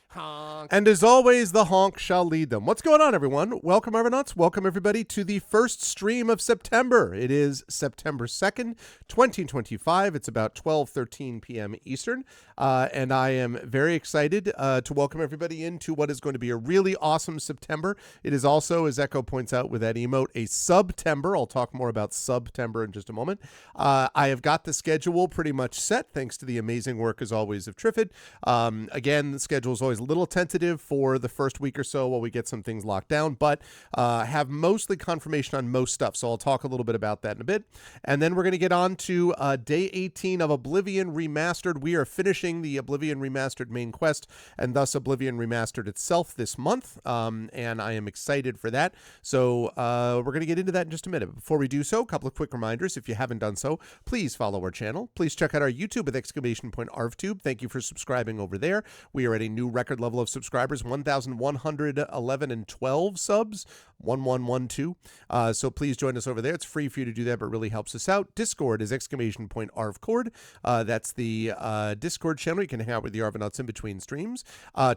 Honk. And as always, the honk shall lead them. What's going on, everyone? Welcome, Argonauts. Welcome, everybody, to the first stream of September. It is September 2nd, 2025. It's about 12:13 p.m. Eastern. And I am very excited to welcome everybody into what is going to be a really awesome September. It is also, as Echo points out with that emote, a Subtember. I'll talk more about Subtember in just a moment. I have got the schedule pretty much set, thanks to the amazing work, as always, of Triffid. Again, the schedule is always a little tentative for the first week or so while we get some things locked down, but have mostly confirmation on most stuff. So I'll talk a little bit about that in a bit. And then we're going to get on to day 18 of Oblivion Remastered. We are finishing the Oblivion Remastered main quest and thus Oblivion Remastered itself this month. And I am excited for that. So we're going to get into that in just a minute. Before we do so, a couple of quick reminders. If you haven't done so, please follow our channel. Please check out our YouTube with !ArvTube. Thank you for subscribing over there. We are at a new record level of subscribers, 1,111 and 12 subs, 1112. So please join us over there. It's free for you to do that, but really helps us out. Discord is !ArvCord. That's the Discord channel. You can hang out with the Arvanauts in between streams.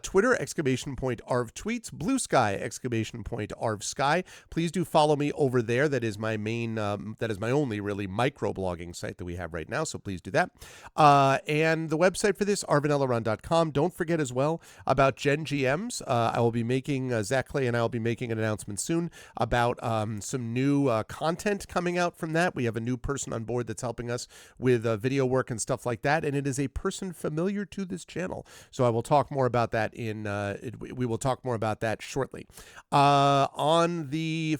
Twitter, !ArvTweets. Blue Sky, !ArvSky. Please do follow me over there. That is my main, that is my only really microblogging site that we have right now. So please do that. And the website for this, arvanelleron.com. Don't forget as well about Gen GMs. I will be making, Zach Clay and I will be making an announcement soon about some new content coming out from that. We have a new person on board that's helping us with video work and stuff like that, and it is a person familiar to this channel. So I will talk more about that we will talk more about that shortly. On the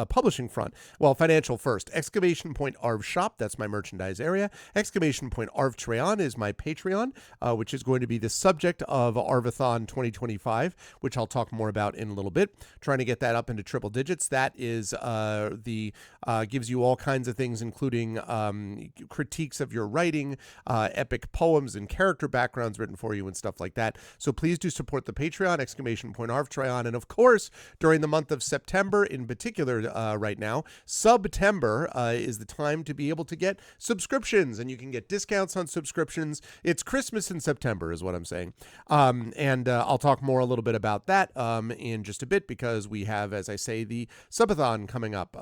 publishing front, well, financial first. Exclamation Point Arv Shop, that's my merchandise area. Exclamation Point Arv Treon is my Patreon, which is going to be the subject of Arvathon 2025, which I'll talk more about in a little bit. Trying to get that up into triple digits. That is gives you all kinds of things, including critiques of your writing, epic poems and character backgrounds written for you and stuff like that. So please do support the Patreon, exclamation point Arvtreon. And of course, during the month of September in particular, right now, Subtember is the time to be able to get subscriptions, and you can get discounts on subscriptions. It's Christmas in September is what I'm saying. And I'll talk more a little bit about that in just a bit, because we have, as I say, the subathon coming up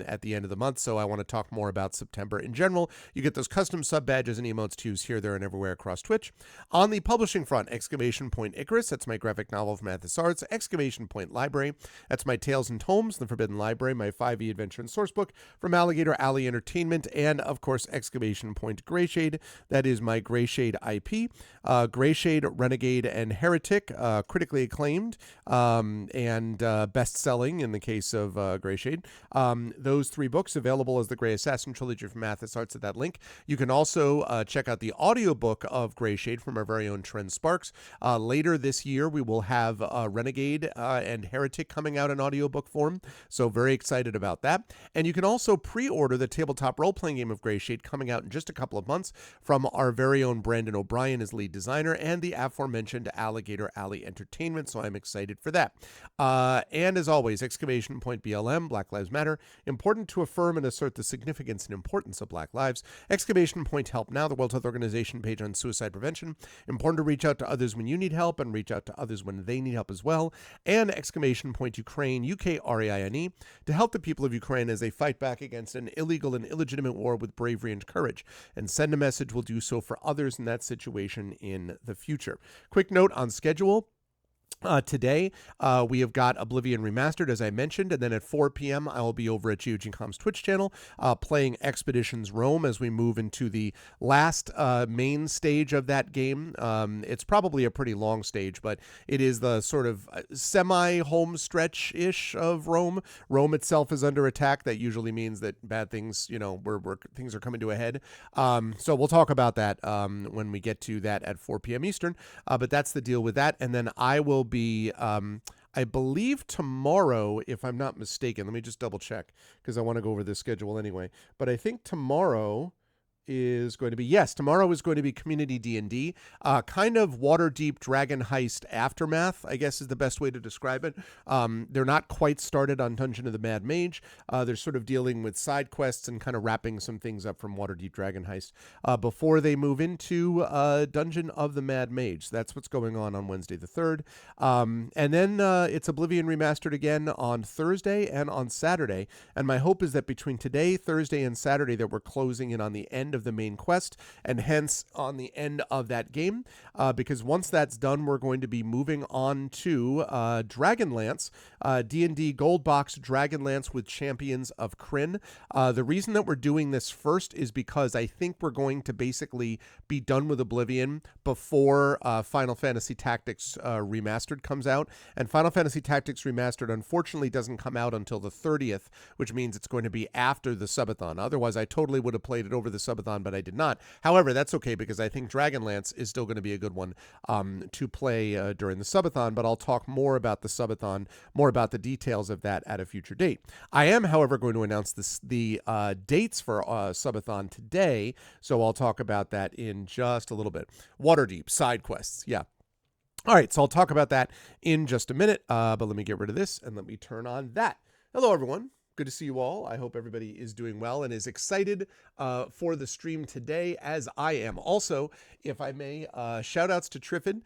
at the end of the month. So I want to talk more about September in general. You get those custom sub badges and emotes to use here, there, and everywhere across Twitch. On the publishing front, exclamation point Icarus. That's my graphic novel from Athos Arts. Exclamation point Library. That's my Tales and Tomes, The Forbidden Library, my 5e adventure and source book from Alligator Alley Entertainment. And of course, exclamation point Greyshade. That is my Greyshade IP. Greyshade, Renegade, and Heretic, critically acclaimed and best-selling in the case of Greyshade. Those three books available as the Grey Assassin trilogy from Athos Arts at that link. You can also check out the audiobook of Greyshade from our very own Trent Sparks. Later this year, we will have Renegade and Heretic coming out in audiobook form, so very excited about that. And you can also pre-order the tabletop role-playing game of Greyshade coming out in just a couple of months from our very own Brandon O'Brien as lead designer and the aforementioned Alligator Alley Entertainment, so I'm excited for that. And as always, exclamation point BLM, Black Lives Matter, important to affirm and assert the significance and importance of Black lives. Exclamation point Help Now, the World Health Organization page on suicide prevention, important to reach out to others when you need help and reach out to others when they need help as well. And exclamation point Ukraine, UKRAINE, to help the people of Ukraine as they fight back against an illegal and illegitimate war with bravery and courage. And send a message will do so for others in that situation in the future. Quick note on schedule. Today, we have got Oblivion Remastered, as I mentioned, and then at 4 p.m. I will be over at GeoGeneCom's Twitch channel playing Expeditions Rome as we move into the last main stage of that game. It's probably a pretty long stage, but it is the sort of semi-home stretch-ish of Rome. Rome itself is under attack. That usually means that bad things, things are coming to a head. So we'll talk about that when we get to that at 4 p.m. Eastern, but that's the deal with that. And then I will be, I believe tomorrow, if I'm not mistaken, let me just double check because I want to go over this schedule anyway. But I think tomorrow is going to be, yes, tomorrow is going to be Community D&D, kind of Waterdeep Dragon Heist aftermath, I guess is the best way to describe it. They're not quite started on Dungeon of the Mad Mage. They're sort of dealing with side quests and kind of wrapping some things up from Waterdeep Dragon Heist before they move into Dungeon of the Mad Mage. That's what's going on Wednesday the 3rd. And then it's Oblivion Remastered again on Thursday and on Saturday. And my hope is that between today, Thursday, and Saturday that we're closing in on the end of the main quest and hence on the end of that game, because once that's done, we're going to be moving on to Dragonlance, D&D Gold Box Dragonlance with Champions of Krynn. The reason that we're doing this first is because I think we're going to basically be done with Oblivion before Final Fantasy Tactics Remastered comes out, and Final Fantasy Tactics Remastered unfortunately doesn't come out until the 30th, which means it's going to be after the subathon. Otherwise, I totally would have played it over the subathon, but I did not. However, that's okay because I think Dragonlance is still going to be a good one to play during the subathon, but I'll talk more about the subathon, more about the details of that at a future date. I am, however, going to announce the dates for subathon today, so I'll talk about that in just a little bit. Waterdeep, side quests, yeah. All right, so I'll talk about that in just a minute, but let me get rid of this and let me turn on that. Hello, everyone. Good to see you all. I hope everybody is doing well and is excited for the stream today, as I am. Also, if I may, shout outs to Triffid,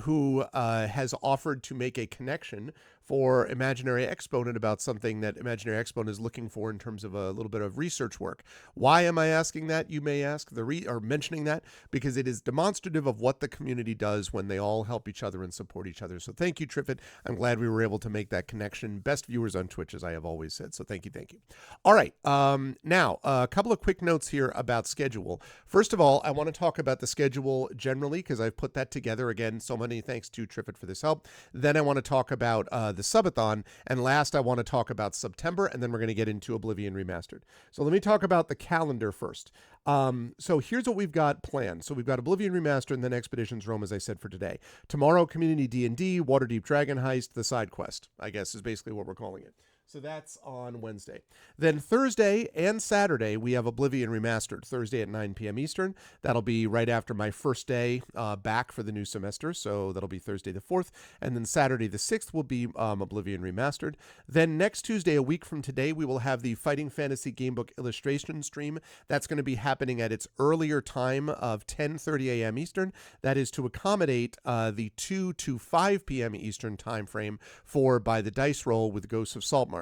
who has offered to make a connection for Imaginary Exponent about something that Imaginary Exponent is looking for in terms of a little bit of research work. Why am I asking that, you may ask, or mentioning that? Because it is demonstrative of what the community does when they all help each other and support each other. So thank you, Triffid. I'm glad we were able to make that connection. Best viewers on Twitch, as I have always said. So thank you, thank you. All right, now, a couple of quick notes here about schedule. First of all, I want to talk about the schedule generally, because I've put that together. Again, so many thanks to Triffid for this help. Then I want to talk about the subathon, and last I want to talk about September, and then we're going to get into Oblivion Remastered. So let me talk about the calendar first. So here's what we've got planned. So we've got Oblivion Remastered and then Expeditions Rome, as I said, for today. Tomorrow, Community D&D, Waterdeep Dragon Heist, the side quest, I guess is basically what we're calling it. So that's on Wednesday. Then Thursday and Saturday, we have Oblivion Remastered, Thursday at 9 p.m. Eastern. That'll be right after my first day back for the new semester, so that'll be Thursday the 4th. And then Saturday the 6th will be Oblivion Remastered. Then next Tuesday, a week from today, we will have the Fighting Fantasy Gamebook illustration stream. That's going to be happening at its earlier time of 10:30 a.m. Eastern. That is to accommodate the 2 to 5 p.m. Eastern time frame for By the Dice Roll with Ghosts of Saltmarsh.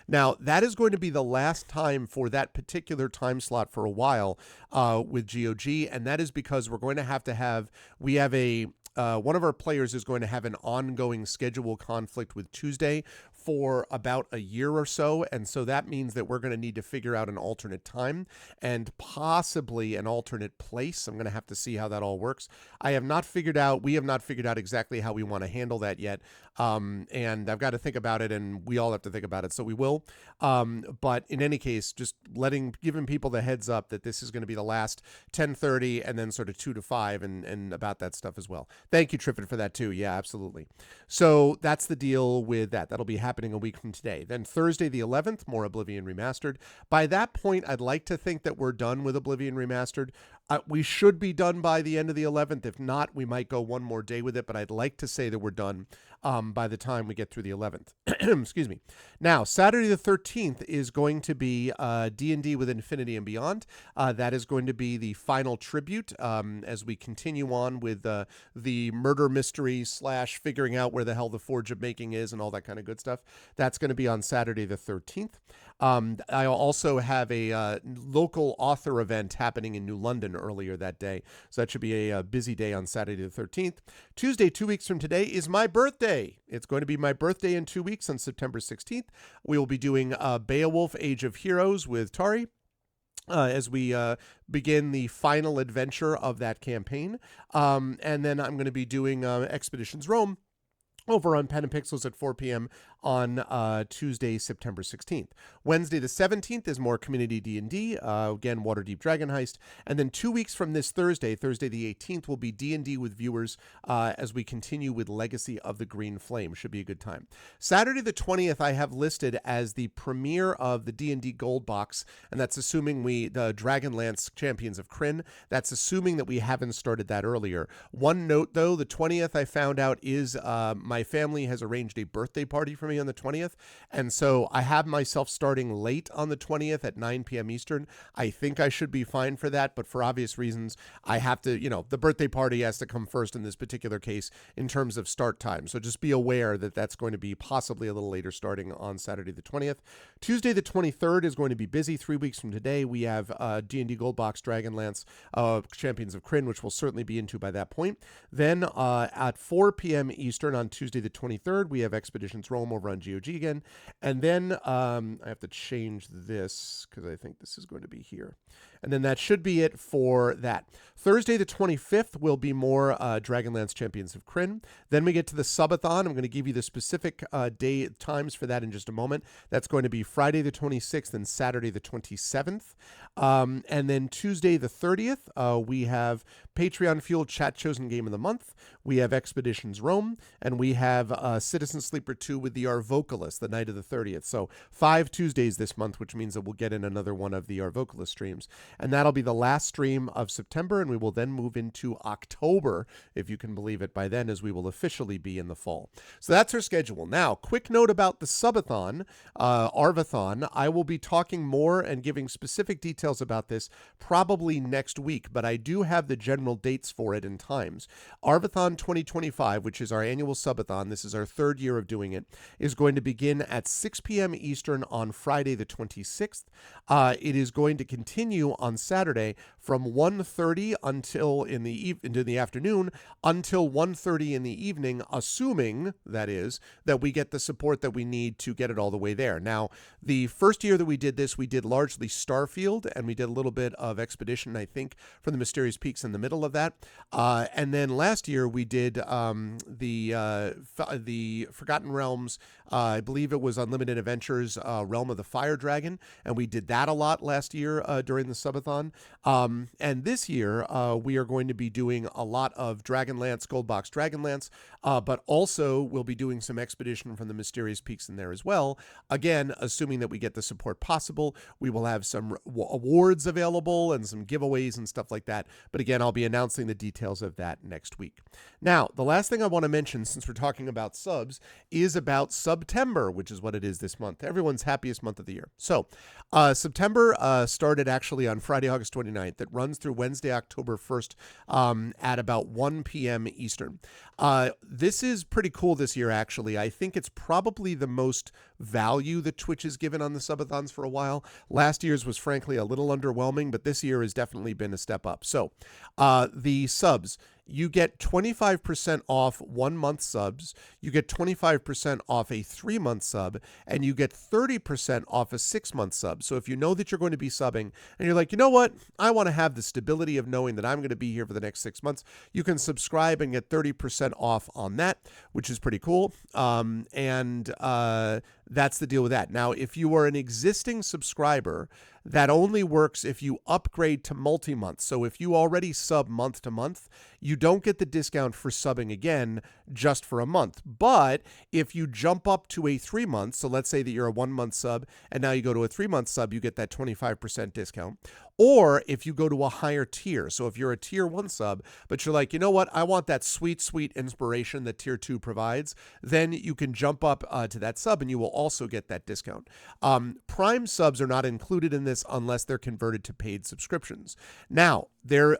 Now, that is going to be the last time for that particular time slot for a while with GOG, and that is because we're going to have we have a one of our players is going to have an ongoing schedule conflict with Tuesday for about a year or so, and so that means that we're going to need to figure out an alternate time and possibly an alternate place. I'm going to have to see how that all works. We have not figured out exactly how we want to handle that yet, and I've got to think about it, and we all have to think about it, so we will. But in any case, just giving people the heads up that this is going to be the last 10:30 and then sort of 2 to 5 and about that stuff as well. Thank you, Triffid, for that too. Yeah, absolutely. So that's the deal with that. That'll be happening a week from today. Then Thursday the 11th, more Oblivion Remastered. By that point, I'd like to think that we're done with Oblivion Remastered. We should be done by the end of the 11th. If not, we might go one more day with it, but I'd like to say that we're done by the time we get through the 11th. Excuse me. Now, Saturday the 13th is going to be D&D with Infinity and Beyond. That is going to be the final tribute as we continue on with the murder mystery / figuring out where the hell the Forge of Making is and all that kind of good stuff. That's going to be on Saturday the 13th. I also have a local author event happening in New London earlier that day, so that should be a busy day on Saturday the 13th. Tuesday, 2 weeks from today, is my birthday. It's going to be my birthday in 2 weeks on September 16th. We will be doing Beowulf Age of Heroes with Tari as we begin the final adventure of that campaign. And then I'm going to be doing Expeditions Rome over on Pen and Pixels at 4 p.m. on Tuesday, September 16th. Wednesday the 17th is more community D&D, again, Waterdeep Dragon Heist. And then 2 weeks from this Thursday, Thursday the 18th, will be D&D with viewers as we continue with Legacy of the Green Flame. Should be a good time. Saturday the 20th, I have listed as the premiere of the D&D Gold Box, and that's assuming the Dragonlance Champions of Krynn. That's assuming that we haven't started that earlier. One note, though, the 20th I found out is my family has arranged a birthday party for me on the 20th, and so I have myself starting late on the 20th at 9 p.m. Eastern. I think I should be fine for that, but for obvious reasons, I have to, the birthday party has to come first in this particular case in terms of start time. So just be aware that that's going to be possibly a little later starting on Saturday the 20th. Tuesday the 23rd is going to be busy. 3 weeks from today, we have D&D Gold Box Dragonlance Champions of Krynn, which we'll certainly be into by that point. Then at 4 p.m. Eastern on Tuesday the 23rd, we have Expeditions Rome over on GOG again. And then I have to change this because I think this is going to be here. And then that should be it for that. Thursday the 25th will be more Dragonlance Champions of Krynn. Then we get to the subathon. I'm going to give you the specific day times for that in just a moment. That's going to be Friday the 26th and Saturday the 27th. And then Tuesday the 30th, we have Patreon Fueled Chat Chosen Game of the Month. We have Expeditions Rome, and we have Citizen Sleeper 2 with the Vocalist the night of the 30th. So 5 Tuesdays this month, which means that we'll get in another one of the Vocalist streams. And that'll be the last stream of September, and we will then move into October, if you can believe it, by then, as we will officially be in the fall. So that's our schedule. Now, quick note about the subathon, Arvathon. I will be talking more and giving specific details about this probably next week, but I do have the general dates for it and times. Arvathon 2025, which is our annual subathon, this is our 3rd year of doing it, is going to begin at 6 p.m. Eastern on Friday the 26th. It is going to continue on Saturday from 1:30 until into the afternoon until 1:30 in the evening, assuming that we get the support that we need to get it all the way there. Now, the first year that we did this, we did largely Starfield, and we did a little bit of Expedition, I think, from the Mysterious Peaks in the middle of that. And then last year we did the Forgotten Realms. I believe it was Unlimited Adventures, Realm of the Fire Dragon, and we did that a lot last year during the subathon. And this year we are going to be doing a lot of Dragonlance, Gold Box Dragonlance, but also we'll be doing some Expedition from the Mysterious Peaks in there as well. Again, assuming that we get the support possible, we will have some awards available and some giveaways and stuff like that. But again, I'll be announcing the details of that next week. Now, the last thing I want to mention, since we're talking about subs, is about September, which is what it is this month. Everyone's happiest month of the year. So, September started actually on Friday, August 29th. It runs through Wednesday, October 1st at about 1 p.m. Eastern. This is pretty cool this year, actually. I think it's probably the most value that Twitch has given on the subathons for a while. Last year's was frankly a little underwhelming, but this year has definitely been a step up. So, the subs, you get 25% off 1 month subs, you get 25% off a 3-month sub, and you get 30% off a 6-month sub. So if you know that you're going to be subbing and you're like, you know what, I want to have the stability of knowing that I'm going to be here for the next 6 months, you can subscribe and get 30% off on that, which is pretty cool. That's the deal with that. Now, if you are an existing subscriber, that only works if you upgrade to multi-month. So if you already sub month to month, you don't get the discount for subbing again just for a month. But if you jump up to a 3-month, so let's say that you're a 1-month sub and now you go to a 3-month sub, you get that 25% discount. Or if you go to a higher tier, so if you're a tier 1 sub, but you're like, you know what, I want that sweet, sweet inspiration that tier 2 provides, then you can jump up to that sub and you will also get that discount. Prime subs are not included in this unless they're converted to paid subscriptions. Now,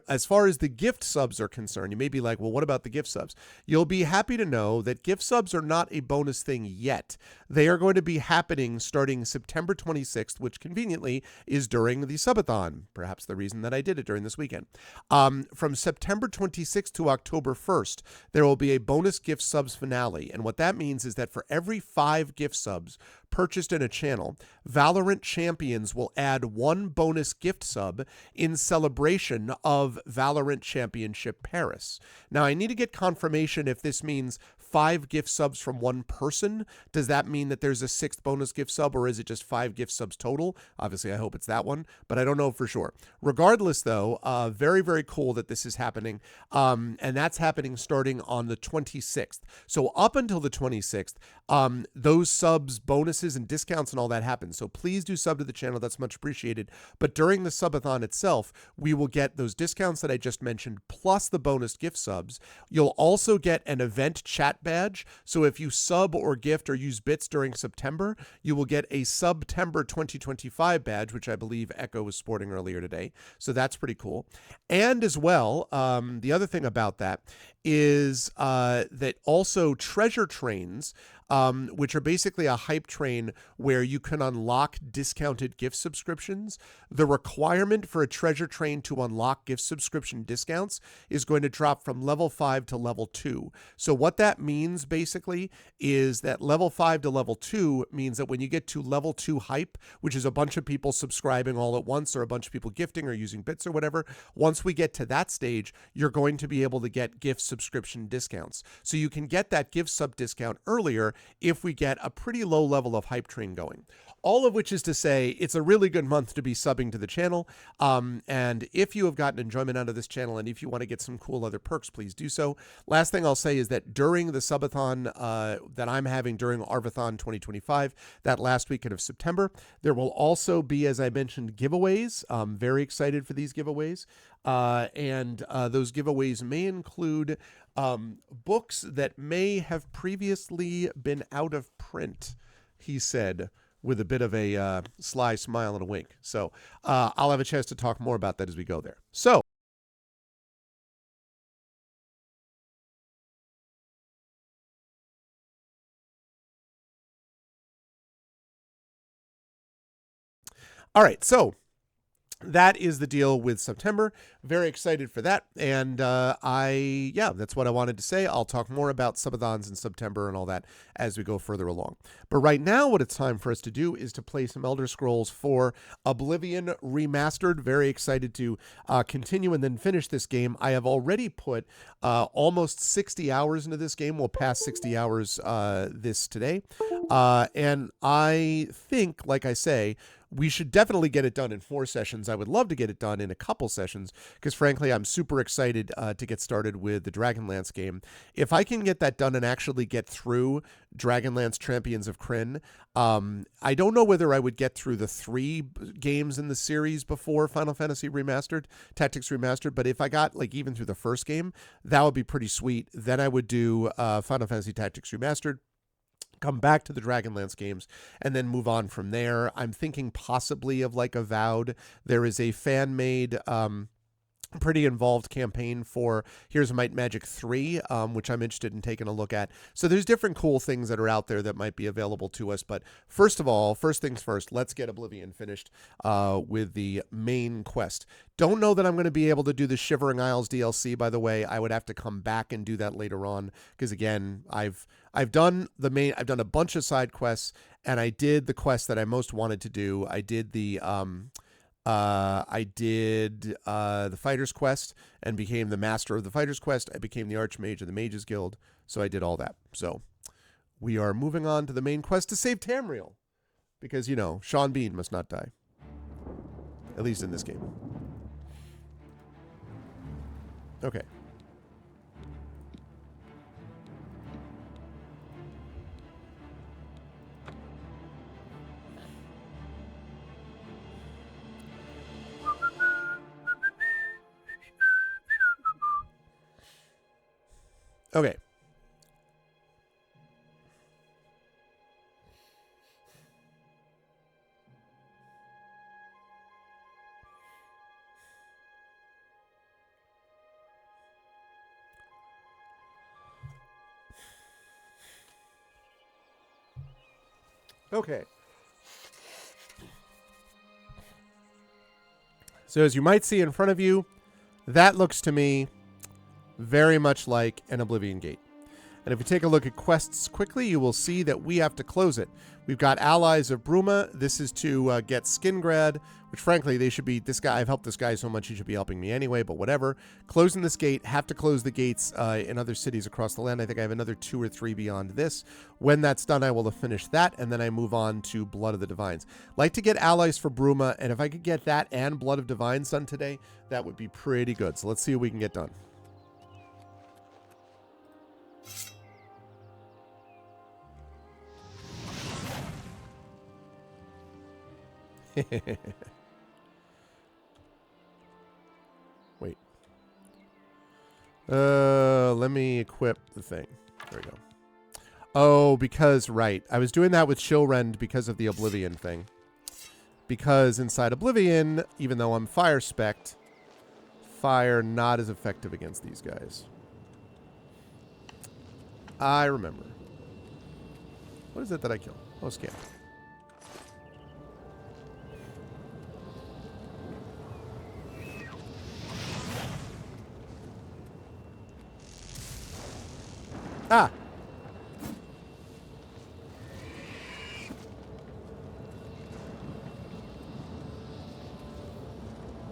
as far as the gift subs are concerned, you may be like, well, what about the gift subs? You'll be happy to know that gift subs are not a bonus thing yet. They are going to be happening starting September 26th, which conveniently is during the subathon. Perhaps the reason that I did it during this weekend. From September 26th to October 1st, there will be a bonus gift subs finale. And what that means is that for every 5 gift subs purchased in a channel, Valorant Champions will add 1 bonus gift sub in celebration of Valorant Championship Paris. Now, I need to get confirmation if this means 5 gift subs from one person. Does that mean that there's a 6th bonus gift sub, or is it just 5 gift subs total? Obviously, I hope it's that one, but I don't know for sure. Regardless, though, very, very cool that this is happening. And that's happening starting on the 26th. So up until the 26th, those subs, bonuses, and discounts and all that happen. So please do sub to the channel. That's much appreciated. But during the subathon itself, we will get those discounts that I just mentioned, plus the bonus gift subs. You'll also get an event chat badge. So if you sub or gift or use bits during September, you will get a September 2025 badge, which I believe Echo was sporting earlier today. So that's pretty cool. And as well, the other thing about that is that also treasure trains, which are basically a hype train where you can unlock discounted gift subscriptions. The requirement for a treasure train to unlock gift subscription discounts is going to drop from level 5 to level 2. So what that means basically is that level 5 to level 2 means that when you get to level 2 hype, which is a bunch of people subscribing all at once or a bunch of people gifting or using bits or whatever, once we get to that stage, you're going to be able to get gift subscription discounts. So you can get that gift sub discount earlier if we get a pretty low level of hype train going. All of which is to say, it's a really good month to be subbing to the channel. And if you have gotten enjoyment out of this channel, and if you want to get some cool other perks, please do so. Last thing I'll say is that during the subathon that I'm having during Arvathon 2025, that last weekend of September, there will also be, as I mentioned, giveaways. I'm very excited for these giveaways. And those giveaways may include books that may have previously been out of print, he said, with a bit of a sly smile and a wink. So I'll have a chance to talk more about that as we go there. So all right, so that is the deal with September. Very excited for that. And that's what I wanted to say. I'll talk more about subathons in September and all that as we go further along. But right now, what it's time for us to do is to play some Elder Scrolls for Oblivion Remastered. Very excited to continue and then finish this game. I have already put almost 60 hours into this game. We'll pass 60 hours this today. And I think, like I say, we should definitely get it done in 4 sessions. I would love to get it done in a couple sessions because, frankly, I'm super excited to get started with the Dragonlance game. If I can get that done and actually get through Dragonlance Champions of Krynn, I don't know whether I would get through the 3 games in the series before Final Fantasy Remastered, Tactics Remastered, but if I got like even through the first game, that would be pretty sweet. Then I would do Final Fantasy Tactics Remastered, come back to the Dragonlance games, and then move on from there. I'm thinking possibly of like Avowed. There is a fan-made, pretty involved campaign for Here's Might Magic 3, which I'm interested in taking a look at. So there's different cool things that are out there that might be available to us. But first of all, first things first, let's get Oblivion finished with the main quest. Don't know that I'm going to be able to do the Shivering Isles DLC, by the way. I would have to come back and do that later on because, again, I've done a bunch of side quests, and I did the quest that I most wanted to do. I did the Fighter's Quest and became the Master of the Fighter's Quest. I became the Archmage of the Mages Guild, so I did all that. So we are moving on to the main quest to save Tamriel, because, you know, Sean Bean must not die, at least in this game. Okay. Okay. Okay. So as you might see in front of you, that looks to me very much like an Oblivion Gate. And if we take a look at quests quickly, you will see that we have to close it. We've got Allies of Bruma. This is to get Skingrad, which frankly, they should be, this guy, I've helped this guy so much, he should be helping me anyway, but whatever. Closing this gate, have to close the gates in other cities across the land. I think I have another 2 or 3 beyond this. When that's done, I will finish that, and then I move on to Blood of the Divines. Like to get Allies for Bruma, and if I could get that and Blood of Divines done today, that would be pretty good. So let's see what we can get done. Wait. Let me equip the thing. There we go. Oh, because, right. I was doing that with Shilrend because of the Oblivion thing. Because inside Oblivion, even though I'm fire spec'd, fire not as effective against these guys. I remember. What is it that I kill? Oh, scan. Ah!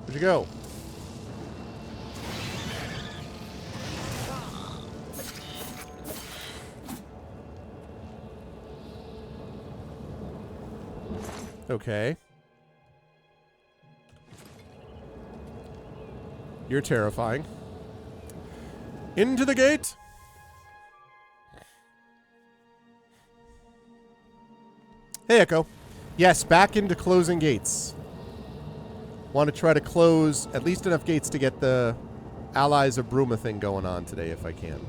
Where'd you go? Okay. You're terrifying. Into the gate! Hey, Echo. Yes, back into closing gates. Want to try to close at least enough gates to get the Allies of Bruma thing going on today if I can.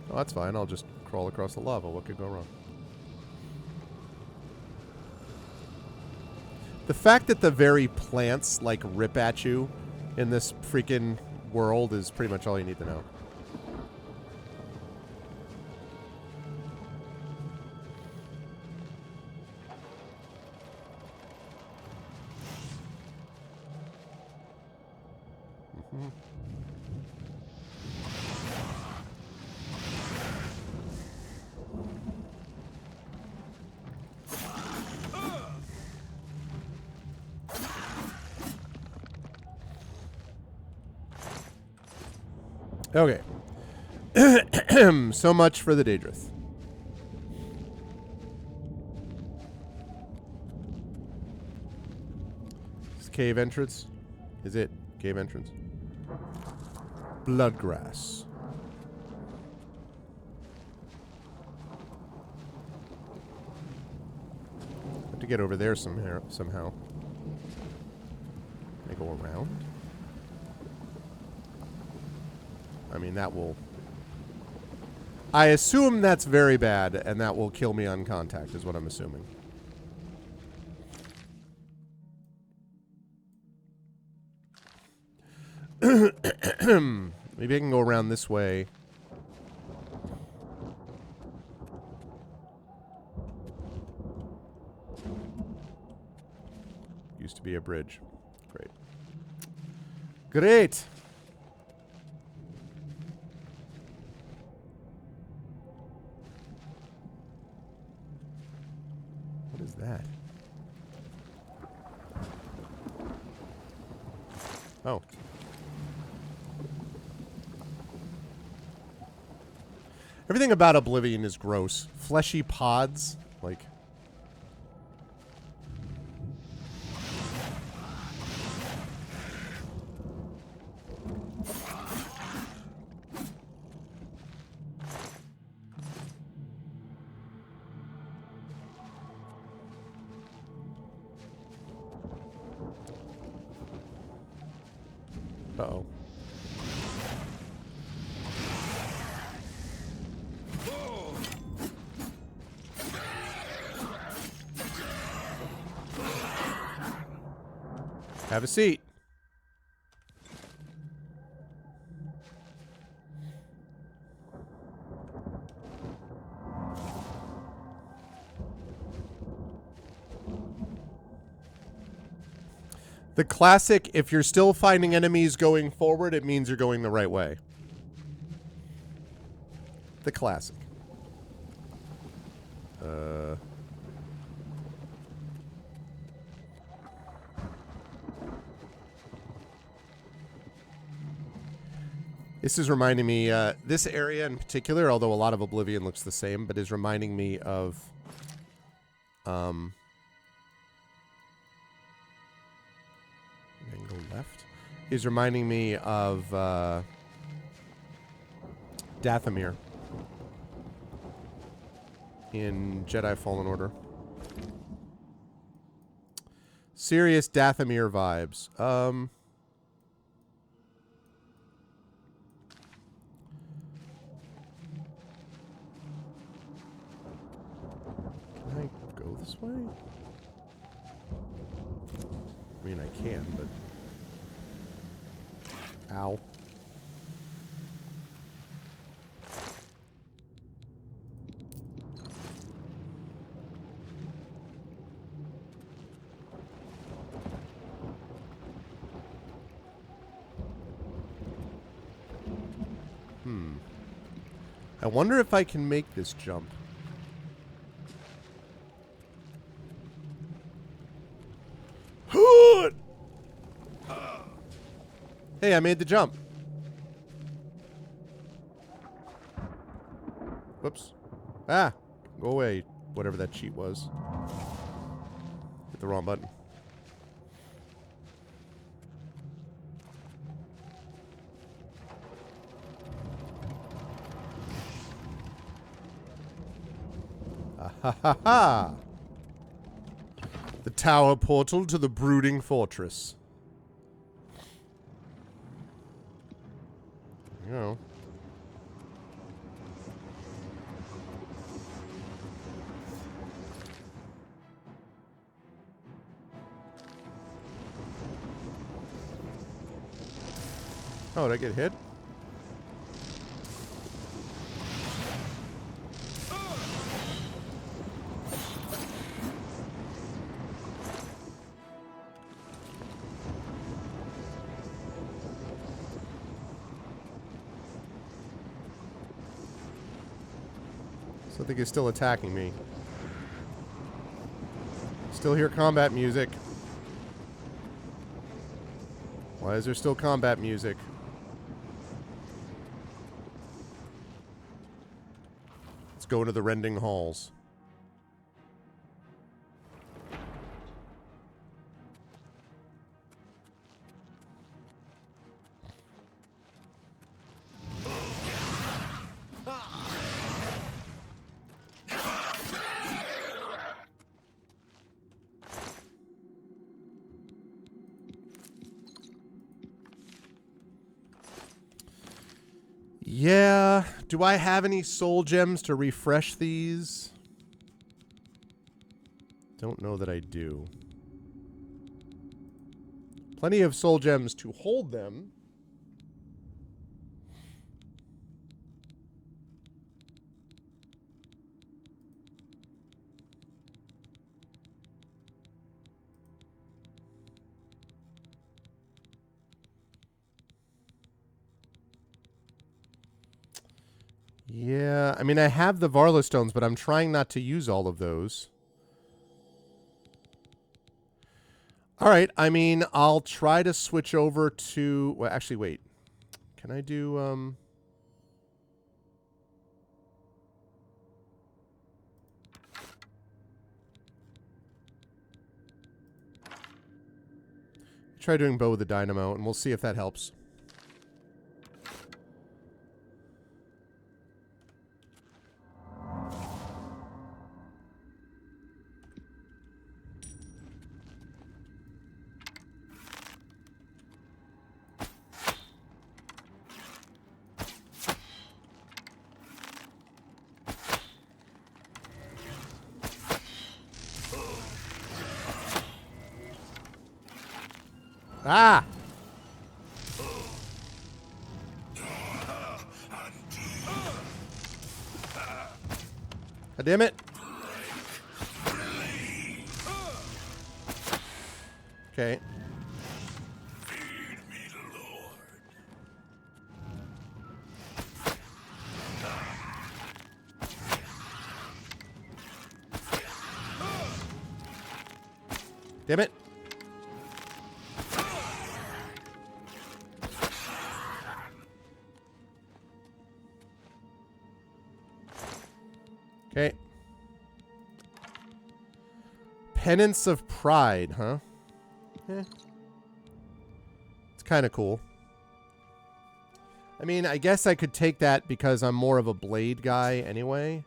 Oh, that's fine. I'll just crawl across the lava. What could go wrong? The fact that the very plants, like, rip at you in this freaking world is pretty much all you need to know. Okay. So much for the Daedrith. Is cave entrance? Is it cave entrance? Bloodgrass. Have to get over there somehow. Can I go around? I mean, that will... I assume that's very bad, and that will kill me on contact, is what I'm assuming. Maybe I can go around this way. Used to be a bridge. Great. Great! What is that? Oh. Everything about Oblivion is gross. Fleshy pods, like... Uh-oh. Have a seat. The classic, if you're still finding enemies going forward, it means you're going the right way. The classic. This is reminding me, this area in particular, although a lot of Oblivion looks the same, but is reminding me of, then go left, is reminding me of, Dathomir in Jedi Fallen Order. Serious Dathomir vibes. Can I go this way? I mean, I can, but... Ow. I wonder if I can make this jump. Hey, I made the jump. Whoops. Ah, go away, whatever that cheat was. Hit the wrong button. Ha ha ha! The tower portal to the brooding fortress. You know. Oh, did I get hit? So I think he's still attacking me. Still hear combat music. Why is there still combat music? Let's go into the rending halls. Yeah, do I have any soul gems to refresh these? Don't know that I do. Plenty of soul gems to hold them. Yeah, I mean, I have the Varla stones, but I'm trying not to use all of those. All right, I mean, I'll try to switch over to... Well, actually, wait. Can I do... Try doing bow with the dynamo, and we'll see if that helps. Ah! God damn it. Okay. Penance of Pride, huh? Eh. It's kind of cool. I mean, I guess I could take that because I'm more of a blade guy anyway.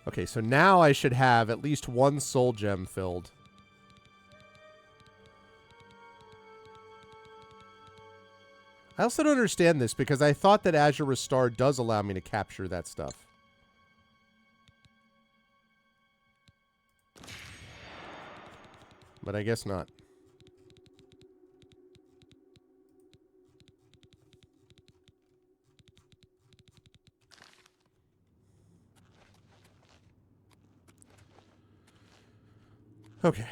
Okay, so now I should have at least one soul gem filled. I also don't understand this because I thought that Azure Restore does allow me to capture that stuff. But I guess not. Okay.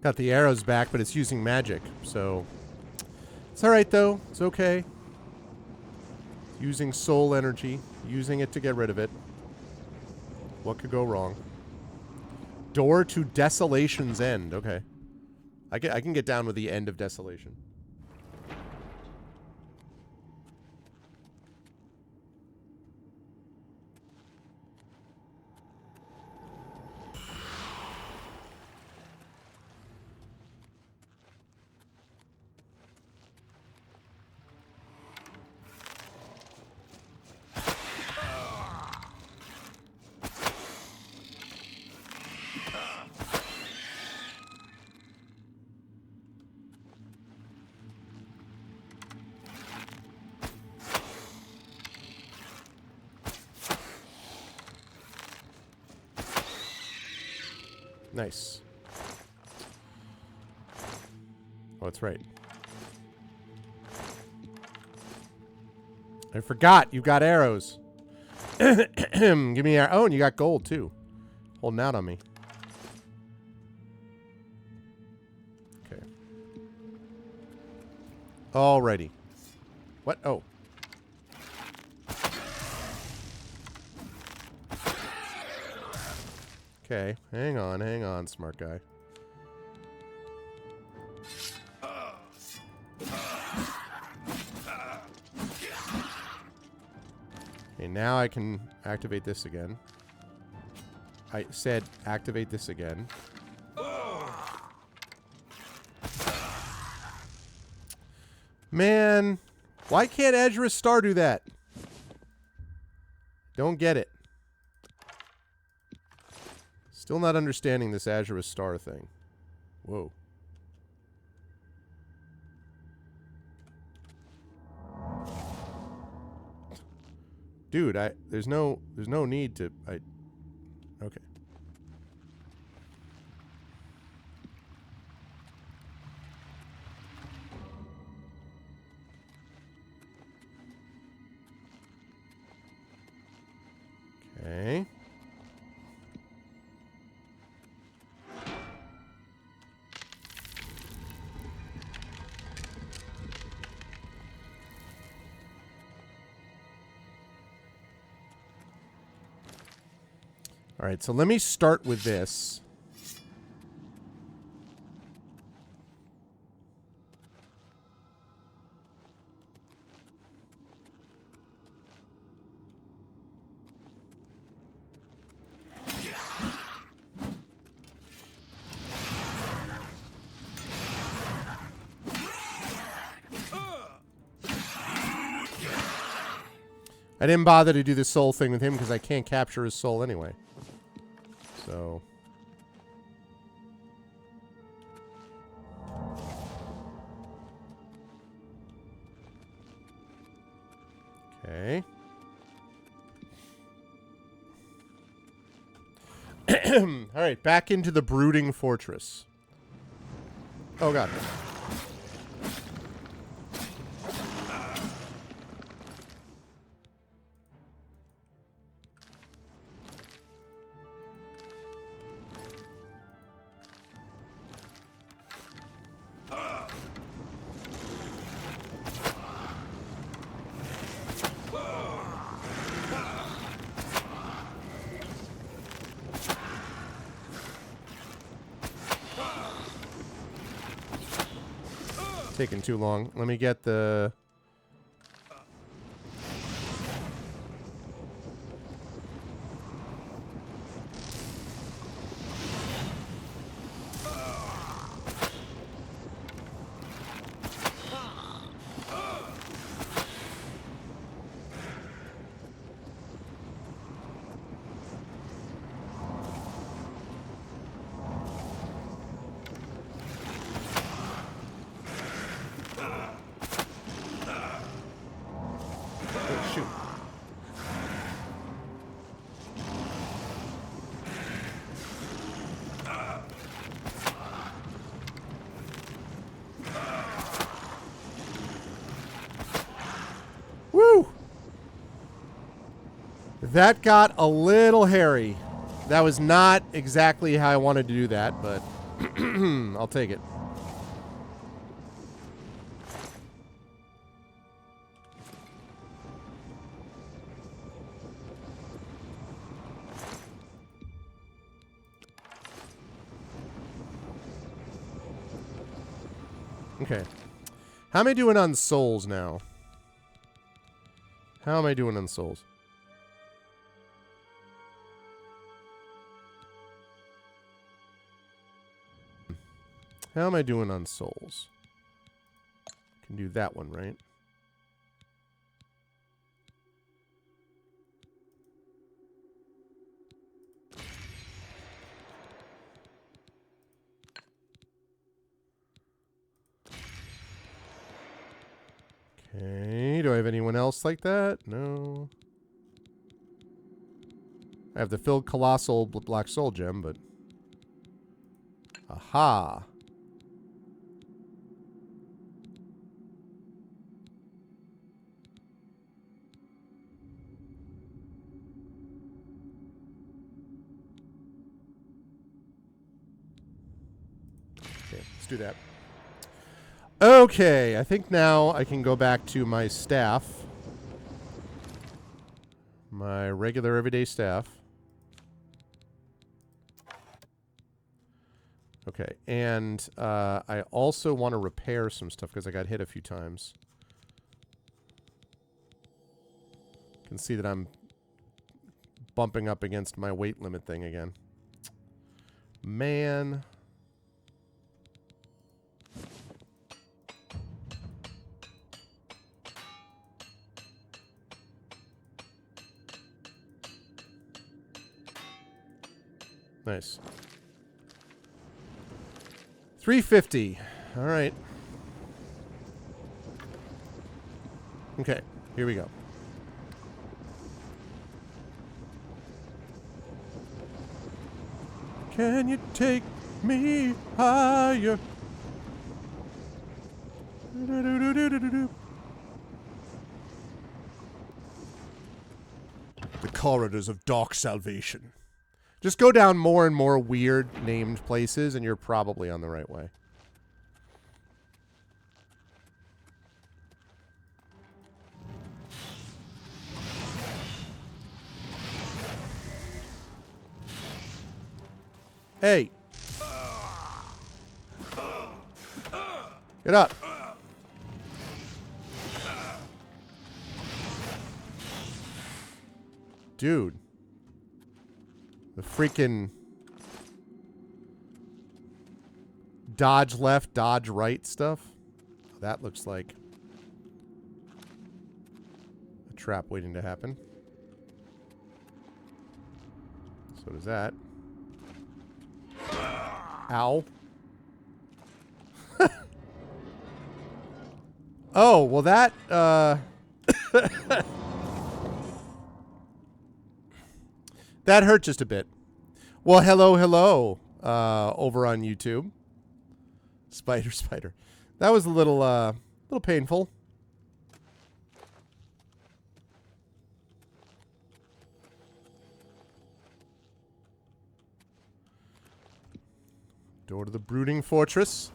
Got the arrows back, but it's using magic, so... It's alright, though. It's okay. Using soul energy. Using it to get rid of it. What could go wrong? Door to Desolation's End. Okay. I can get down with the end of Desolation. Nice. Oh, that's right. I forgot. You got arrows. Give me arrow. Oh, and you got gold, too. Holding out on me. Okay. Alrighty. What? Oh. Okay. Hang on, smart guy. Okay, now I can activate this again. I said activate this again. Man, why can't Azure Star do that? Don't get it. Still not understanding this Azure Star thing. Whoa. Dude, there's no need to okay. Okay. All right, so let me start with this. I didn't bother to do the soul thing with him because I can't capture his soul anyway. So... Okay. All right, back into the brooding fortress. Oh, God. Taking too long. Let me get the... Shoot. Woo! That got a little hairy. That was not exactly how I wanted to do that, but I'll take it. Okay. How am I doing on souls now? How am I doing on souls? How am I doing on souls? Can do that one, right? Okay, do I have anyone else like that? No. I have the filled colossal black soul gem, but... Aha! Okay, let's do that. Okay, I think now I can go back to my staff. My regular everyday staff. Okay, and I also want to repair some stuff because I got hit a few times. You can see that I'm bumping up against my weight limit thing again. Man... Nice. 350. All right. Okay, here we go. Can you take me higher? The corridors of dark salvation. Just go down more and more weird named places, and you're probably on the right way. Hey. Get up. Dude. The freaking dodge left, dodge right stuff. That looks like a trap waiting to happen. So does that. Ow. Oh, well that, that hurt just a bit. Well, hello, over on YouTube. Spider. That was a little painful. Door to the brooding fortress.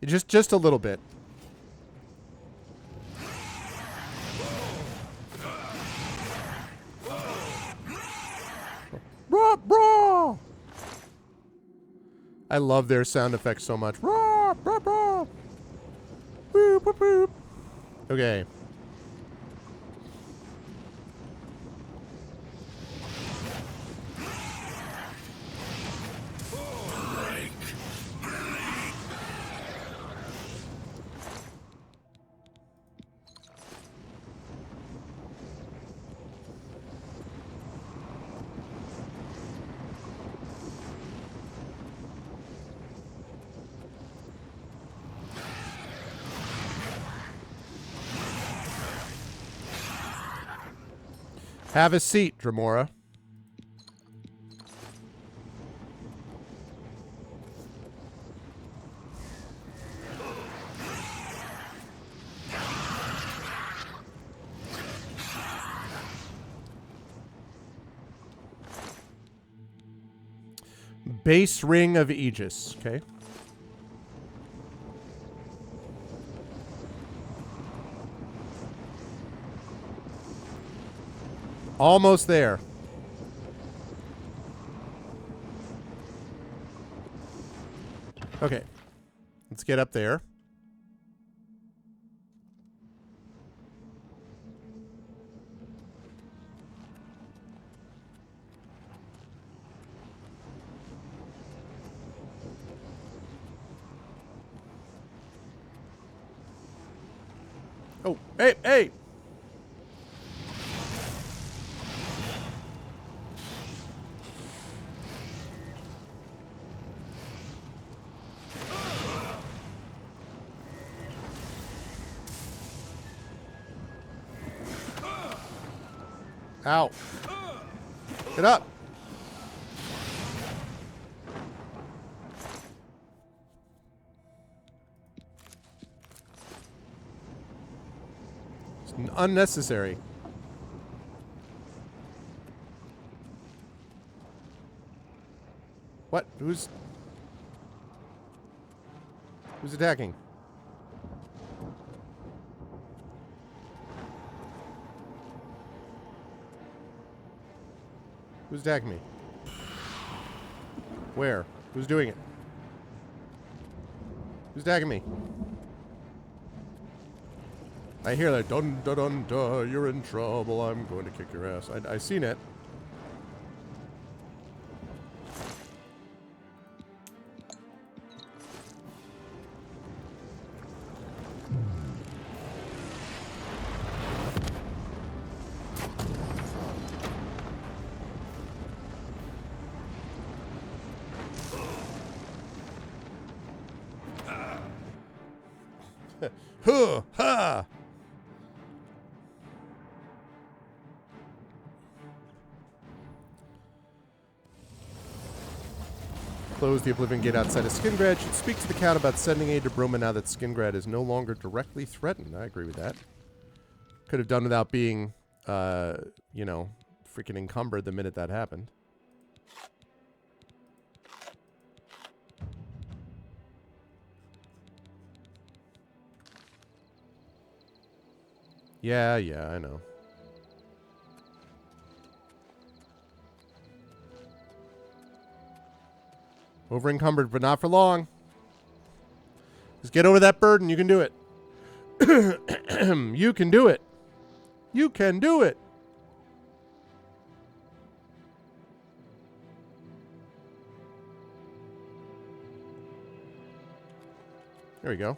Just a little bit. Rah, rah. I love their sound effects so much. Rah, rah, rah. Boop, boop, boop. Okay. Have a seat, Dremora. Base ring of Aegis. Okay. Almost there. Okay. Let's get up there. Oh, hey, hey! Ow. Get up. It's unnecessary. What? Who's attacking? Who's attacking me? Where? Who's doing it? Who's attacking me? I hear that dun dun dun dun, you're in trouble, I'm going to kick your ass. I seen it. Huh, ha! Close the Oblivion Gate outside of Skingrad. Should speak to the count about sending aid to Broma now that Skingrad is no longer directly threatened. I agree with that. Could have done without being, you know, freaking encumbered the minute that happened. Yeah, I know. Over encumbered, but not for long. Just get over that burden. You can do it. You can do it. You can do it. There we go.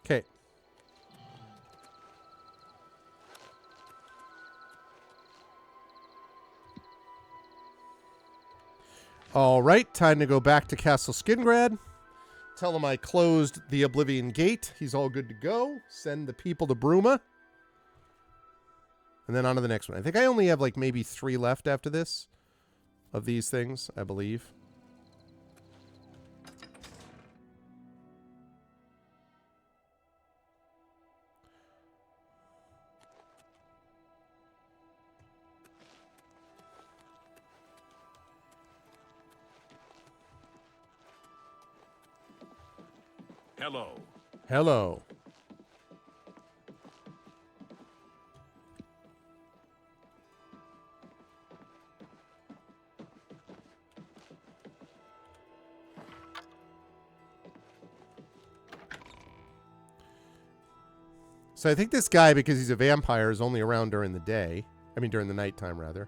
Okay. All right, time to go back to Castle Skingrad. Tell him I closed the Oblivion Gate. He's all good to go. Send the people to Bruma. And then on to the next one. I think I only have like maybe 3 left after this of these things, I believe. Hello. Hello. So I think this guy, because he's a vampire, is only around during the day. I mean, during the nighttime, rather.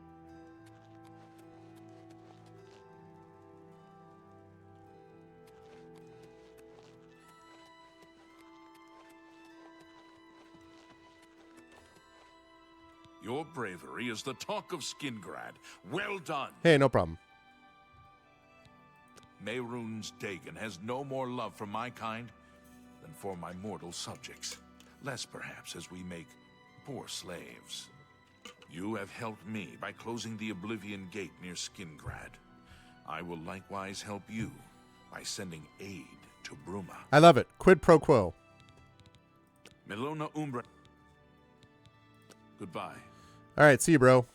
Your bravery is the talk of Skingrad. Well done. Hey, no problem. Mehrunes Dagon has no more love for my kind than for my mortal subjects. Less, perhaps, as we make poor slaves. You have helped me by closing the Oblivion Gate near Skingrad. I will likewise help you by sending aid to Bruma. I love it. Quid pro quo. Melona Umbra. Goodbye. All right, see you, bro.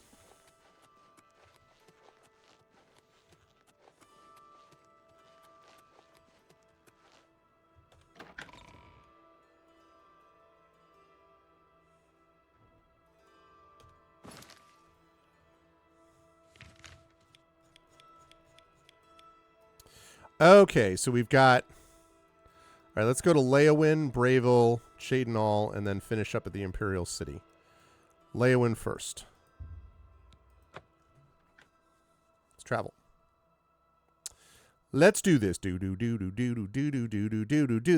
Okay, so we've got... All right, let's go to Leowin, Bravil, Shadenall, and then finish up at the Imperial City. Leowin first. Let's travel. Let's do this. Do.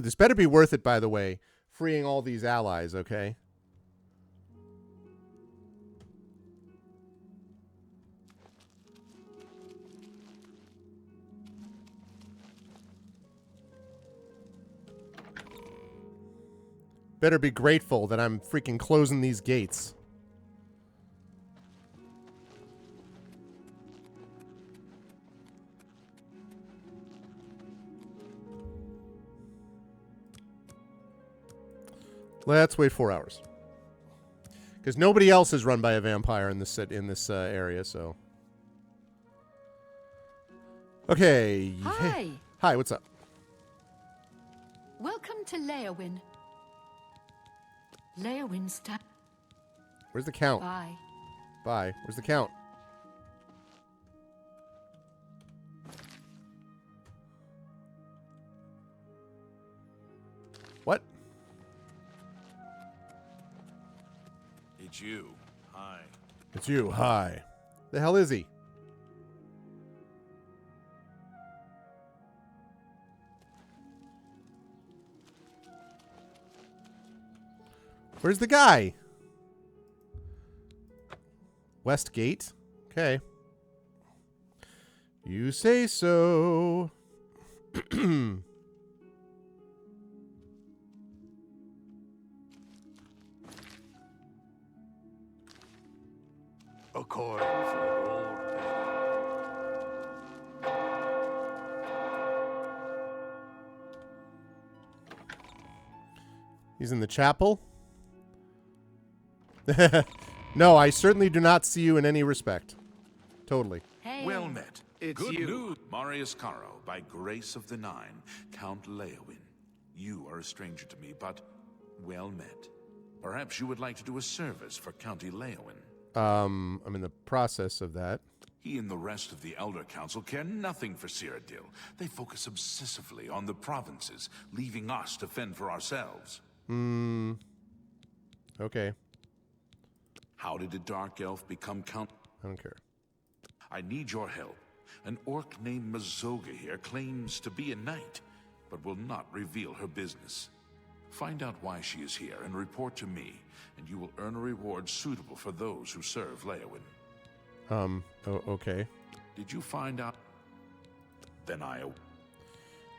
This better be worth it, by the way. Freeing all these allies, okay? Better be grateful that I'm freaking closing these gates. Let's wait 4 hours. Because nobody else is run by a vampire in this area, so. Okay. Hi. Hey. Hi, what's up? Welcome to Leowin. Leowin's time. Where's the count? Bye. Bye. Where's the count? What? It's you. Hi. It's you. Hi. The hell is he? Where's the guy? West Gate? Okay. You say so. A coin for an old He's in the chapel. No, I certainly do not see you in any respect. Totally. Hey. Well met. It's Good you. news. Marius Caro, by grace of the Nine, Count Leowin. You are a stranger to me, but well met. Perhaps you would like to do a service for County Leowin. I'm in the process of that. He and the rest of the Elder Council care nothing for Cyrodiil. They focus obsessively on the provinces, leaving us to fend for ourselves. Okay. How did a dark elf become Count? I don't care. I need your help. An orc named Mazoga here claims to be a knight, but will not reveal her business. Find out why she is here and report to me, and you will earn a reward suitable for those who serve Leowin. Okay. Did you find out? Then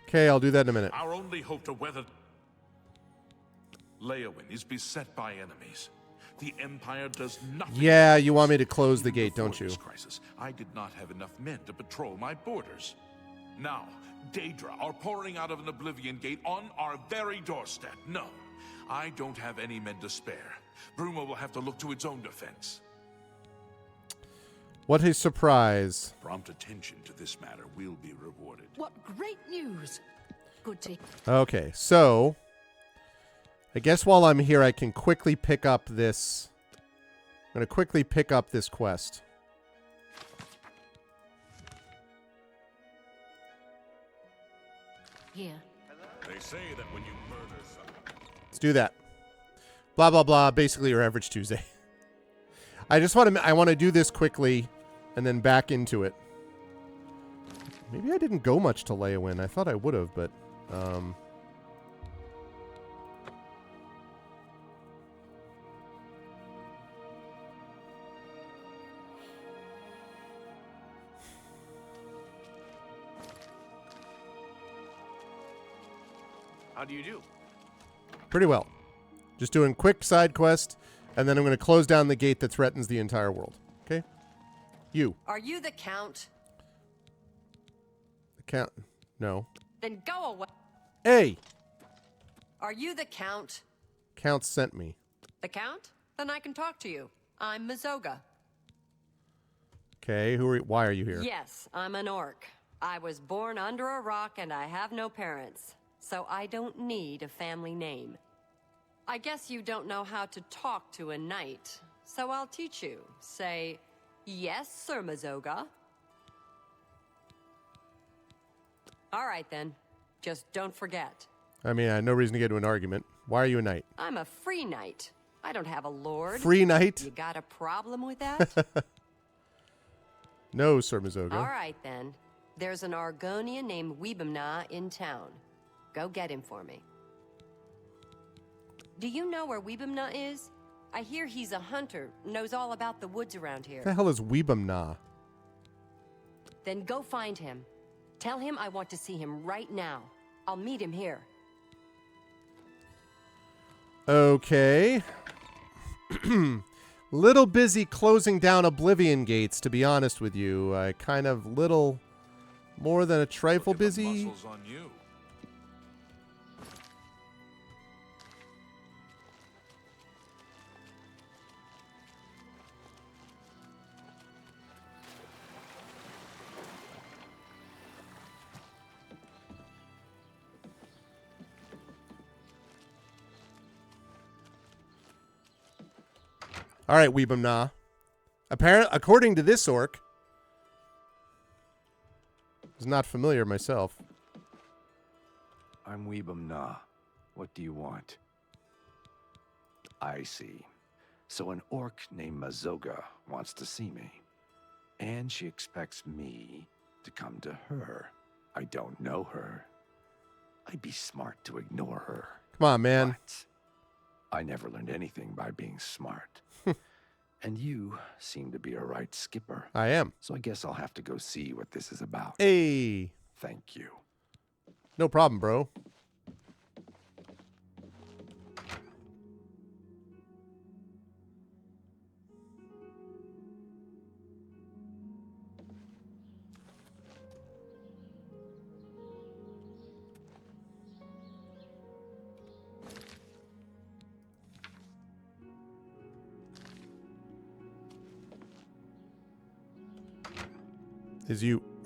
Okay, I'll do that in a minute. our only hope to weather Leowin is beset by enemies. The Empire does nothing. Yeah, you want me to close the Even gate, before don't you? this crisis, I did not have enough men to patrol my borders. Now, Daedra are pouring out of an Oblivion Gate on our very doorstep. No, I don't have any men to spare. Bruma will have to look to its own defense. What a surprise. Prompt attention to this matter will be rewarded. What great news! Good to... Okay, so I guess while I'm here, I can quickly pick up this. I'm going to quickly pick up this quest. Here. They say that when you murder someone... Let's do that. Blah, blah, blah. Basically your average Tuesday. I just want to, I want to do this quickly and then back into it. Maybe I didn't go much to Leowin. I thought I would have, but, How do you do? pretty well. Just doing quick side quest, and then I'm going to close down the gate that threatens the entire world. Okay? You. Are you the Count? The Count. No. Then go away. Hey! Are you the Count? Count sent me. The Count? Then I can talk to you. I'm Mazoga. Okay, why are you here? Yes, I'm an orc. I was born under a rock and I have no parents, so I don't need a family name. I guess you don't know how to talk to a knight, so I'll teach you. Say, yes, Sir Mazoga. All right, then. Just don't forget. I mean, I had no reason to get into an argument. Why are you a knight? I'm a free knight. I don't have a lord. Free knight? You got a problem with that? No, Sir Mazoga. All right, then. There's an Argonian named Weebamna in town. Go get him for me. Do you know where Weebamna is? I hear he's a hunter, knows all about the woods around here. What the hell is Weebamna? Then go find him. Tell him I want to see him right now. I'll meet him here. Okay. Little busy closing down Oblivion gates, to be honest with you. I kind of little more than a trifle Look at the busy. muscles on you. All right, Weebamna. According to this orc, is not familiar myself. I'm Weebamna. What do you want? I see. So an orc named Mazoga wants to see me. And she expects me to come to her. I don't know her. I'd be smart to ignore her. Come on, man. But I never learned anything by being smart. And you seem to be a right skipper. I am. So I guess I'll have to go see what this is about. Hey. Thank you. No problem, bro.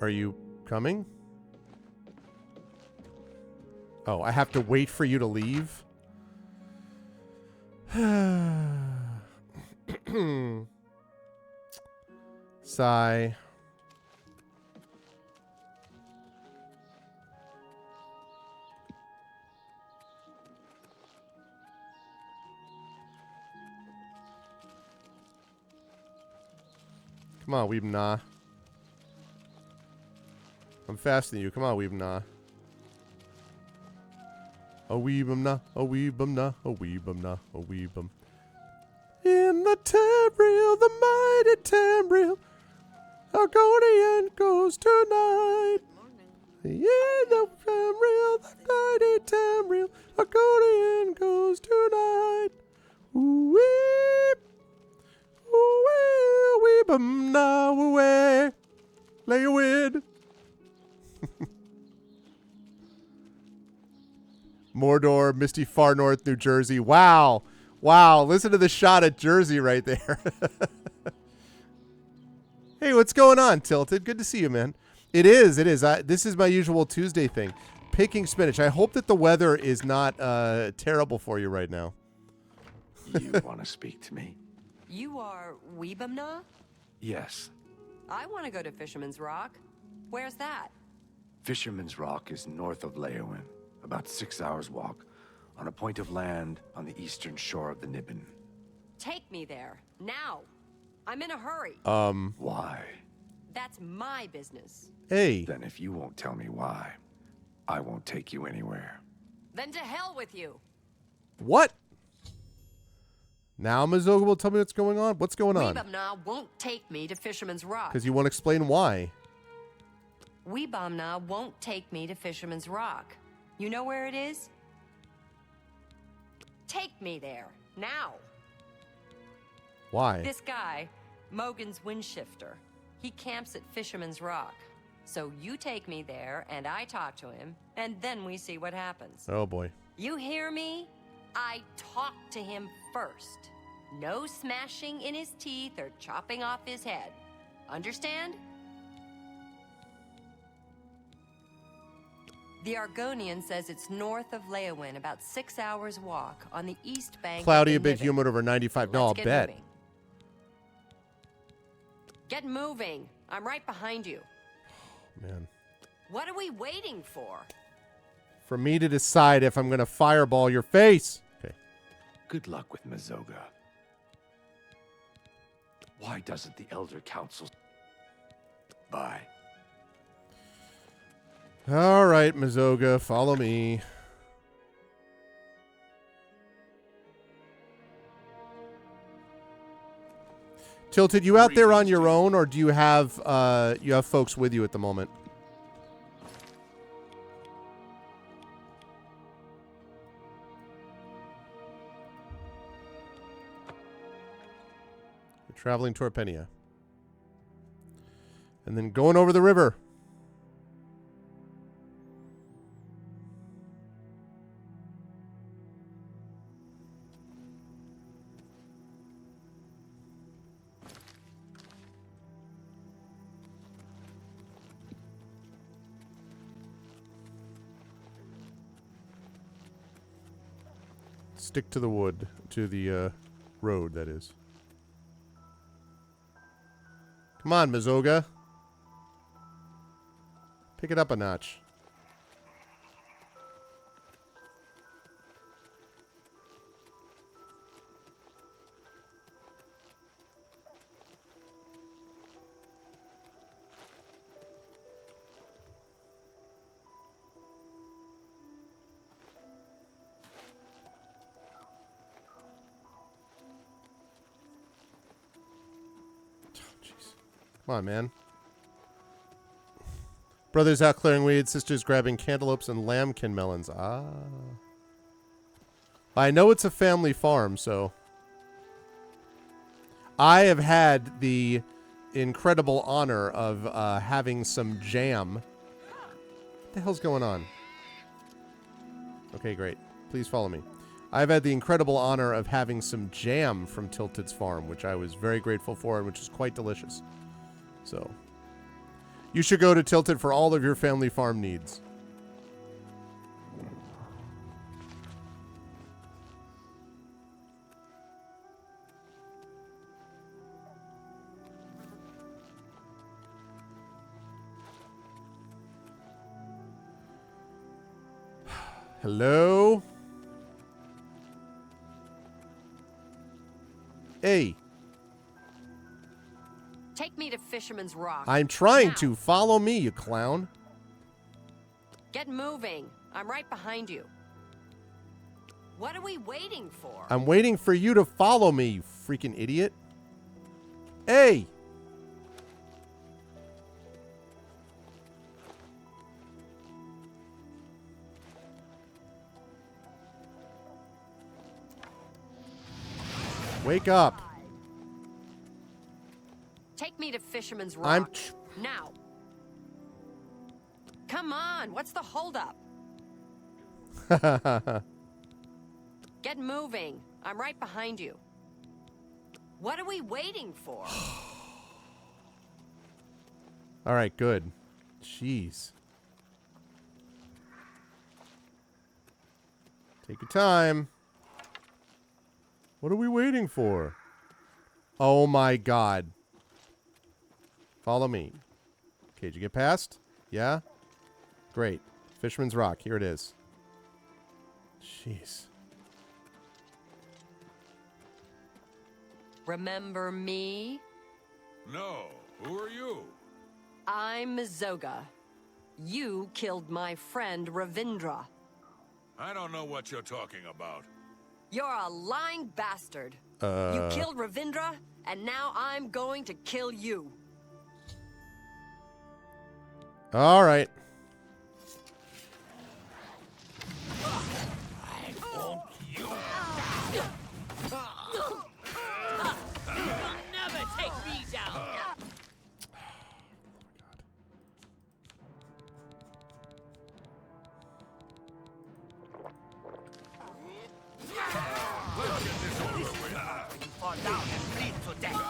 Are you coming? Oh, I have to wait for you to leave? Sigh. Come on, Weebamna. I'm faster than you. Come on, Weebamna. A Weebamna, a Weebamna, a Weebamna, a Weebam. In the Tamriel, the mighty Tamriel, Argonian goes tonight. The end of Tamriel, the mighty Tamriel, accordion goes tonight. Ooh-wee, ooh-wee, wee-bum now away. Lay a wid. Mordor, misty far north, New Jersey. Wow. Wow. Listen to the shot at Jersey right there. Hey, what's going on, Tilted? Good to see you, man. It is. This is my usual Tuesday thing. Picking spinach. I hope that the weather is not terrible for you right now. You want to speak to me? You are Weebamna? Yes. I want to go to Fisherman's Rock. Where's that? Fisherman's Rock is north of Leowin, about 6 hours walk, on a point of land on the eastern shore of the Niben. Take me there, now. I'm in a hurry. Why? That's my business. Hey. Then if you won't tell me why, I won't take you anywhere. Then to hell with you. What? Now Mazoga will tell me what's going on? What's going on? Weebamna won't take me to Fisherman's Rock. Because you won't explain why. Weebamna won't take me to Fisherman's Rock. You know where it is? Take me there, now. Why? This guy, Mogan's Windshifter, he camps at Fisherman's Rock. So you take me there, and I talk to him, and then we see what happens. Oh, boy. You hear me? I talk to him first. No smashing in his teeth or chopping off his head. Understand? The Argonian says it's north of Leowin, about 6 hours walk on the east bank. Cloudy, a of the bit Niven. humid over 95. No, I'll Let's get bet. moving. Get moving. I'm right behind you. Man. What are we waiting for? For me to decide if I'm going to fireball your face. Okay. Good luck with Mazoga. Why doesn't the Elder Council... Bye. All right, Mazoga, follow me. Tilted, you out there on your own, or do you have folks with you at the moment? You're traveling toward Penia. And then going over the river. Stick to the wood, to the road, that is. Come on, Mazoga. Pick it up a notch. Come on, man. Brothers out clearing weeds, sisters grabbing cantaloupes and lambkin melons. Ah. I know it's a family farm, so... I have had the incredible honor of having some jam. What the hell's going on? Okay, great. Please follow me. I've had the incredible honor of having some jam from Tilted's farm, which I was very grateful for and which is quite delicious. So, you should go to Tilted for all of your family farm needs. Hello? Hey. Take me to Fisherman's Rock. I'm trying now. to. Follow me, you clown. Get moving. I'm right behind you. What are we waiting for? I'm waiting for you to follow me, you freaking idiot. Hey. Wake up. Take me to Fisherman's I'm Rock. Now. Come on, what's the holdup? Get moving. I'm right behind you. What are we waiting for? All right, good. Jeez. Take your time. What are we waiting for? Oh my god. Follow me. Okay, did you get past? Yeah? Great. Fisherman's Rock. Here it is. Jeez. Remember me? No. Who are you? I'm Mazoga. You killed my friend Ravindra. I don't know what you're talking about. You're a lying bastard. You killed Ravindra, and now I'm going to kill you. All right. Never take me down. Fall down and bleed to death.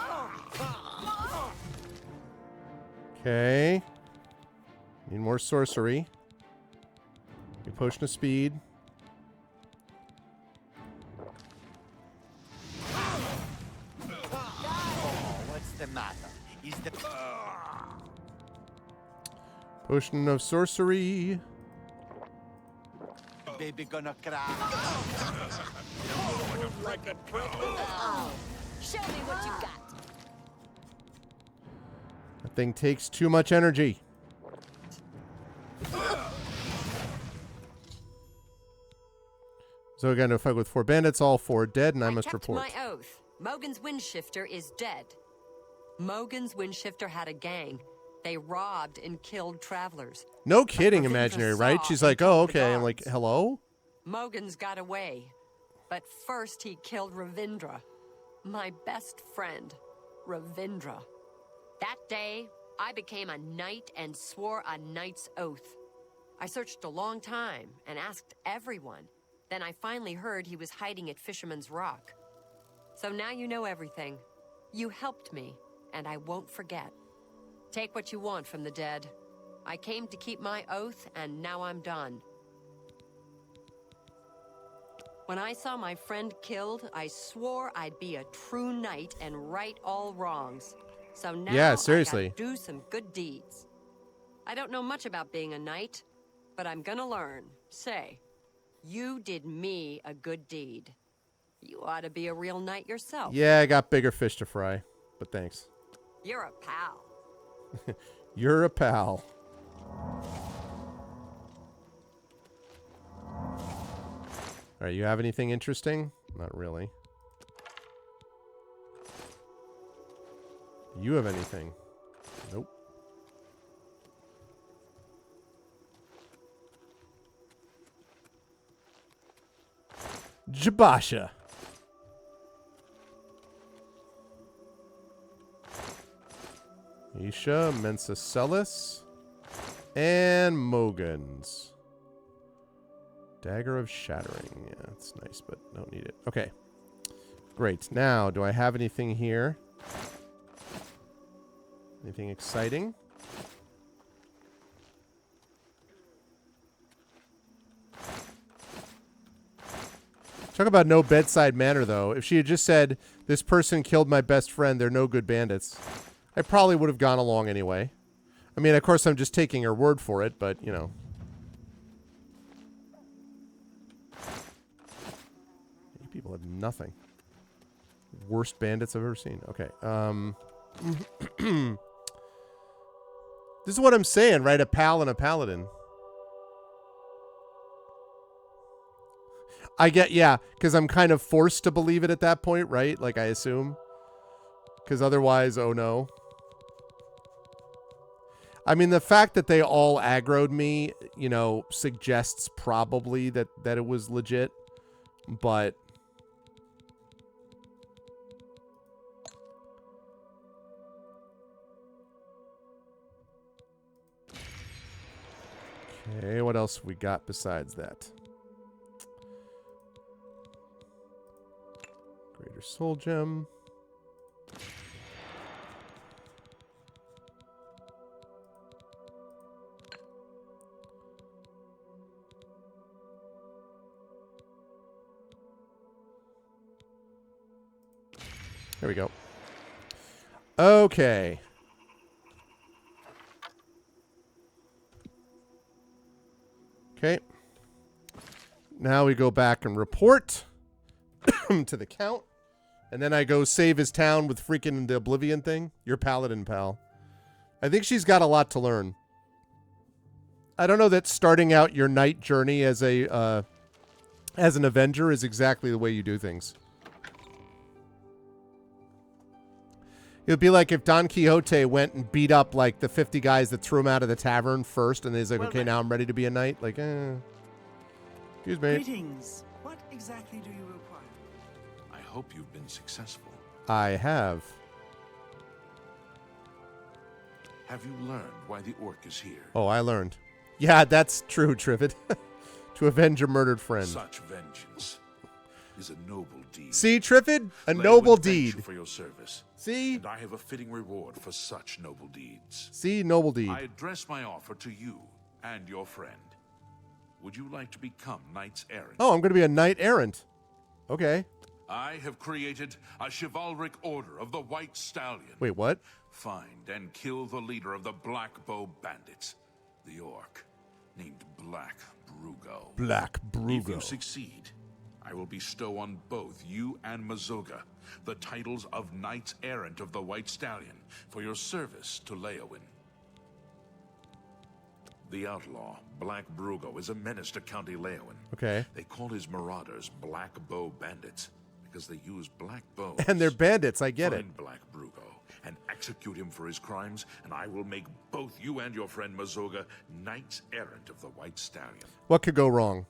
Okay. Need more sorcery. Need potion of speed. What's the matter? Is the Potion of sorcery. baby gonna cry? Show me what you got. That thing takes too much energy. So again, to fight with 4 bandits, all 4 dead, and I must kept report. my oath. Mogan's Windshifter is dead. Mogan's Windshifter had a gang. They robbed and killed travelers. No kidding, Ravindra imaginary, right? saw She's and like, oh, killed the okay. I'm like, guards. hello? Mogan's got away. But first he killed Ravindra. My best friend, Ravindra. That day, I became a knight and swore a knight's oath. I searched a long time and asked everyone. Then I finally heard he was hiding at Fisherman's Rock. So now you know everything. You helped me, and I won't forget. Take what you want from the dead. I came to keep my oath, and now I'm done. When I saw my friend killed, I swore I'd be a true knight and right all wrongs. So now Yeah, I seriously. gotta do some good deeds. I don't know much about being a knight, but I'm gonna learn. Say, you did me a good deed. You ought to be a real knight yourself. Yeah, I got bigger fish to fry, but thanks. You're a pal. You're a pal. All right, you have anything interesting? Not really. You have anything? Nope. Jabasha. Isha, Mensacelis, and Mogans. Dagger of Shattering. Yeah, that's nice, but don't need it. Okay. Great. Now, do I have anything here? Anything exciting? Talk about no bedside manner, though. If she had just said, this person killed my best friend, they're no good bandits, I probably would have gone along anyway. I mean, of course, I'm just taking her word for it, but, you know. You people have nothing. Worst bandits I've ever seen. Okay. This is what I'm saying, right? A pal and a paladin. I get, yeah, because I'm kind of forced to believe it at that point, right? Like, I assume. Because otherwise, oh no. I mean, the fact that they all aggroed me, you know, suggests probably that it was legit. But Okay, what else we got besides that? Greater Soul Gem. There we go. Okay. Okay. Now we go back and report to the Count. And then I go save his town with freaking the Oblivion thing. Your paladin, pal. I think she's got a lot to learn. I don't know that starting out your knight journey as a as an Avenger is exactly the way you do things. It would be like if Don Quixote went and beat up like the 50 guys that threw him out of the tavern first, and he's like, okay, now I'm ready to be a knight. Like, excuse me. Greetings. What exactly do you require? I hope you've been successful. I have. Have you learned why the orc is here? Oh, I learned. Yeah, that's true, Trivet. To avenge a murdered friend. Such vengeance is a noble deed. See, Triffid? A Leia noble would thank you deed. for your service. See? And I have a fitting reward for such noble deeds. See? Noble deed. I address my offer to you and your friend. Would you like to become knights errant? Oh, I'm going to be a knight errant. Okay. I have created a chivalric order of the White Stallion. Wait, what? Find and kill the leader of the Black Bow Bandits, the orc, named Black Brugo. Black If you Brugo. succeed, I will bestow on both you and Mazoga the titles of Knights Errant of the White Stallion for your service to Leowin. The outlaw, Black Brugo, is a menace to County Leowin. Okay. They call his marauders Black Bow Bandits because they use black bows. And they're bandits, I get it. Find Black Brugo and execute him for his crimes, and I will make both you and your friend Mazoga Knights Errant of the White Stallion. What could go wrong?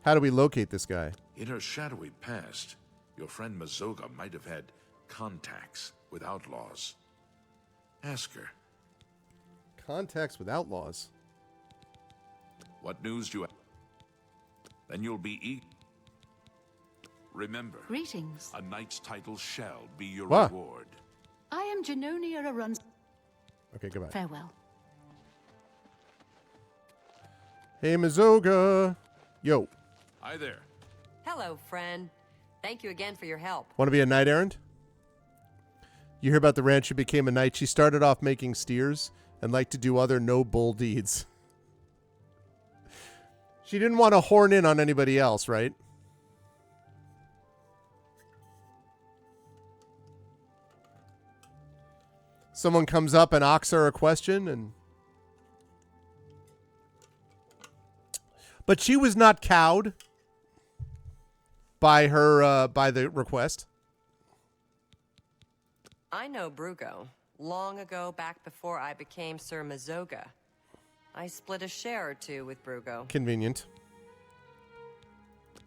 How do we locate this guy? In her shadowy past, your friend Mazoga might have had contacts with outlaws. Ask her. Contacts with outlaws. What news do you have? Then you'll be Remember, Greetings. a knight's title shall be your What? reward. I am Genonia Aruns. Okay, goodbye. Farewell. Hey, Mazoga. Yo. Hi there. Hello, friend. Thank you again for your help. Want to be a knight errant? You hear about the ranch who became a knight? She started off making steers and liked to do other noble deeds. She didn't want to horn in on anybody else, right? Someone comes up and asks her a question, and but she was not cowed by her by the request. I know Brugo. Long ago, back before I became Sir Mazoga. I split a share or two with Brugo. Convenient.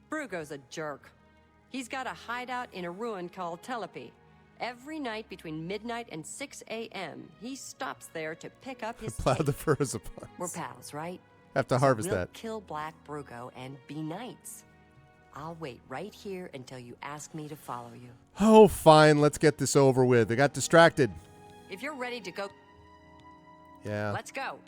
Brugo's a jerk. He's got a hideout in a ruin called Telepi. Every night between midnight and 6 a.m., he stops there to pick up his Plow steak. the furrows upon. We're pals, right? Have to harvest we'll that. kill Black Brugo and be knights. I'll wait right here until you ask me to follow you. Oh, fine. Let's get this over with. I got distracted. If you're ready to go, Yeah. let's go.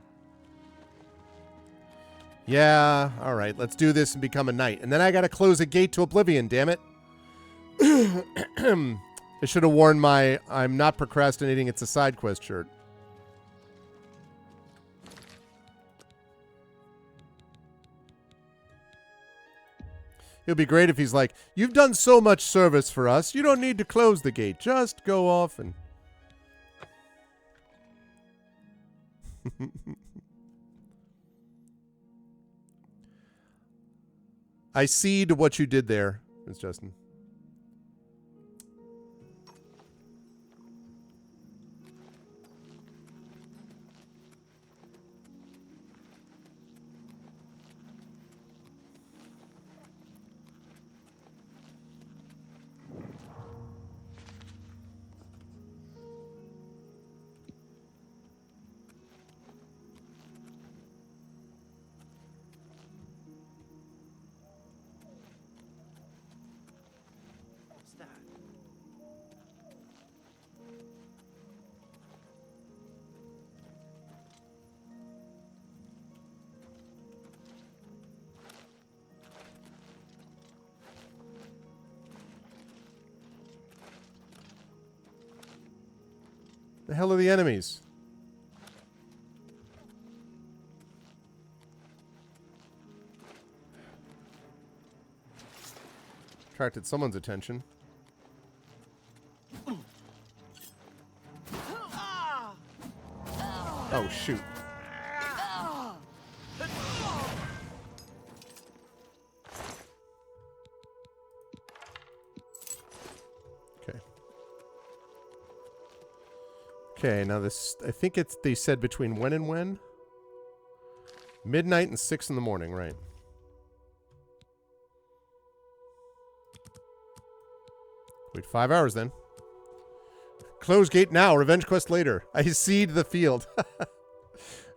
Yeah. All right. Let's do this and become a knight. And then I got to close a gate to Oblivion, damn it. I should have worn my I'm not procrastinating, it's a side quest shirt. It would be great if he's like, you've done so much service for us, you don't need to close the gate. Just go off and... I see to what you did there, Ms. Justin. The hell are the enemies? Attracted someone's attention. Oh, shoot. Okay. Okay, now this, I think it's, they said between when and when? Midnight and 6 in the morning, right. Wait 5 hours then. Close gate now, revenge quest later. I cede the field.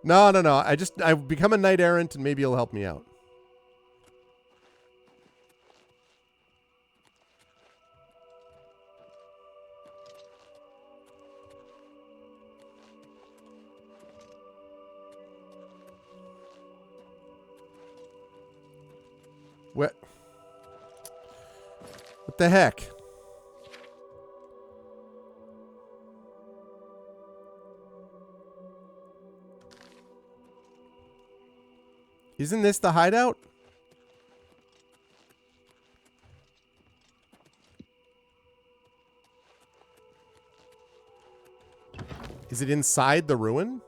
No. I become a knight errant and maybe you'll help me out. What the heck? Isn't this the hideout? Is it inside the ruin?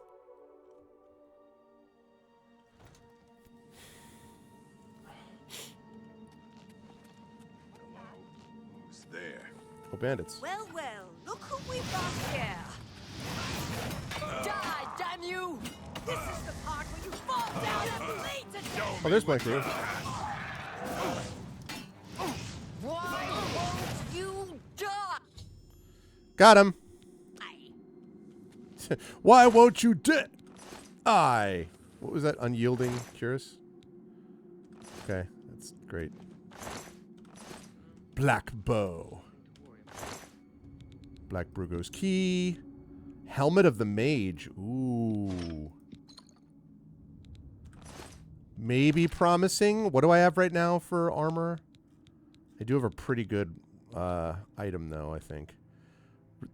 Who's there? Oh, bandits. Well, look who we got here. Die, damn you! This is the part where you fall down and bleed to death. Oh, there's my crew. Why won't you die? Got him. Why won't you die? What was that? Unyielding, curious? Okay, that's great. Black bow. Black Brugo's key. Helmet of the mage. Ooh. Maybe promising. What do I have right now for armor? I do have a pretty good item, though, I think.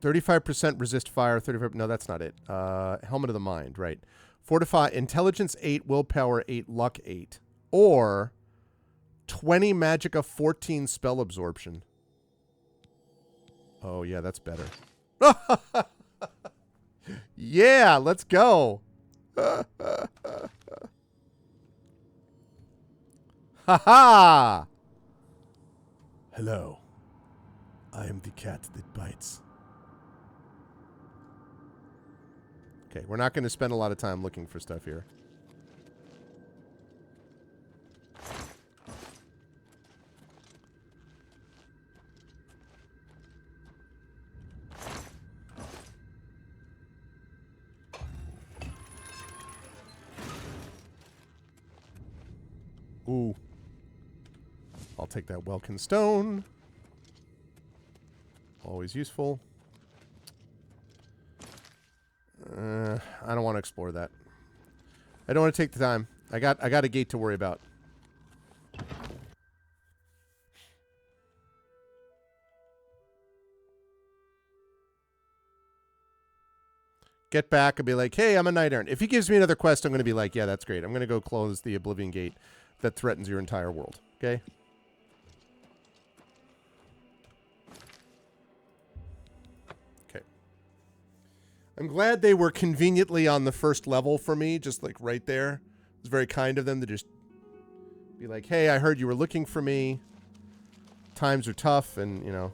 35% resist fire. 35. No, that's not it. Helmet of the mind, right. Fortify. Intelligence 8, willpower 8, luck 8. Or 20 magicka, 14 spell absorption. Oh, yeah, that's better. Yeah, let's go. Ha-ha! Hello. I am the cat that bites. Okay, we're not going to spend a lot of time looking for stuff here. Ooh. I'll take that Welkin stone. Always useful. I don't want to explore that. I don't want to take the time. I got a gate to worry about. Get back and be like, hey, I'm a knight errant. If he gives me another quest, I'm going to be like, yeah, that's great. I'm going to go close the Oblivion Gate that threatens your entire world. Okay? Okay. I'm glad they were conveniently on the first level for me, just like right there. It was very kind of them to just be like, hey, I heard you were looking for me. Times are tough, and, you know.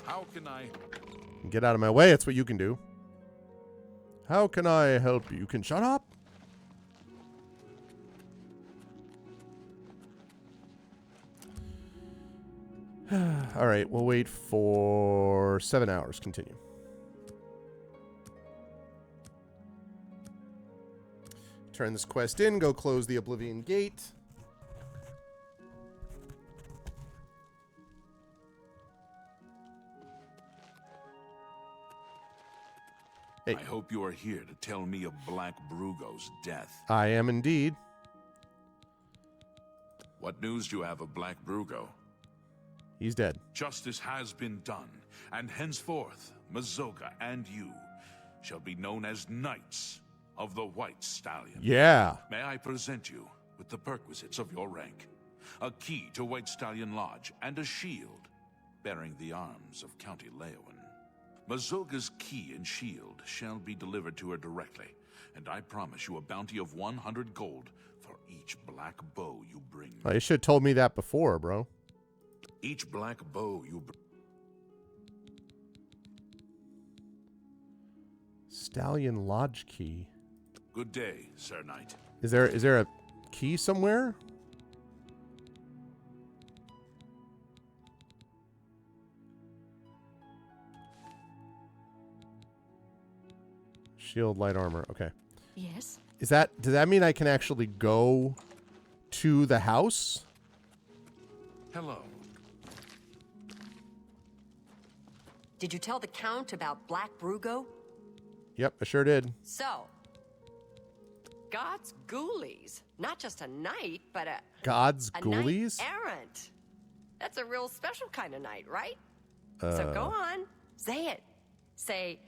How can I? Get out of my way. That's what you can do. How can I help you? You can shut up. All right, we'll wait for 7 hours. Continue. Turn this quest in. Go close the Oblivion Gate. Hey. I hope you are here to tell me of Black Brugo's death. I am indeed. What news do you have of Black Brugo? He's dead. Justice has been done, and henceforth, Mazoga and you shall be known as Knights of the White Stallion. Yeah. May I present you with the perquisites of your rank, a key to White Stallion Lodge, and a shield bearing the arms of County Leowen. Mazoga's key and shield shall be delivered to her directly, and I promise you a bounty of 100 gold for each black bow you bring me. Oh, you should have told me that before, bro. Each black bow you Stallion Lodge key. Good day, Sir Knight. Is there a key somewhere? Shield, light armor. Okay. Yes? Does that mean I can actually go to the house? Hello. Did you tell the Count about Black Brugo? Yep, I sure did. So, God's ghoulies. Not just a knight, but God's a ghoulies? knight errant. That's a real special kind of knight, right? So go on. Say it. Say,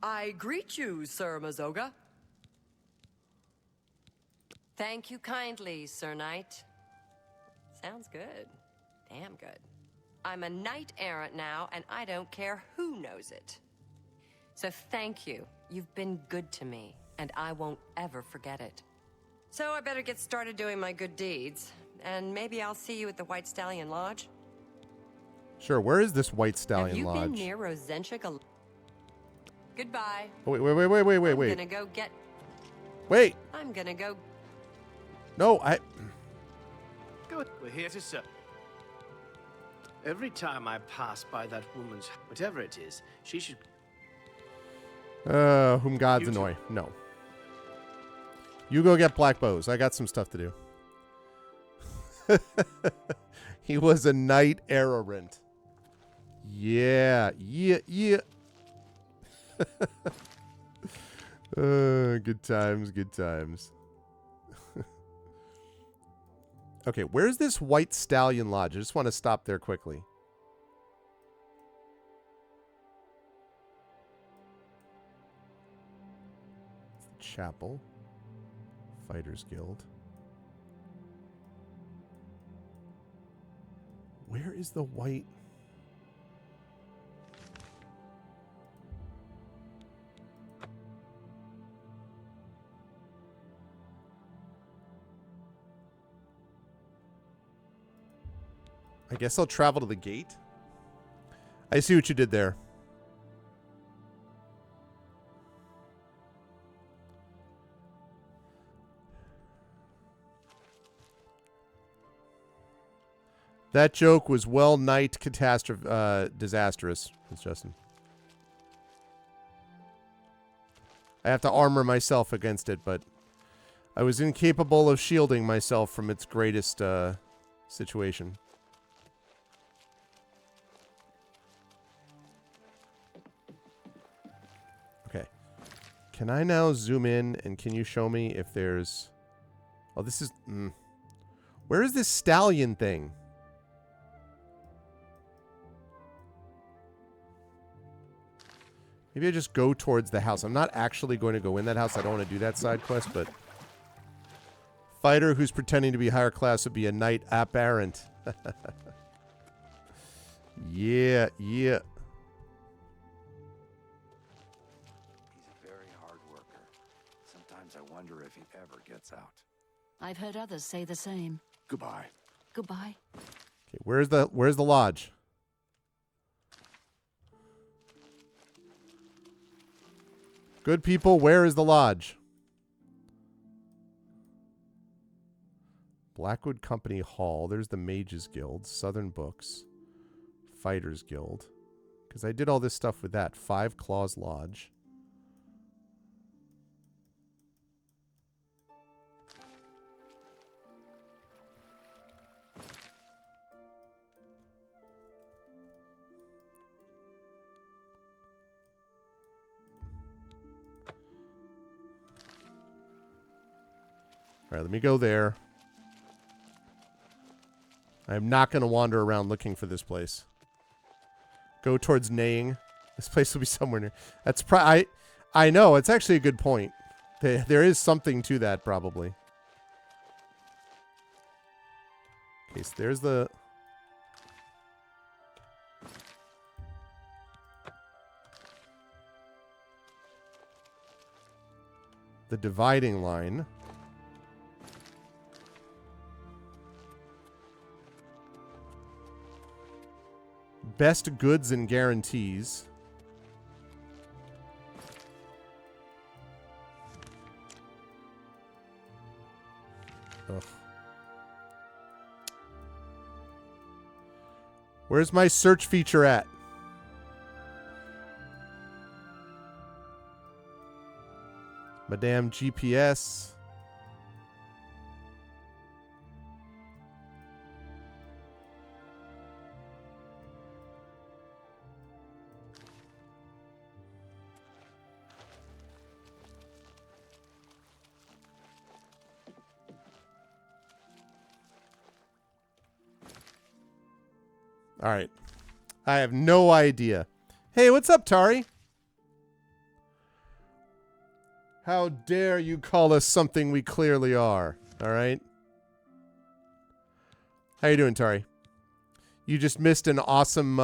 I greet you, Sir Mazoga. Thank you kindly, Sir Knight. Sounds good. Damn good. I'm a knight errant now, and I don't care who knows it. So thank you. You've been good to me, and I won't ever forget it. So I better get started doing my good deeds, and maybe I'll see you at the White Stallion Lodge. Sure, where is this White Stallion Have you Lodge? been near Rosenchik? Goodbye. Oh, wait. I'm gonna go get... Wait. I'm gonna go... No, Good. We're here to serve. Every time I pass by that woman's, whatever it is, she should... whom gods You too. annoy. No. You go get black bows. I got some stuff to do. He was a knight errant. Yeah. Good times. Okay, where's this White Stallion Lodge? I just want to stop there quickly. It's the chapel. Fighters Guild. Where is the white... I guess I'll travel to the gate. I see what you did there. That joke was well night catastrophe disastrous, Miss Justin. I have to armor myself against it, but I was incapable of shielding myself from its greatest situation. Okay. Can I now zoom in and can you show me if there's... Oh, this is... Where is this stallion thing? Maybe I just go towards the house. I'm not actually going to go in that house. I don't want to do that side quest, but... Fighter who's pretending to be higher class would be a knight apparent. Yeah. He's a very hard worker. Sometimes I wonder if he ever gets out. I've heard others say the same. Goodbye. Goodbye. Okay, where's the lodge? Good people, where is the lodge? Blackwood Company Hall. There's the Mages Guild. Southern Books. Fighters Guild. Because I did all this stuff with that. Five Claws Lodge. All right, let me go there. I'm not going to wander around looking for this place. Go towards neighing. This place will be somewhere near. That's I know, it's actually a good point. There is something to that, probably. Okay, so there's the... the dividing line. Best goods and guarantees. Ugh. Where's my search feature at? Madame GPS. All right. I have no idea. Hey, what's up, Tari? How dare you call us something we clearly are? All right. How you doing, Tari? You just missed an awesome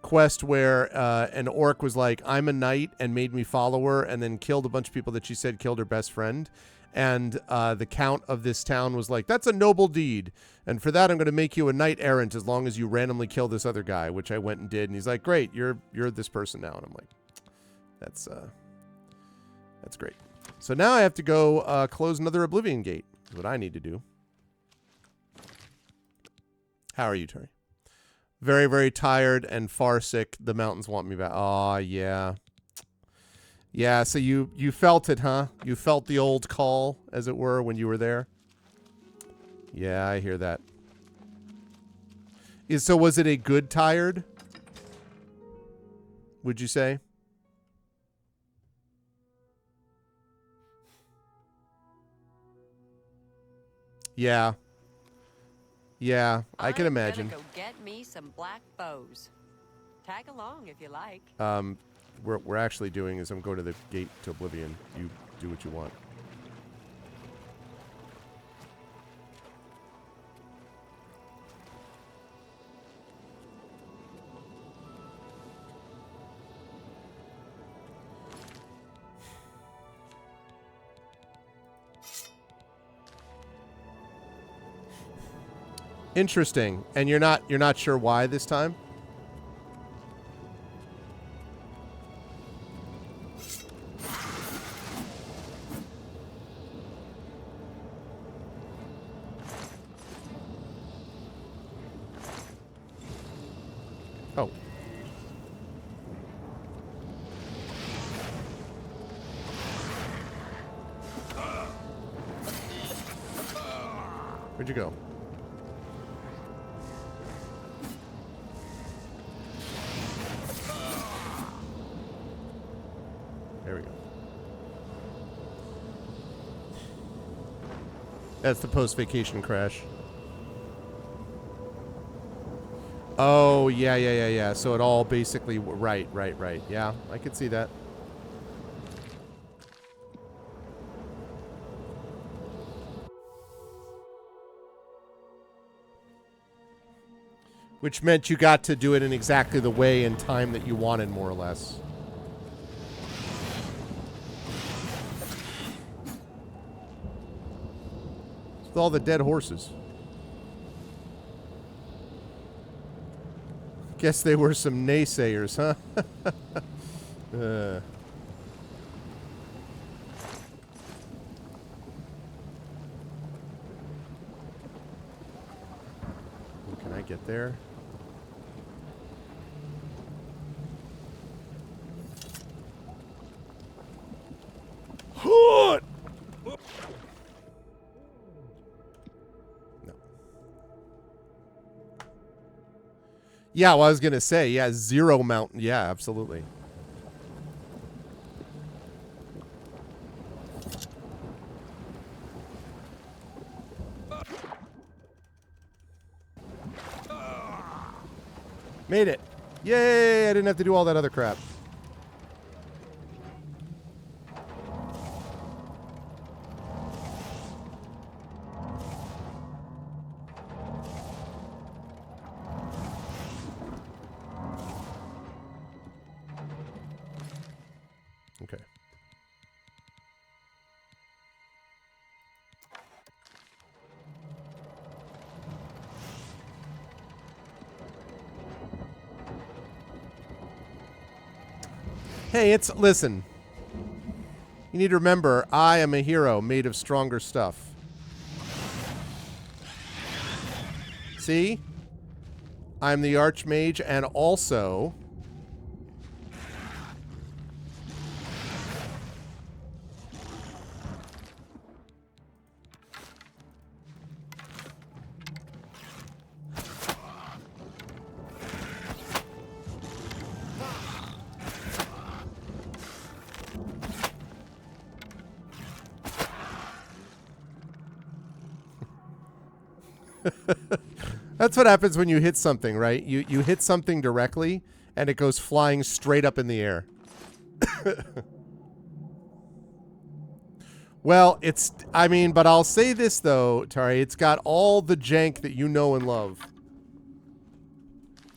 quest where an orc was like, I'm a knight, and made me follow her, and then killed a bunch of people that she said killed her best friend. And the count of this town was like, that's a noble deed. And for that, I'm going to make you a knight errant as long as you randomly kill this other guy, which I went and did. And he's like, great, you're this person now. And I'm like, that's great. So now I have to go close another Oblivion gate. Is what I need to do. How are you, Terry? Very, very tired and far sick. The mountains want me back. Aw, yeah. Yeah, so you felt it, huh? You felt the old call, as it were, when you were there? Yeah, I hear that. So was it a good tired? Would you say? Yeah. Yeah, I can imagine. I'm gonna go get me some black bows. Tag along if you like. What we're actually doing is I'm going to the gate to Oblivion. You do what you want. Interesting. And you're not sure why this time? Oh. Where'd you go? There we go. That's the post-vacation crash. Oh, yeah. So it all basically... Right. Yeah, I could see that. Which meant you got to do it in exactly the way and time that you wanted, more or less. With all the dead horses. Guess they were some naysayers, huh? Can I get there? Yeah, well, I was going to say, yeah, zero mountain. Yeah, absolutely. Made it. Yay, I didn't have to do all that other crap. Okay. Hey, listen. You need to remember, I am a hero made of stronger stuff. See? I'm the Archmage, and also... That's what happens when you hit something, right? You hit something directly, and it goes flying straight up in the air. Well, but I'll say this, though, Tari. It's got all the jank that you know and love.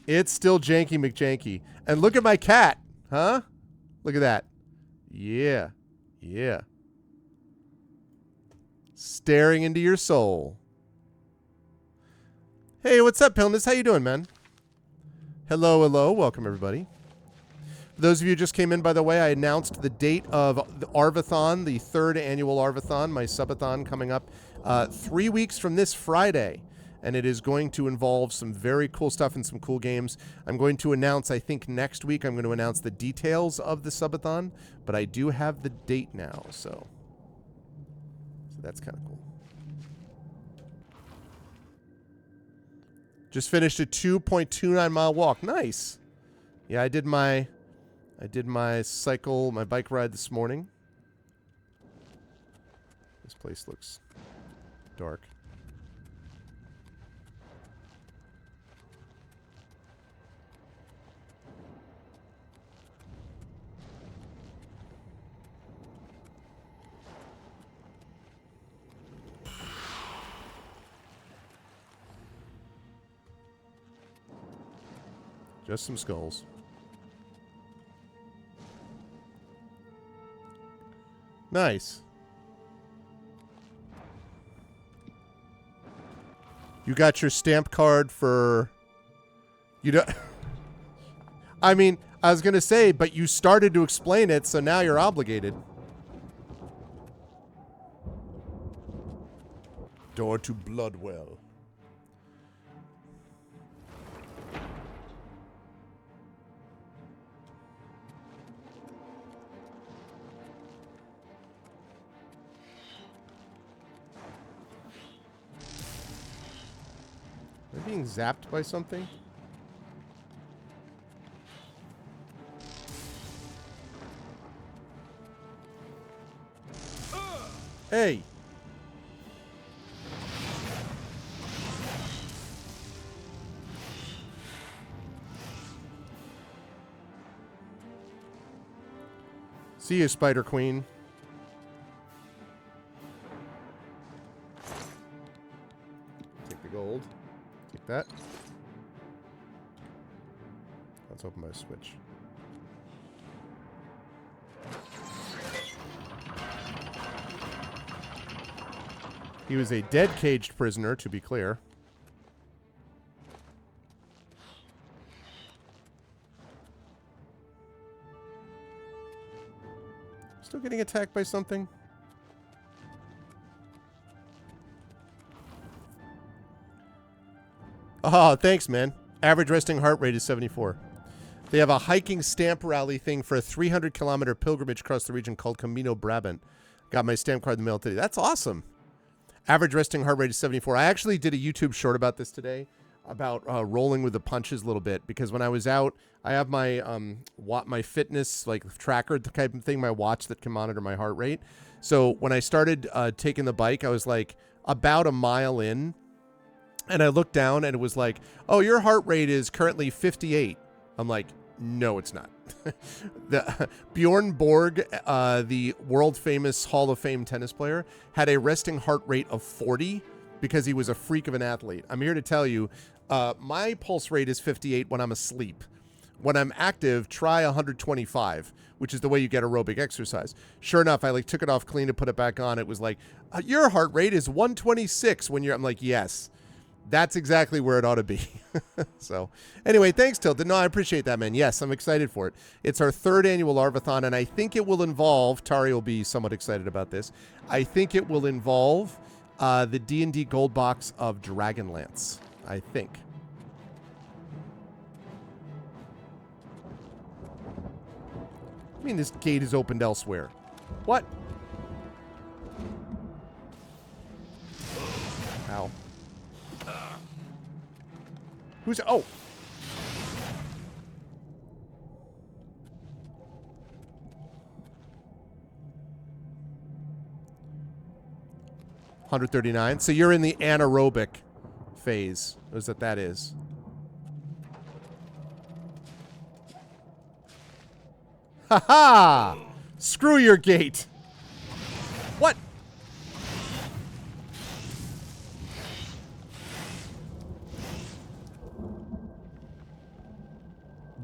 It's still janky McJanky. And look at my cat. Huh? Look at that. Yeah. Yeah. Staring into your soul. Hey, what's up, Pilnus? How you doing, man? Hello, hello. Welcome, everybody. For those of you who just came in, by the way, I announced the date of the Arvathon, the 3rd annual Arvathon, my subathon coming up 3 weeks from this Friday. And it is going to involve some very cool stuff and some cool games. I'm going to announce, I think next week, I'm going to announce the details of the subathon. But I do have the date now, so that's kind of cool. Just finished a 2.29 mile walk. Nice. Yeah, I did my bike ride this morning. This place looks dark. Just some skulls. Nice. You got your stamp card for... You don't... I mean, I was going to say, but you started to explain it, so now you're obligated. Door to Bloodwell. Am I being zapped by something? Hey! See you, Spider Queen. Take the gold. Take that. Let's open my switch. He was a dead caged prisoner, to be clear. Still getting attacked by something? Oh, thanks, man. Average resting heart rate is 74. They have a hiking stamp rally thing for a 300-kilometer pilgrimage across the region called Camino Brabant. Got my stamp card in the mail today. That's awesome. Average resting heart rate is 74. I actually did a YouTube short about this today, about rolling with the punches a little bit, because when I was out, I have my my fitness like tracker type of thing, my watch that can monitor my heart rate. So when I started taking the bike, I was like about a mile in, and I looked down and it was like, oh, your heart rate is currently 58. I'm like, no, it's not. Bjorn Borg, the world famous Hall of Fame tennis player, had a resting heart rate of 40 because he was a freak of an athlete. I'm here to tell you, my pulse rate is 58 when I'm asleep. when I'm active, try 125, which is the way you get aerobic exercise. Sure enough, I like took it off clean to put it back on. It was like, your heart rate is 126 when you're, I'm like, yes, that's exactly where it ought to be. So anyway, thanks, Tilted. No, I appreciate that, man. Yes, I'm excited for it. It's our 3rd annual Larvathon, and I think it will involve, Tari will be somewhat excited about this, I think it will involve the D&D gold box of Dragonlance, I think. I mean, this gate is opened elsewhere. What? Ow. Who's... Oh! $139. So you're in the anaerobic phase. Is that is. Ha ha! Screw your gate. What?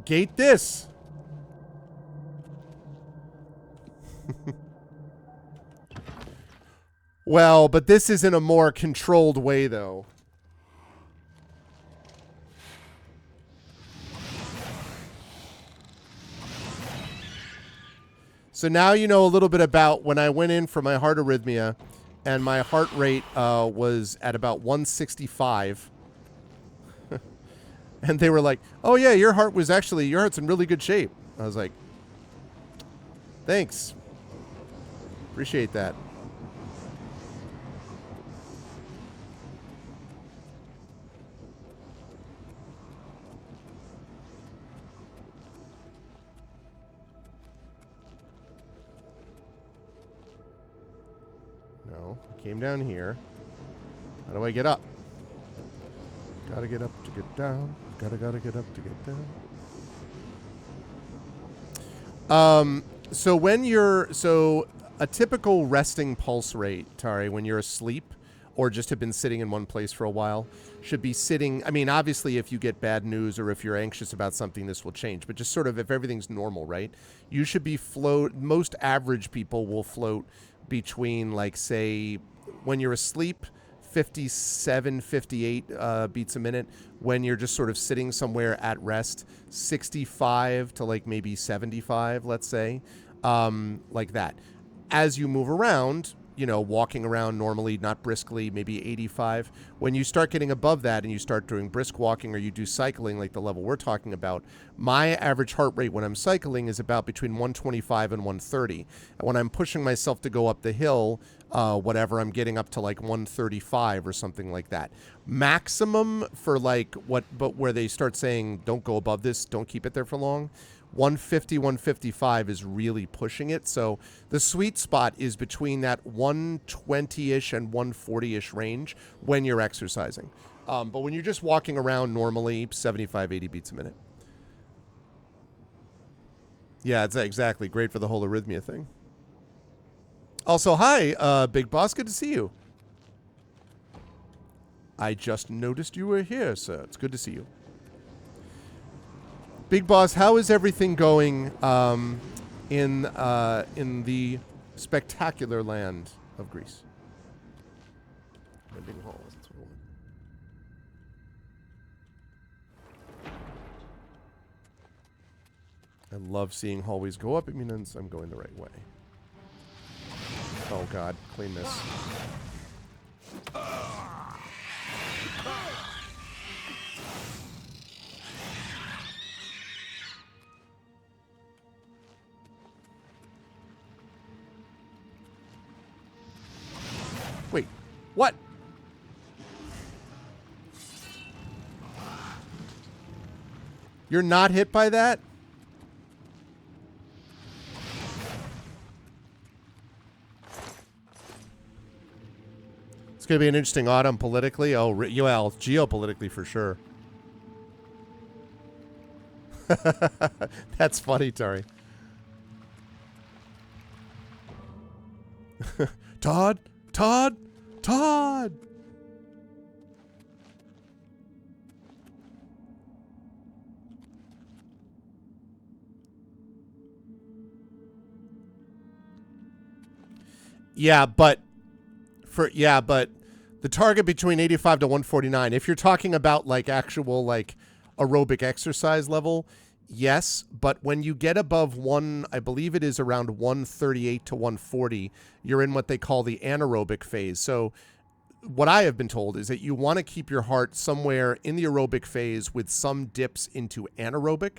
Gate this. Well, but this is in a more controlled way, though. So now you know a little bit about when I went in for my heart arrhythmia, and my heart rate was at about 165. And they were like, oh, yeah, your heart's in really good shape. I was like, thanks. Appreciate that. No, I came down here. How do I get up? Gotta get up to get down. Gotta get up to get down. So a typical resting pulse rate, Tari, when you're asleep or just have been sitting in one place for a while, should be sitting. I mean, obviously, if you get bad news or if you're anxious about something, this will change. But just sort of if everything's normal, right? You should be most average people will float between, like, say, when you're asleep, 57, 58 beats a minute. When you're just sort of sitting somewhere at rest, 65 to like maybe 75, let's say, like that. As you move around, you know, walking around normally, not briskly, maybe 85. When you start getting above that and you start doing brisk walking or you do cycling like the level we're talking about, my average heart rate when I'm cycling is about between 125 and 130. And when I'm pushing myself to go up the hill, whatever, I'm getting up to like 135 or something like that. Maximum for like but where they start saying don't go above this, don't keep it there for long, 150, 155 is really pushing it. So the sweet spot is between that 120-ish and 140-ish range when you're exercising. But when you're just walking around normally, 75, 80 beats a minute. Yeah, it's exactly great for the whole arrhythmia thing. Also, hi, Big Boss, good to see you. I just noticed you were here, sir. It's good to see you. Big Boss, how is everything going in the spectacular land of Greece? Big halls, that's what I want. I love seeing hallways go up. It means I'm going the right way. Oh God, clean this. Wait, what? You're not hit by that? It's going to be an interesting autumn politically. Oh, well, geopolitically for sure. That's funny, Tari. Todd? Todd? Todd! Yeah, but the target between 85 to 149, if you're talking about like actual like aerobic exercise level, yes, but when you get above I believe it is around 138 to 140, you're in what they call the anaerobic phase. So what I have been told is that you want to keep your heart somewhere in the aerobic phase with some dips into anaerobic.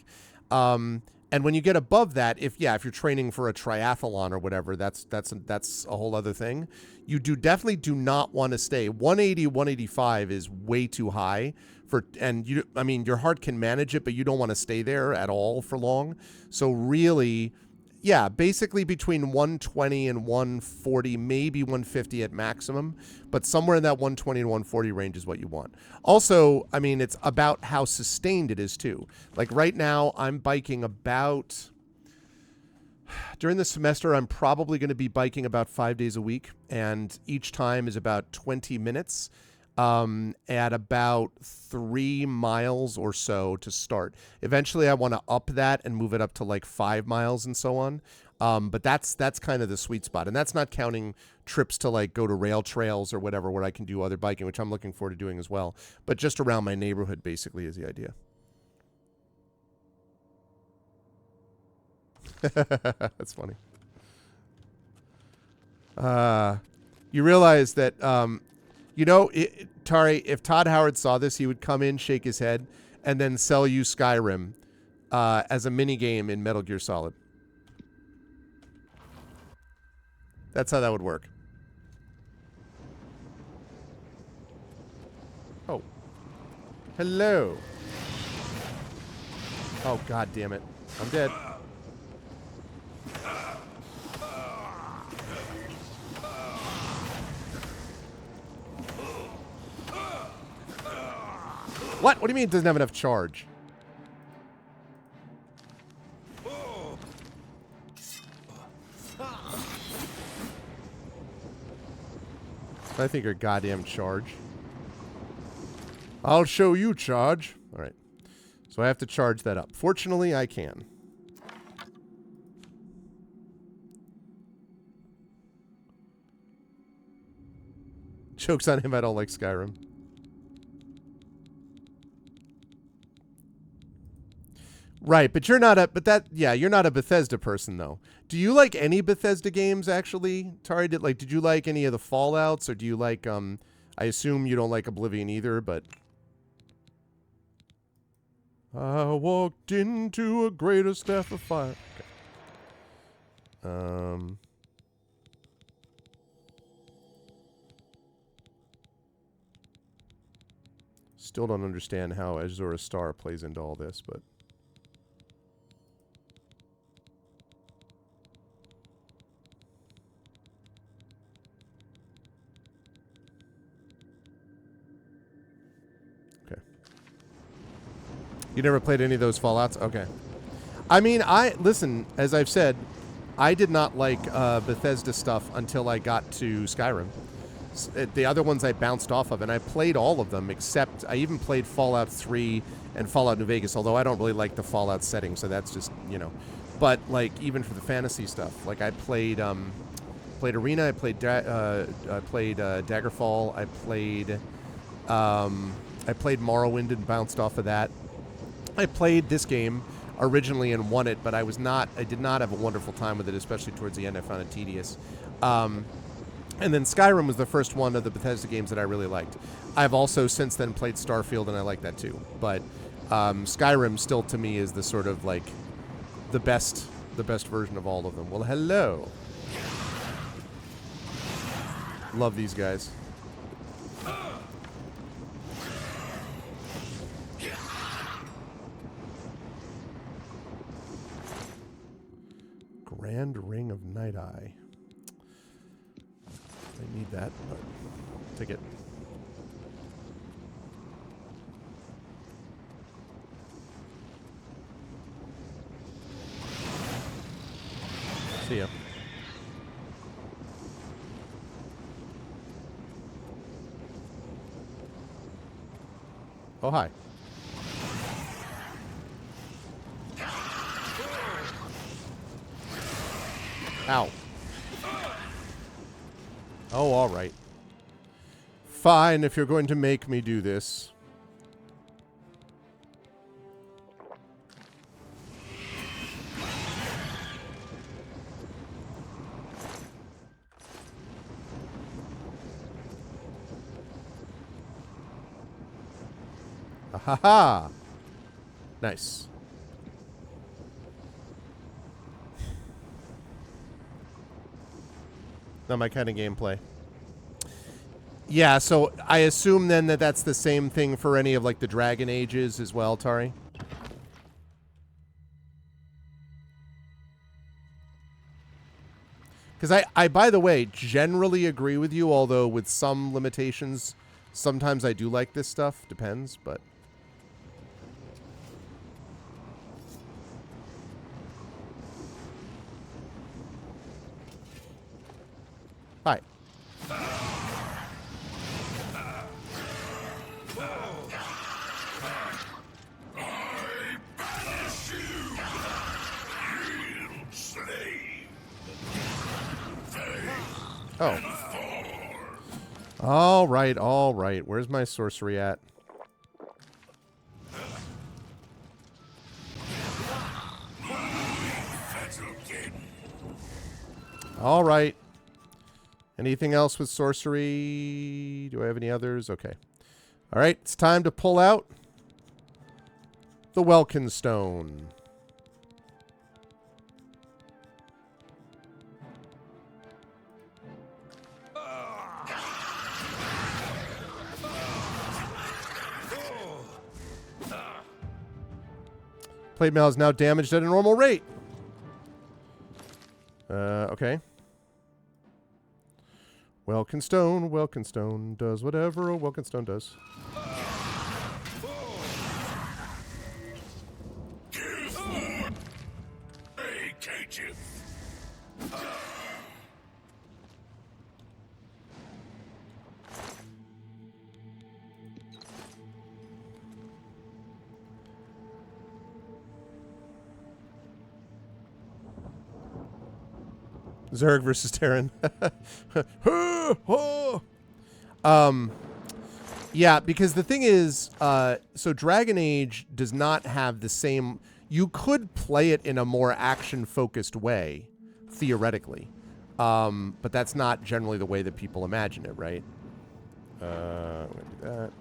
And when you get above that, if you're training for a triathlon or whatever, that's a whole other thing. You definitely do not want to stay 180, 185 is way too high your heart can manage it, but you don't want to stay there at all for long. So really, basically between 120 and 140, maybe 150 at maximum, but somewhere in that 120 to 140 range is what you want. Also, I mean, it's about how sustained it is too. Like right now, I'm biking during the semester, I'm probably going to be biking about 5 days a week, and each time is about 20 minutes. At about 3 miles or so to start. Eventually, I want to up that and move it up to like 5 miles and so on. But that's kind of the sweet spot. And that's not counting trips to like go to rail trails or whatever where I can do other biking, which I'm looking forward to doing as well. But just around my neighborhood, basically, is the idea. That's funny. You realize that... Tari, if Todd Howard saw this, he would come in, shake his head, and then sell you Skyrim as a mini game in Metal Gear Solid. That's how that would work. Oh. Hello. Oh, God damn it. I'm dead. What? What do you mean it doesn't have enough charge? I think you're goddamn charge. I'll show you charge. All right. So I have to charge that up. Fortunately, I can. Joke's on him, I don't like Skyrim. Right, but you're not you're not a Bethesda person though. Do you like any Bethesda games actually? Tari, did you like any of the Fallouts, or do you like I assume you don't like Oblivion either, but I walked into a greater staff of fire. Okay. Still don't understand how Azura Star plays into all this, but you never played any of those Fallouts? Okay. I mean, listen, as I've said, I did not like Bethesda stuff until I got to Skyrim. The other ones I bounced off of, and I played all of them, except I even played Fallout 3 and Fallout New Vegas, although I don't really like the Fallout setting, so that's just, But, like, even for the fantasy stuff, like, I played Arena, I played Daggerfall, I played Morrowind and bounced off of that. I played this game originally and won it, but I did not have a wonderful time with it, especially towards the end. I found it tedious. And then Skyrim was the first one of the Bethesda games that I really liked. I've also since then played Starfield, and I like that too. But Skyrim still to me is the sort of like the best version of all of them. Well, hello. Love these guys. Grand Ring of Night Eye. I need that, but take it. See ya. Oh, hi. Ow. Oh, all right. Fine, if you're going to make me do this. Ha! Nice. Not my kind of gameplay. Yeah, so I assume then that that's the same thing for any of like the Dragon Ages as well, Tari? Because I, by the way, generally agree with you, although with some limitations, sometimes I do like this stuff. Depends, but... Hi. Oh. All right, all right. Where's my sorcery at? All right. Anything else with sorcery? Do I have any others? Okay. All right, it's time to pull out the Welkin Stone. Plate mail is now damaged at a normal rate. Okay. Welkin Stone does whatever a Welkin Stone does. Zerg versus Terran. Yeah, because the thing is, so Dragon Age does not have the same... You could play it in a more action-focused way, theoretically. But that's not generally the way that people imagine it, right? I'm going to do that.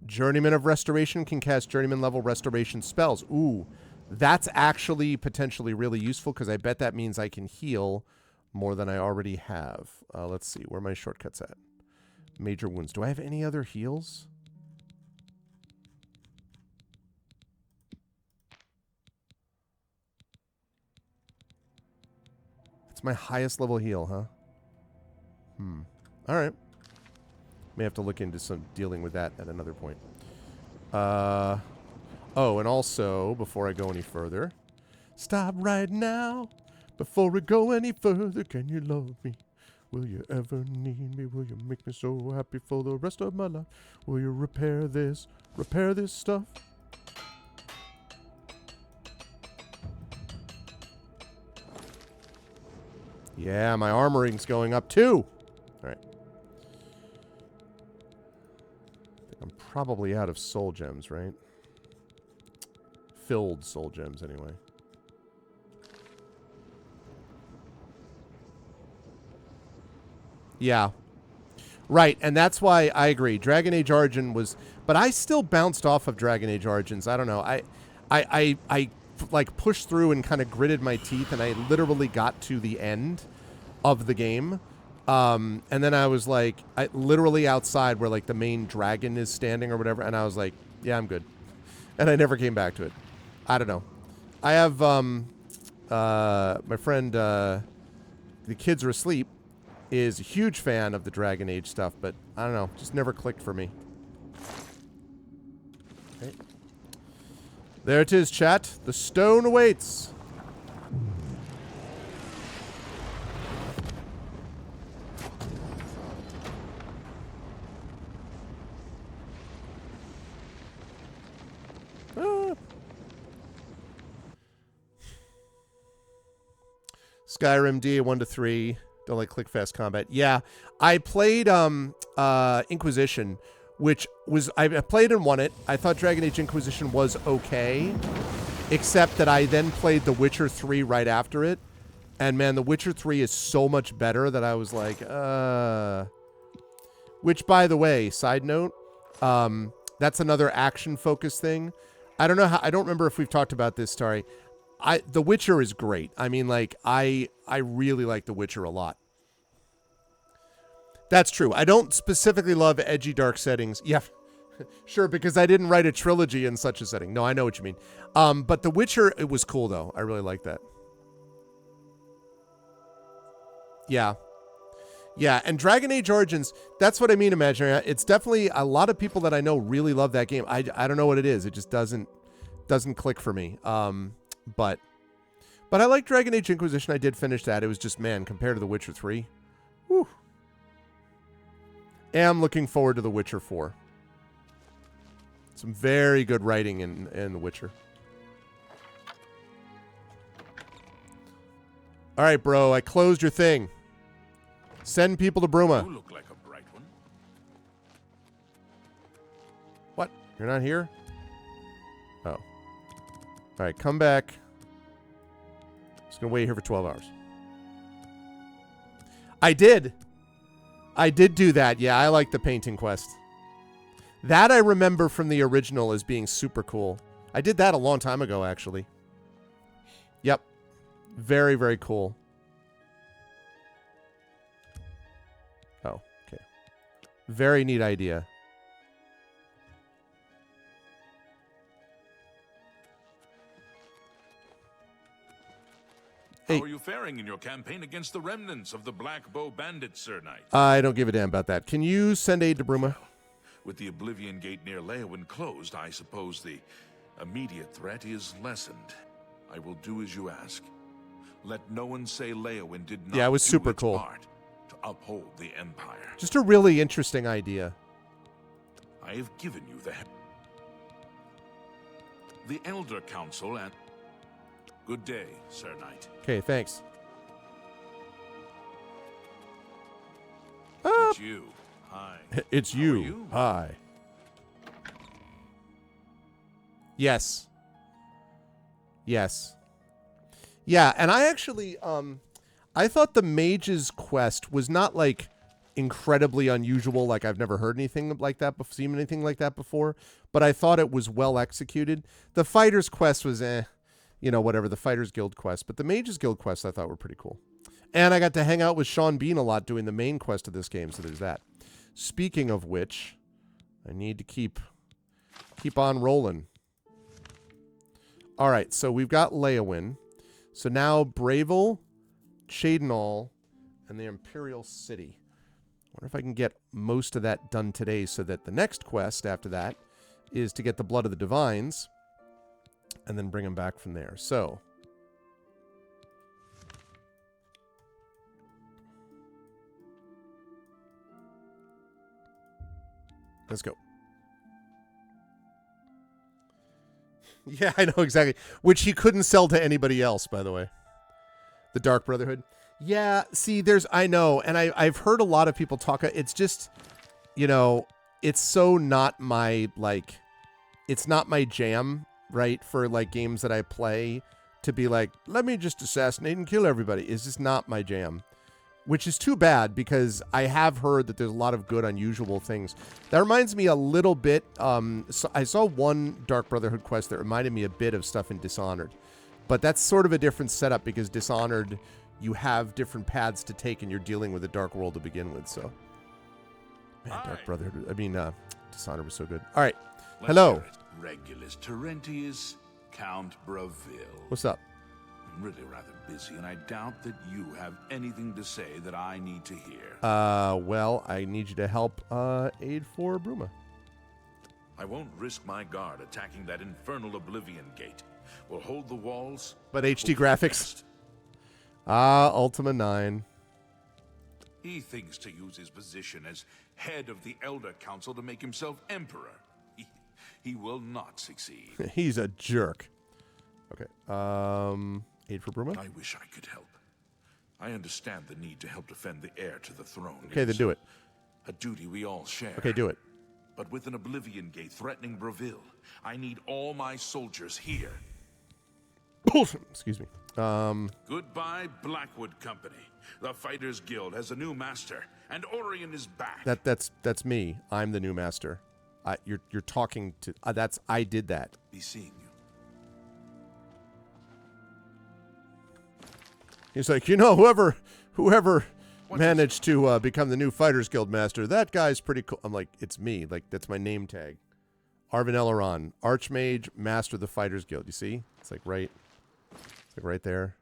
Journeyman of Restoration can cast Journeyman-level Restoration spells. Ooh. That's actually potentially really useful because I bet that means I can heal more than I already have. Let's see. Where are my shortcuts at? Major wounds. Do I have any other heals? It's my highest level heal, huh? All right. May have to look into some dealing with that at another point. Oh, and also, before I go any further, stop right now. Before we go any further, can you love me? Will you ever need me? Will you make me so happy for the rest of my life? Will you repair this stuff? Yeah, my armoring's going up too. All right. I think I'm probably out of soul gems, right? Filled soul gems, anyway. Yeah. Right, and that's why I agree. Dragon Age Origin was... But I still bounced off of Dragon Age Origins. I don't know. I like, pushed through and kind of gritted my teeth, and I literally got to the end of the game. And then I was, like, literally outside where, like, the main dragon is standing or whatever, and I was like, yeah, I'm good. And I never came back to it. I don't know. I have, my friend, the kids are asleep, is a huge fan of the Dragon Age stuff, but I don't know. Just never clicked for me. Okay. There it is, chat. The stone awaits. Skyrim DA 1 to 3. Don't like click fast combat. Yeah, I played Inquisition, which was I played and won it. I thought Dragon Age Inquisition was okay, except that I then played The Witcher 3 right after it, and man, The Witcher 3 is so much better that I was like, Which, by the way, side note, that's another action-focused thing. I don't remember if we've talked about this, Tari. The Witcher is great. I mean, like, I really like The Witcher a lot. That's true. I don't specifically love edgy, dark settings. Yeah, sure, because I didn't write a trilogy in such a setting. No, I know what you mean. But The Witcher, it was cool, though. I really like that. Yeah. Yeah, and Dragon Age Origins, that's what I mean, Imaginary. It's definitely, a lot of people that I know really love that game. I don't know what it is. It just doesn't click for me. But I like Dragon Age Inquisition. I did finish that. It was just, man, compared to The Witcher 3. Whew. Am looking forward to The Witcher 4. Some very good writing in The Witcher. All right, bro. I closed your thing. Send people to Bruma. You look like a bright one. What? You're not here? Oh. All right, come back. Just gonna wait here for 12 hours. I did do that. Yeah, I like the painting quest. That I remember from the original as being super cool. I did that a long time ago, actually. Yep. Very, very cool. Oh, okay. Very neat idea. How are you faring in your campaign against the remnants of the Black Bow Bandits, Sir Knight? I don't give a damn about that. Can you send aid to Bruma? With the Oblivion Gate near Leowyn closed, I suppose the immediate threat is lessened. I will do as you ask. Let no one say Leowyn did not it was do super its cool. part to uphold the Empire. Just a really interesting idea. I have given you the Elder Council and... Good day, Sir Knight. Okay, thanks. It's you. Hi. It's How you. are you? Hi. Yes. Yes. Yeah, and I actually, I thought the Mage's quest was not, like, incredibly unusual. Like, I've never heard anything like that, seen anything like that before. But I thought it was well executed. The Fighter's quest was, you know, whatever, the Fighters Guild quest. But the Mages Guild quests I thought were pretty cool. And I got to hang out with Sean Bean a lot doing the main quest of this game, so there's that. Speaking of which, I need to keep on rolling. All right, so we've got Leowyn. So now Bravil, Cheydinal, and the Imperial City. I wonder if I can get most of that done today so that the next quest after that is to get the Blood of the Divines and then bring them back from there. So let's go. Yeah, I know exactly. Which he couldn't sell to anybody else, by the way. The Dark Brotherhood. Yeah, see, I know, and I've heard a lot of people talk. It's just, you know, it's so not my, like, it's not my jam, right? For, like, games that I play to be like, let me just assassinate and kill everybody. It's just not my jam. Which is too bad, because I have heard that there's a lot of good, unusual things. That reminds me a little bit, so I saw one Dark Brotherhood quest that reminded me a bit of stuff in Dishonored. But that's sort of a different setup, because Dishonored, you have different paths to take, and you're dealing with a dark world to begin with, so. Man, Dark Brotherhood, Dishonored was so good. All right, hello. Regulus Terentius, Count Bravil. What's up? I'm really rather busy, and I doubt that you have anything to say that I need to hear. Well, I need you to help, aid for Bruma. I won't risk my guard attacking that infernal Oblivion Gate. We'll hold the walls. But HD graphics. Ultima 9. He thinks to use his position as head of the Elder Council to make himself emperor. He will not succeed. He's a jerk. Okay. Aid for Bruma? I wish I could help. I understand the need to help defend the heir to the throne. Okay, then do it. A duty we all share. Okay, do it. But with an Oblivion Gate threatening Breville, I need all my soldiers here. Excuse me. Goodbye, Blackwood Company. The Fighters Guild has a new master, and Orion is back. That's me. I'm the new master. You're talking to. I did that. Be seeing you. He's like, whoever managed to become the new Fighters Guild master, that guy's pretty cool. I'm like, it's me. Like, that's my name tag. Arvin Eleron, Archmage, Master of the Fighters Guild. You see? It's like right there.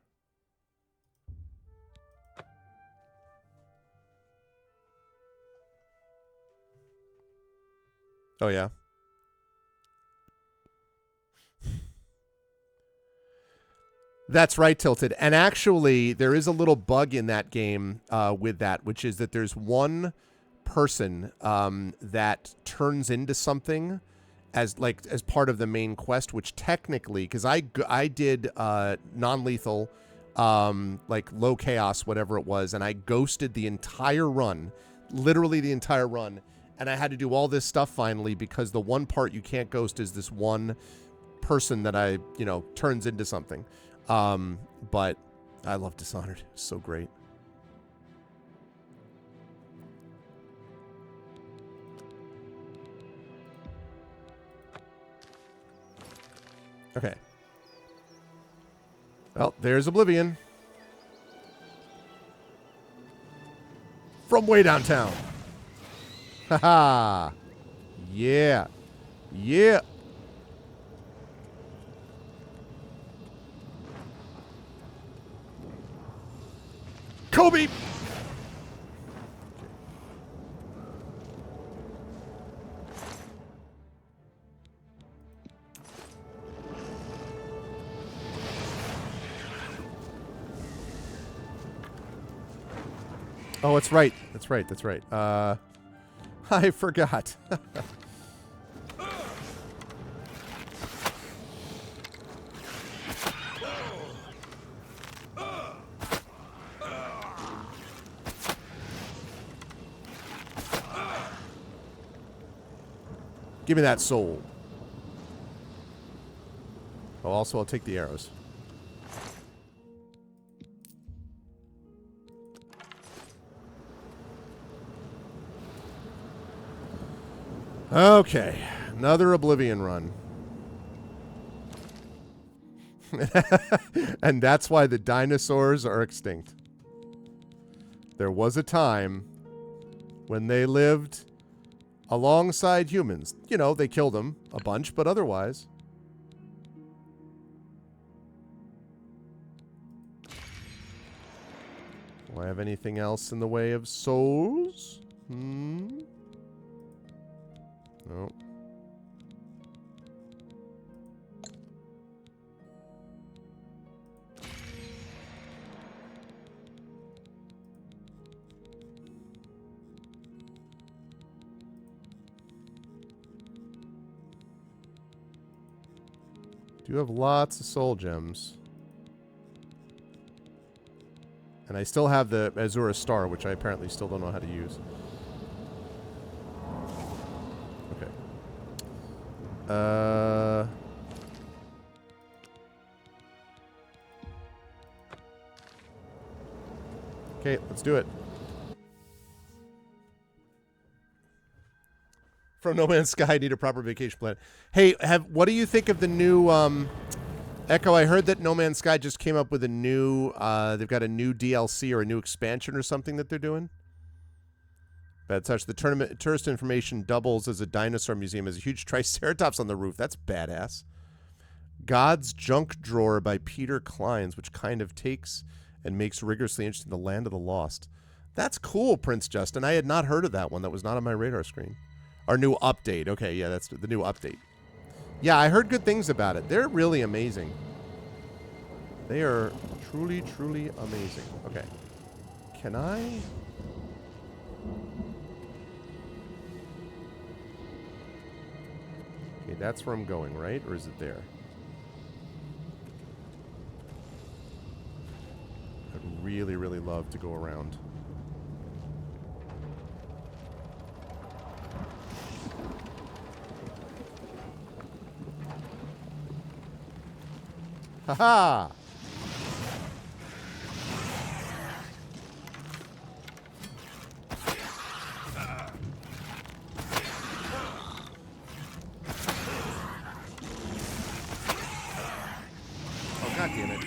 Oh, yeah. That's right, Tilted. And actually, there is a little bug in that game with that, which is that there's one person that turns into something as part of the main quest, which technically, because I did non-lethal, like low chaos, whatever it was, and I ghosted the entire run, literally the entire run, and I had to do all this stuff finally because the one part you can't ghost is this one person that turns into something. But I love Dishonored. It's so great. Okay. Well, there's Oblivion. From way downtown. Haha. Yeah. Yeah. Kobe! Oh, that's right. That's right. That's right. I forgot. Give me that soul. Oh, also, I'll take the arrows. Okay, another Oblivion run. And that's why the dinosaurs are extinct. There was a time when they lived alongside humans. You know, they killed them a bunch, but otherwise. Do I have anything else in the way of souls? No. Do have lots of soul gems. And I still have the Azura Star, which I apparently still don't know how to use. Okay. Okay, let's do it. From No Man's Sky, need a proper vacation plan. Hey, what do you think of the new Echo? I heard that No Man's Sky just came up with a new they've got a new DLC or a new expansion or something that they're doing. Bad touch. The tourist information doubles as a dinosaur museum. Has a huge triceratops on the roof. That's badass. God's Junk Drawer by Peter Kleins, which kind of takes and makes rigorously interesting the Land of the Lost. That's cool, Prince Justin. I had not heard of that one. That was not on my radar screen. Our new update. Okay, yeah, that's the new update. Yeah, I heard good things about it. They're really amazing. They are truly, truly amazing. Okay. Can I? Okay, that's where I'm going, right? Or is it there? I'd really, really love to go around. Haha! Oh, God damn it.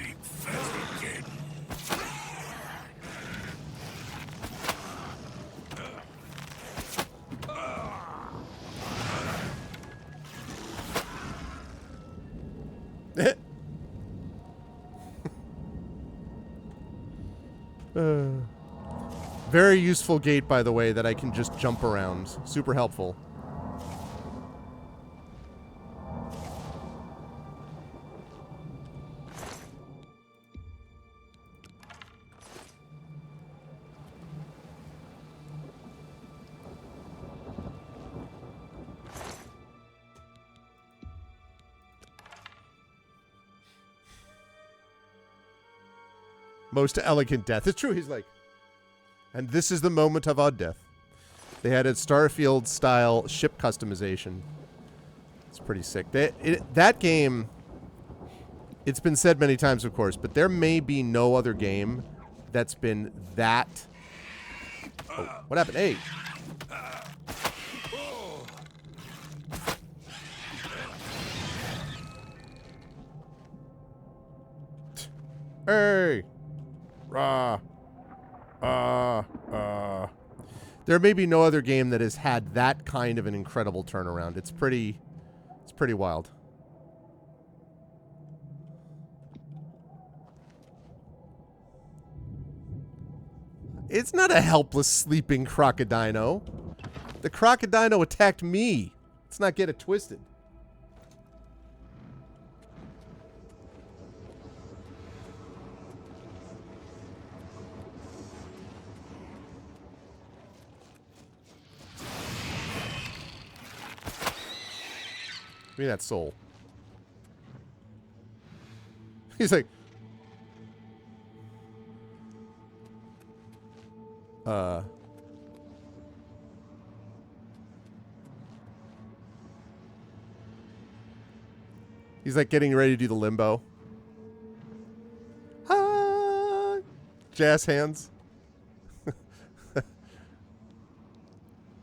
Very useful gate, by the way, that I can just jump around. Super helpful. Most elegant death. It's true. He's like, and this is the moment of our death. They had a Starfield style ship customization. It's pretty sick. That game, it's been said many times, of course, but there may be no other game that's been that. Oh, what happened? Hey. Hey. There may be no other game that has had that kind of an incredible turnaround. It's pretty wild. It's not a helpless sleeping crocodino. The crocodino attacked me. Let's not get it twisted. Give me that soul. He's like, he's like getting ready to do the limbo. Ah, jazz hands.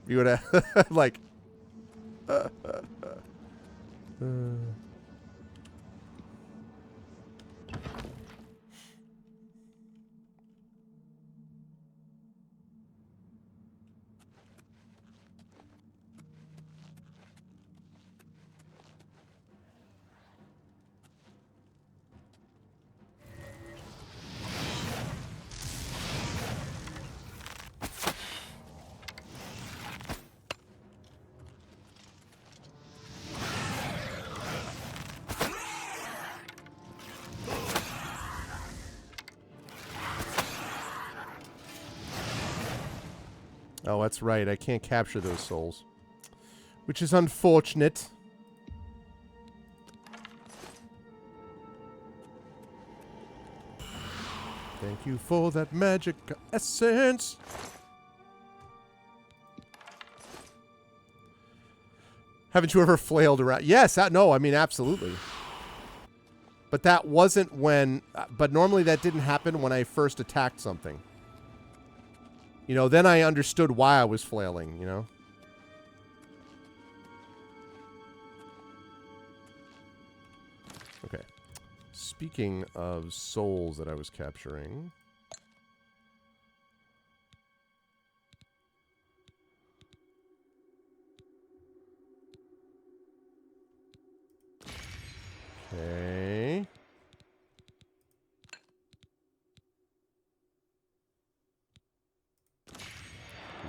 You would have like. Oh, that's right. I can't capture those souls. Which is unfortunate. Thank you for that magic essence. Haven't you ever flailed around? Yes, no, I mean, absolutely. But that wasn't when... but normally that didn't happen when I first attacked something. You know, then I understood why I was flailing, you know? Okay. Speaking of souls that I was capturing... Okay.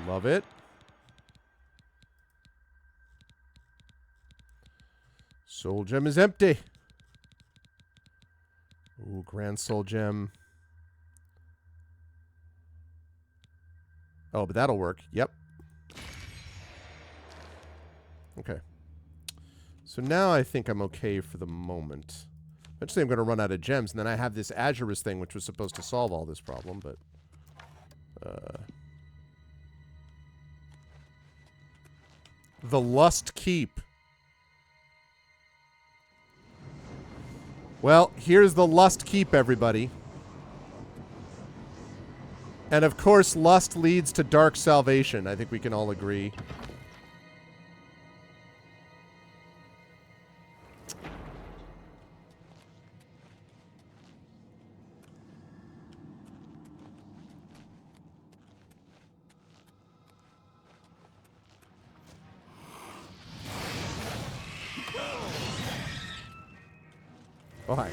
Love it. Soul gem is empty. Ooh, grand soul gem. Oh, but that'll work. Yep. Okay. So now I think I'm okay for the moment. Eventually I'm going to run out of gems, and then I have this Azurus thing, which was supposed to solve all this problem, but... The Lust Keep. Well, here's the Lust Keep, everybody. And of course, lust leads to dark salvation. I think we can all agree. Oh, hi.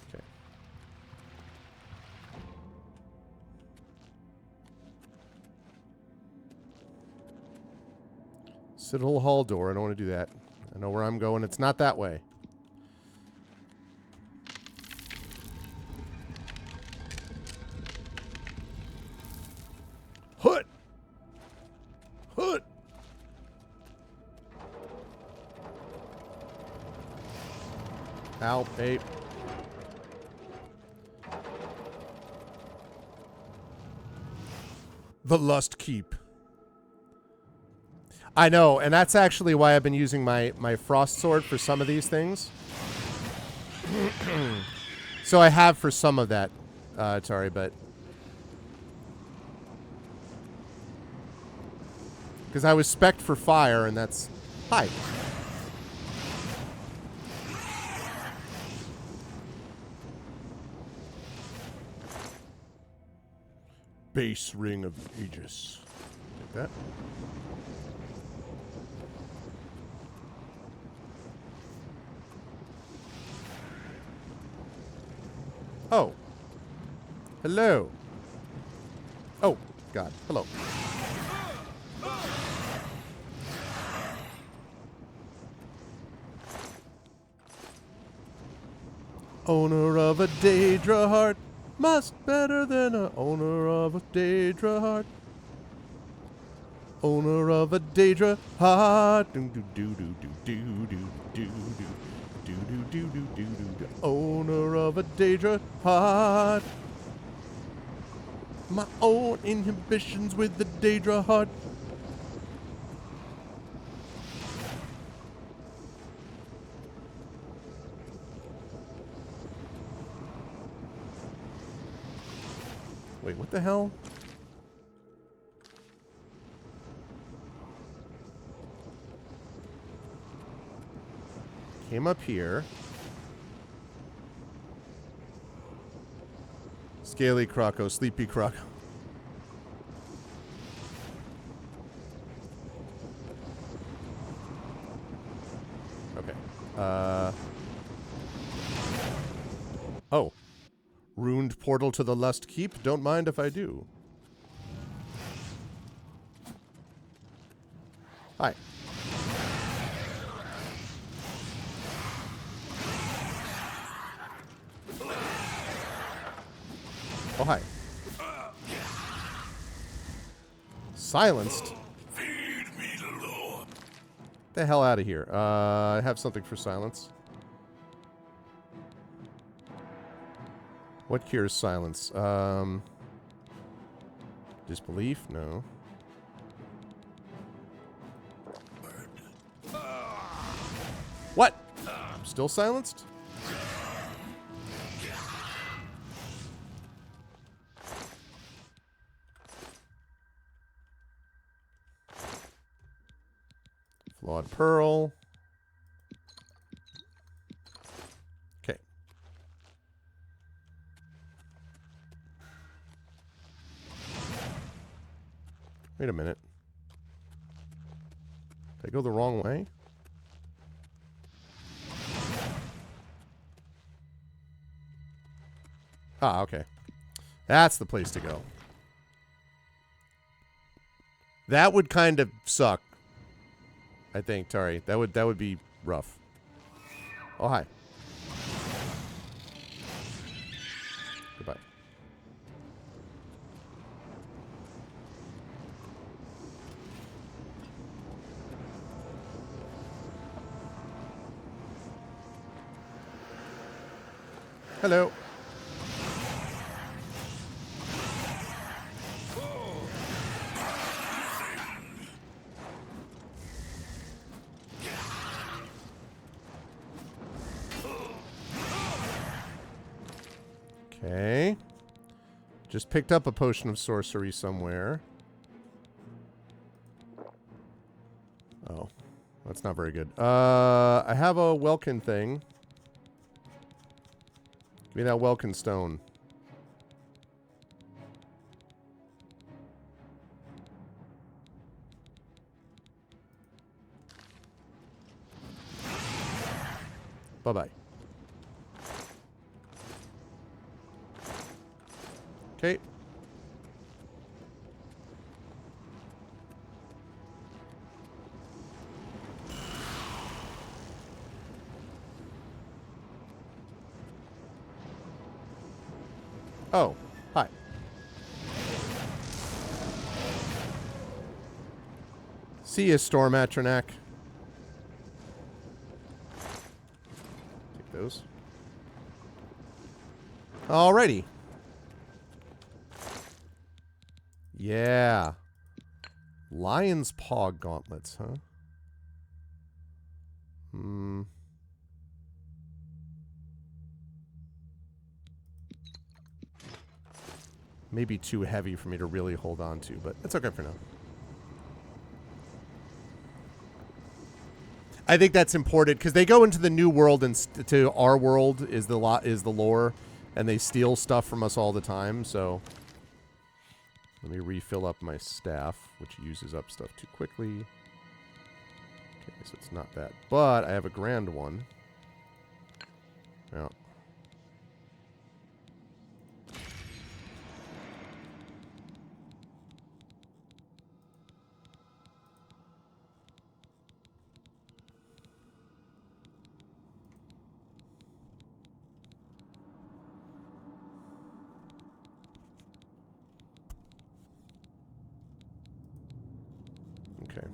Okay. Citadel Hall door. I don't want to do that. I know where I'm going. It's not that way. Hood! Hood! Ow, ape. The Lust Keep. I know, and that's actually why I've been using my Frost Sword for some of these things. So I have for some of that, Atari, but... Because I was spec'd for fire, and that's... Hi. Base Ring of Aegis. Take that. Oh. Hello. Oh, God. Hello. Owner of a Daedra heart must better than a owner of a Daedra heart. Owner of a Daedra heart. Do do do do do do do do do. Do do do do do do. Owner of a Daedra heart. My own inhibitions with the Daedra heart. Wait, what the hell? Came up here. Scaly Croco, Sleepy Croco. Okay. Oh. Ruined portal to the Lust Keep. Don't mind if I do. Hi. Oh, hi. Silenced? Feed me, Lord. Get the hell out of here. I have something for silence. What cures silence? Disbelief? No. What? I'm still silenced? Flawed Pearl. Okay. Wait a minute. Did I go the wrong way? Ah, okay. That's the place to go. That would kind of suck. I think, Tari. That would be rough. Oh, hi. Hello. Okay. Just picked up a potion of sorcery somewhere. Oh. That's not very good. I have a Welkin thing. Give me that Welkin stone. Bye-bye. Okay. Oh, hi. See you, Storm Atronak. Take those. Alrighty. Yeah. Lion's Paw gauntlets, huh? Hmm. Maybe too heavy for me to really hold on to, but it's okay for now. I think that's important because they go into the new world and to our world is the lore, and they steal stuff from us all the time. So let me refill up my staff, which uses up stuff too quickly. Okay, so it's not that, but I have a grand one. Yeah. Okay.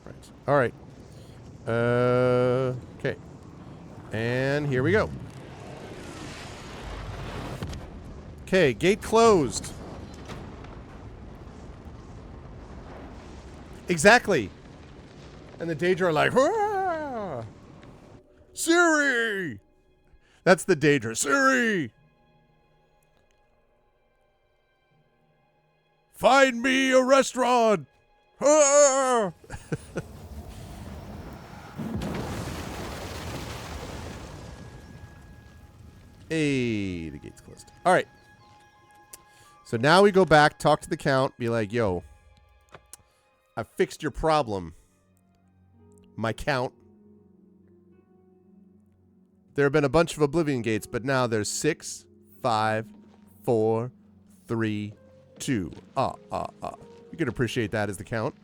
Right. All right. Okay. And here we go. Okay, gate closed. Exactly. And the Daedra are like, "Hurrah! Siri!" That's the Daedra. Siri! Find me a restaurant! Ah! Hey, the gate's closed. All right. So now we go back, talk to the Count, be like, yo, I fixed your problem, my Count. There have been a bunch of Oblivion gates, but now there's 6, 5, 4, 3, 2. You can appreciate that as the Count.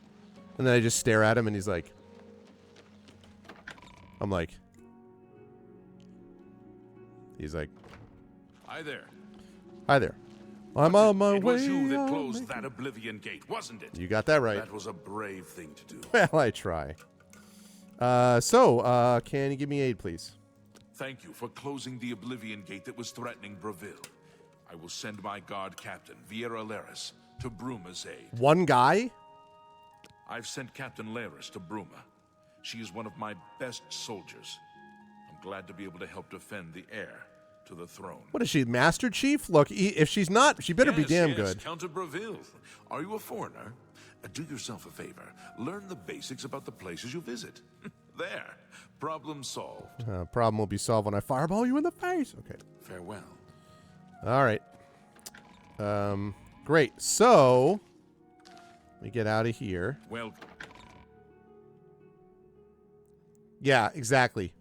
And then I just stare at him and he's like, I'm like, he's like, Hi there. hi there. I'm on my way. It was you that I'll closed make that Oblivion gate, wasn't it? You got that right. That was a brave thing to do. Well, I try. Can you give me aid, please? Thank you for closing the Oblivion gate that was threatening Breville. I will send my guard captain, Viera Laris, to Bruma's aid. One guy? I've sent Captain Laris to Bruma. She is one of my best soldiers. I'm glad to be able to help defend the heir to the throne. What is she, Master Chief? Look, if she's not, she better be damn yes, good. Count of Breville. Are you a foreigner? Do yourself a favor. Learn the basics about the places you visit. There. Problem solved. Problem will be solved when I fireball you in the face. Okay. Farewell. All right. Great. So, let me get out of here. Well, yeah, exactly.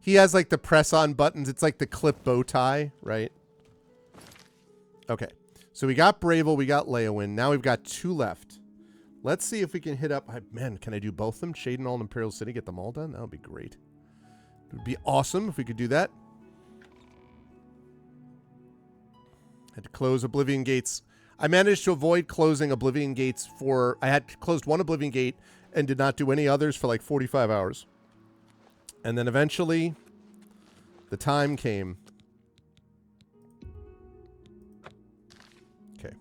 He has like the press-on buttons. It's like the clip bow tie, right? Okay. So we got Bravel, we got Leowin. Now we've got 2 left. Let's see if we can hit up... Man, can I do both of them? Shadenall and Imperial City, get them all done? That would be great. It would be awesome if we could do that. Had to close Oblivion Gates. I managed to avoid closing Oblivion Gates for... I had closed one Oblivion Gate and did not do any others for like 45 hours. And then eventually, the time came. Okay.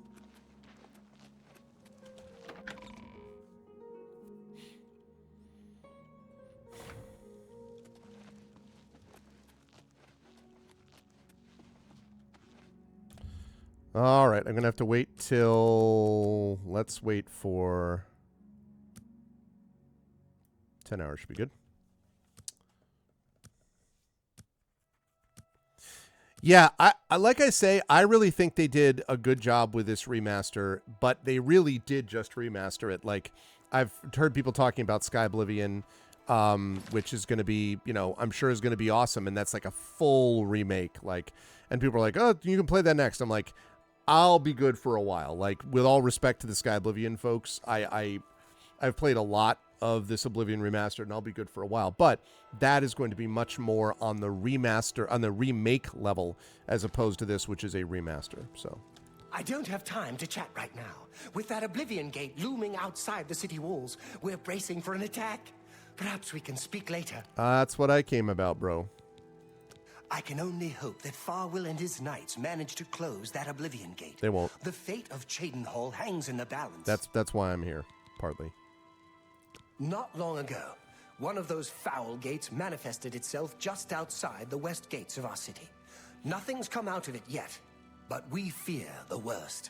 All right, I'm going to have to wait till... Let's wait for... 10 hours should be good. Yeah, I like I say, I really think they did a good job with this remaster, but they really did just remaster it. Like, I've heard people talking about Sky Oblivion, which is going to be, you know, I'm sure is going to be awesome, and that's like a full remake. Like, and people are like, oh, you can play that next. I'm like, I'll be good for a while. Like, with all respect to the Sky Oblivion folks, I've played a lot of this Oblivion Remastered, and I'll be good for a while. But that is going to be much more on the remaster, on the remake level, as opposed to this, which is a remaster. So I don't have time to chat right now. With that Oblivion Gate looming outside the city walls, we're bracing for an attack. Perhaps we can speak later. That's what I came about, bro. I can only hope that Farwell and his knights manage to close that Oblivion Gate. They won't. The fate of Cheydinhal hangs in the balance. That's why I'm here, partly. Not long ago, one of those foul gates manifested itself just outside the west gates of our city. Nothing's come out of it yet, but we fear the worst.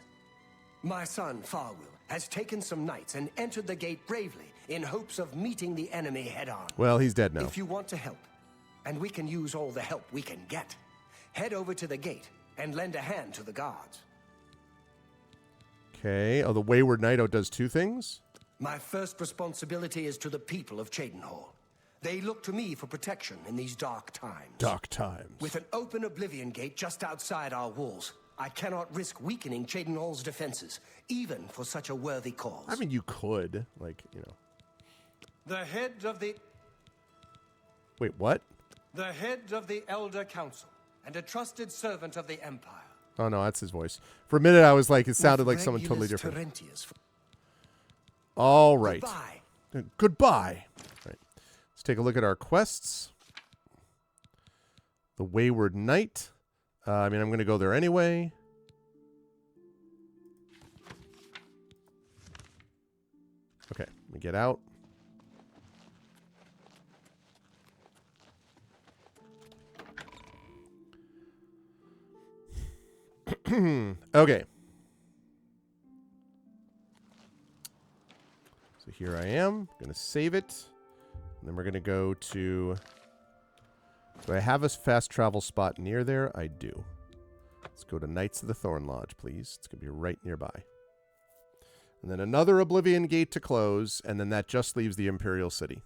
My son, Farwell, has taken some knights and entered the gate bravely in hopes of meeting the enemy head-on. Well, he's dead now. If you want to help, and we can use all the help we can get, head over to the gate and lend a hand to the guards. Okay. Oh, the Wayward Knight does two things? My first responsibility is to the people of Cheydinhal. They look to me for protection in these dark times. Dark times. With an open Oblivion Gate just outside our walls, I cannot risk weakening Cheydinhal's defenses, even for such a worthy cause. I mean, you could. Like, you know. The head of the... Wait, what? The head of the Elder Council, and a trusted servant of the Empire. Oh, no, that's his voice. For a minute, I was like, it sounded like someone totally different. All right. Goodbye. Goodbye. All right. Let's take a look at our quests. The Wayward Knight. I mean, I'm going to go there anyway. Okay, let me get out. Okay. So here I am. Going to save it. And then we're going to go to... Do I have a fast travel spot near there? I do. Let's go to Knights of the Thorn Lodge, please. It's going to be right nearby. And then another Oblivion Gate to close, and then that just leaves the Imperial City.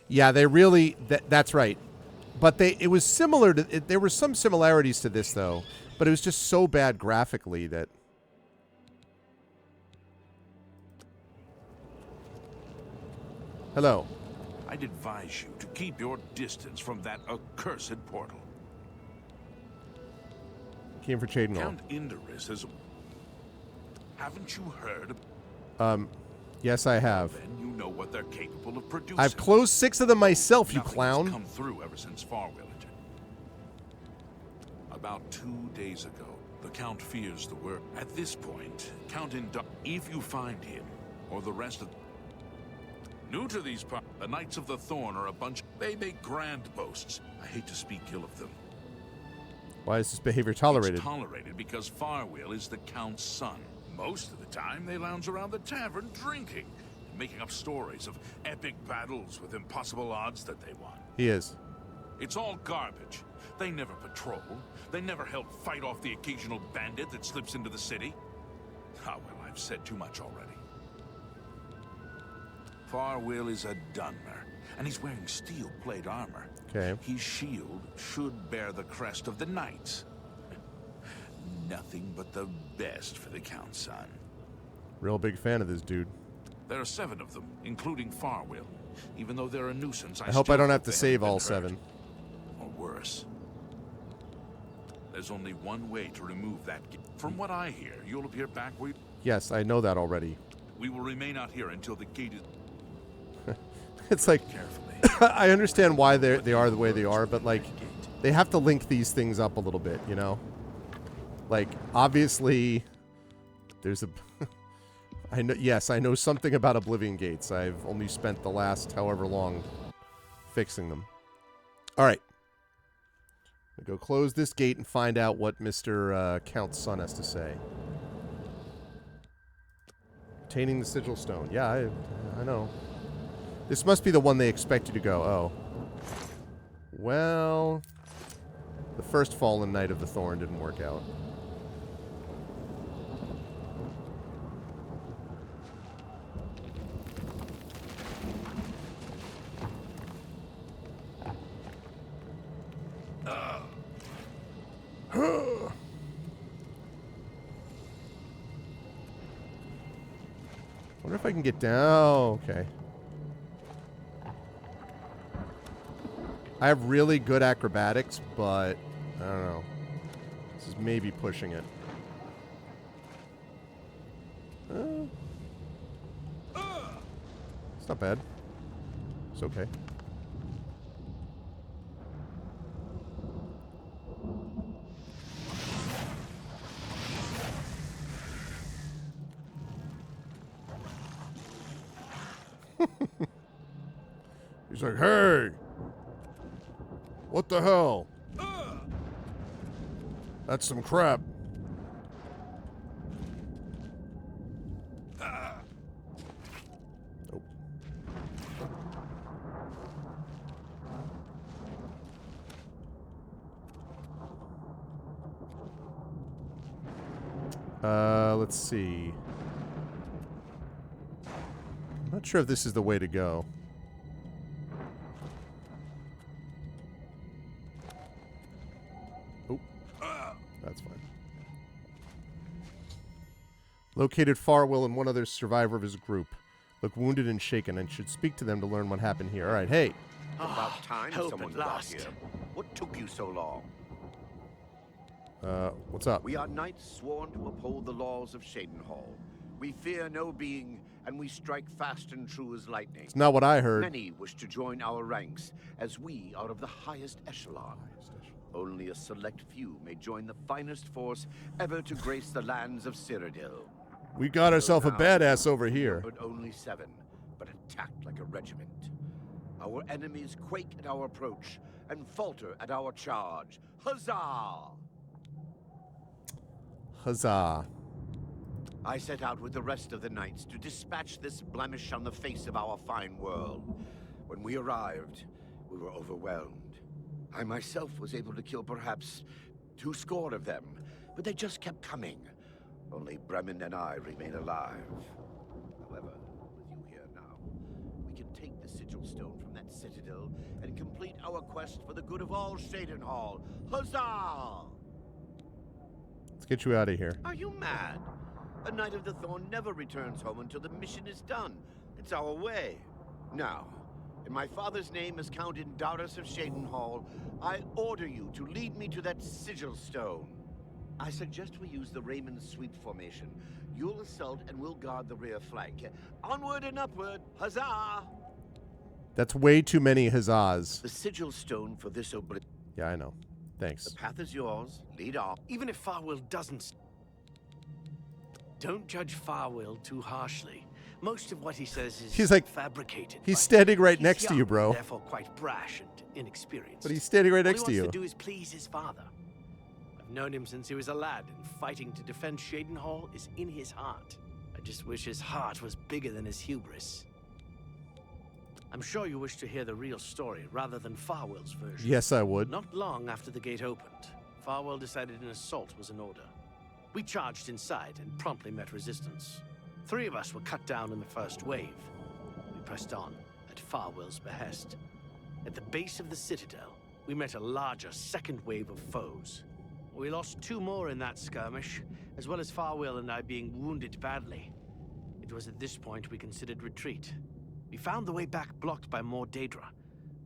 Yeah, they really... That's right. But it was similar to... there were some similarities to this, though. But it was just so bad graphically that... Hello. I'd advise you to keep your distance from that accursed portal. Came for Cheydinhal. Count Indorus has... Haven't you heard? Yes, I have. Then you know what they're capable of producing. I've closed 6 of them myself, you Nothing's clown. come through ever since Farwell entered. About 2 days ago, the Count fears the word. At this point, Count Indorus, if you find him, or the rest of... New to these parts, the Knights of the Thorn are a bunch... They make grand boasts. I hate to speak ill of them. Why is this behavior tolerated? It's tolerated because Farwell is the Count's son. Most of the time, they lounge around the tavern drinking, making up stories of epic battles with impossible odds that they won. He is. It's all garbage. They never patrol. They never help fight off the occasional bandit that slips into the city. Ah, well, I've said too much already. Farwell is a Dunmer, and he's wearing steel plate armor. Okay. His shield should bear the crest of the Knights. Nothing but the best for the Count's son. Real big fan of this dude. There are 7 of them, including Farwell. Even though they're a nuisance, I hope I don't have to save all 7. Or worse. There's only one way to remove that. From what I hear, you'll appear back where you... Yes, I know that already. We will remain out here until the gate is... It's like, I understand why they are the way they are, but like, they have to link these things up a little bit, you know? Like, obviously, there's a... Yes, I know something about Oblivion Gates. I've only spent the last however long fixing them. All right. I'll go close this gate and find out what Mr. Count's son has to say. Obtaining the sigil stone. Yeah, I know. This must be the one they expect you to go. Oh. Well, the first Fallen Knight of the Thorn didn't work out. Wonder if I can get down. Okay. I have really good acrobatics, but I don't know. This is maybe pushing it. It's not bad. It's okay. He's like, hey! What the hell? That's some crap. Let's see. I'm not sure if this is the way to go. Oh, that's fine. Located Farwell and one other survivor of his group. Look wounded and shaken, and should speak to them to learn what happened here. All right, hey. About time help someone at got last. here. What took you so long? What's up? We are knights sworn to uphold the laws of Shadenhall. We fear no being, and we strike fast and true as lightning. It's not what I heard. Many wish to join our ranks, as we are of the highest echelon. Only a select few may join the finest force ever to grace the lands of Cyrodiil. We got ourselves a badass over here. But only 7, but attacked like a regiment. Our enemies quake at our approach and falter at our charge. Huzzah! Huzzah. I set out with the rest of the knights to dispatch this blemish on the face of our fine world. When we arrived, we were overwhelmed. I myself was able to kill perhaps 200 of them, but they just kept coming. Only Bremen and I remain alive. However, with you here now, we can take the sigil stone from that citadel and complete our quest for the good of all Shadenhall. Huzzah! Let's get you out of here. Are you mad? A Knight of the Thorn never returns home until the mission is done. It's our way. Now, in my father's name as Count Indarius of Shadenhall, I order you to lead me to that sigil stone. I suggest we use the Raymond Sweep formation. You'll assault and we'll guard the rear flank. Onward and upward. Huzzah! That's way too many huzzahs. The sigil stone for this Oblivion. Yeah, I know. Thanks. The path is yours. Lead on. Even if Farwell doesn't... Don't judge Farwell too harshly. Most of what he says is He's like, fabricated. he's standing right next to you, young, bro. Therefore quite brash and inexperienced. But he's standing right All next to he you. wants to do is please his father. I've known him since he was a lad, and fighting to defend Shadenhall is in his heart. I just wish his heart was bigger than his hubris. I'm sure you wish to hear the real story rather than Farwell's version. Yes, I would. Not long after the gate opened, Farwell decided an assault was in order. We charged inside and promptly met resistance. 3 of us were cut down in the first wave. We pressed on at Farwell's behest. At the base of the citadel, we met a larger second wave of foes. We lost 2 more in that skirmish, as well as Farwell and I being wounded badly. It was at this point we considered retreat. We found the way back blocked by more Daedra,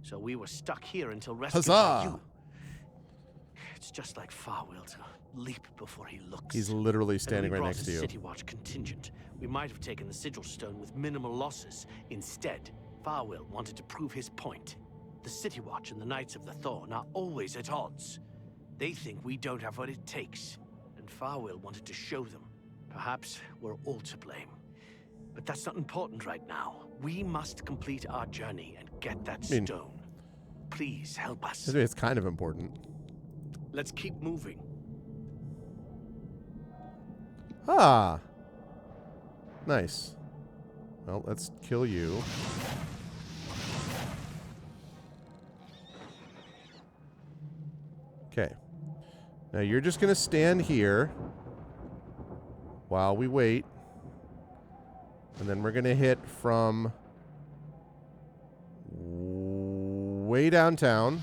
so we were stuck here until rescued by Huzzah! you. It's just like Farwell to leap before he looks. He's literally standing right next to you. City Watch contingent. We might have taken the sigil stone with minimal losses. Instead, Farwell wanted to prove his point. The City Watch and the Knights of the Thorn are always at odds. They think we don't have what it takes, and Farwell wanted to show them. Perhaps we're all to blame. But that's not important right now. We must complete our journey and get that stone. Please help us. It's kind of important. Let's keep moving. Ah. Nice. Well, let's kill you. Okay. Now you're just going to stand here while we wait. And then we're going to hit from way downtown.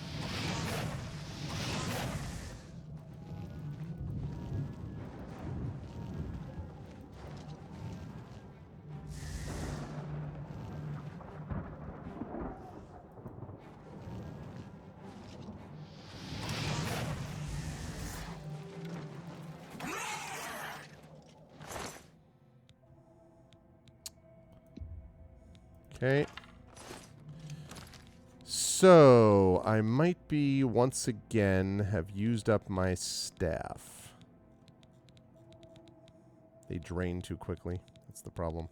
Okay. So, I might be, once again, have used up my staff. They drain too quickly. That's the problem.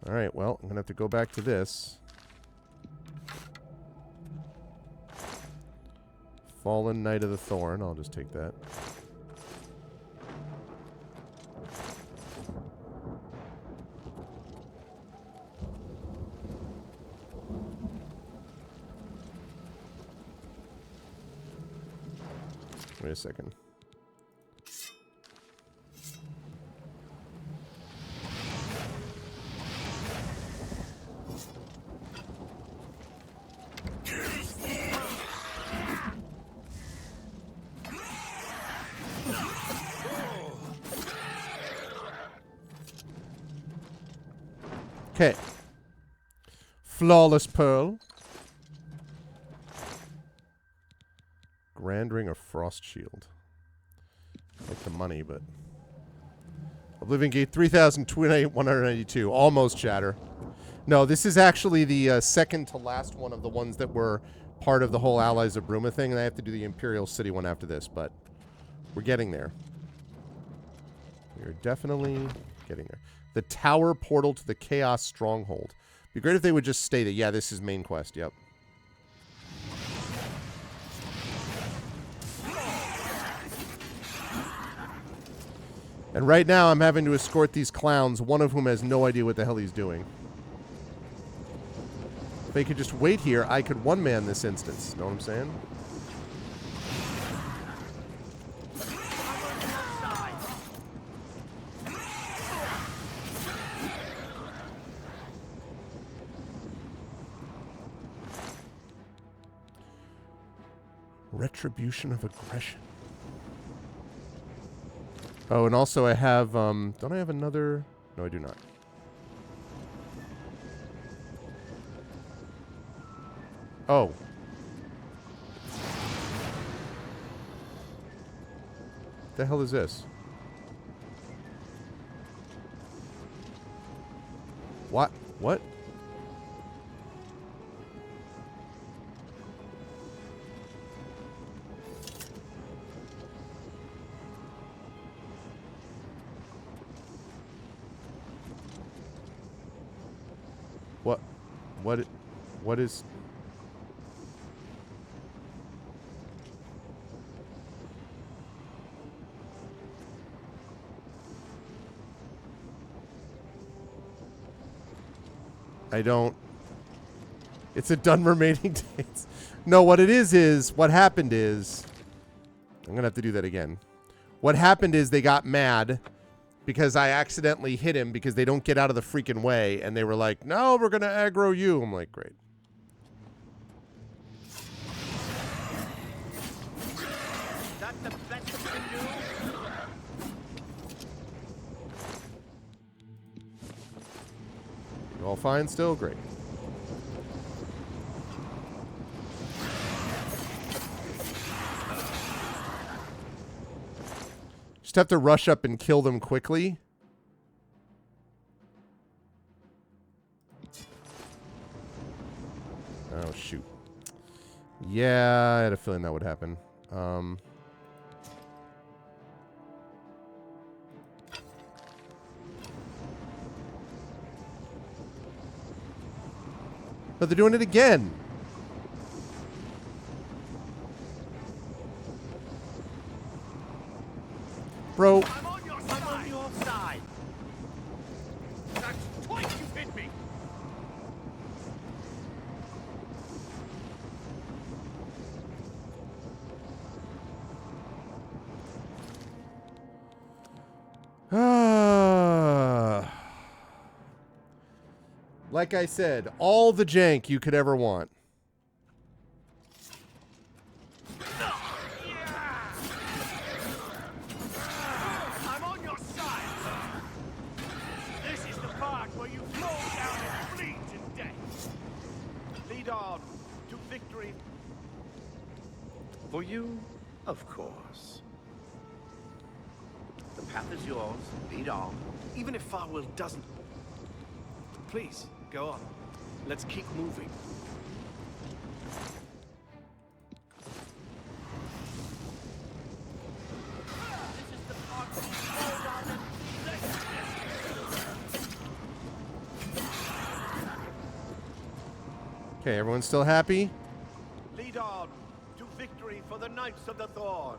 Alright, well, I'm going to have to go back to this. Fallen Knight of the Thorn. I'll just take that. Wait a second. Okay. Flawless Pearl. Grand Ring of Frost Shield. Like the money, but... Oblivion Gate 3,192. Almost shatter. No, this is actually the second to last one of the ones that were part of the whole Allies of Bruma thing, and I have to do the Imperial City one after this, but we're getting there. We're definitely getting there. The Tower Portal to the Chaos Stronghold. Be great if they would just state it. Yeah, this is main quest. Yep. And right now, I'm having to escort these clowns, one of whom has no idea what the hell he's doing. If they could just wait here, I could one-man this instance. Know what I'm saying? Retribution of aggression. Oh, and also I have, don't I have another? No, I do not. Oh. What the hell is this? What? What? What is... I don't... It's a done remaining dates. No, what it is what happened is... I'm gonna have to do that again. What happened is they got mad because I accidentally hit him because they don't get out of the freaking way, and they were like, no, we're gonna aggro you. I'm like, great. That's the best you can do. You all fine still? Great. Just have to rush up and kill them quickly. Oh, shoot. Yeah, I had a feeling that would happen. But they're doing it again. Bro. I'm on your side. I'm on your side. That's twice you've hit me. Like I said, all the jank you could ever want. I'm on your side. This is the part where you fall down and bleed to death. Lead on to victory. For you, of course. The path is yours. Lead on. Even if Farwell doesn't... Please, go on. Let's keep moving. Okay, everyone's still happy? Lead on to victory for the Knights of the Thorn.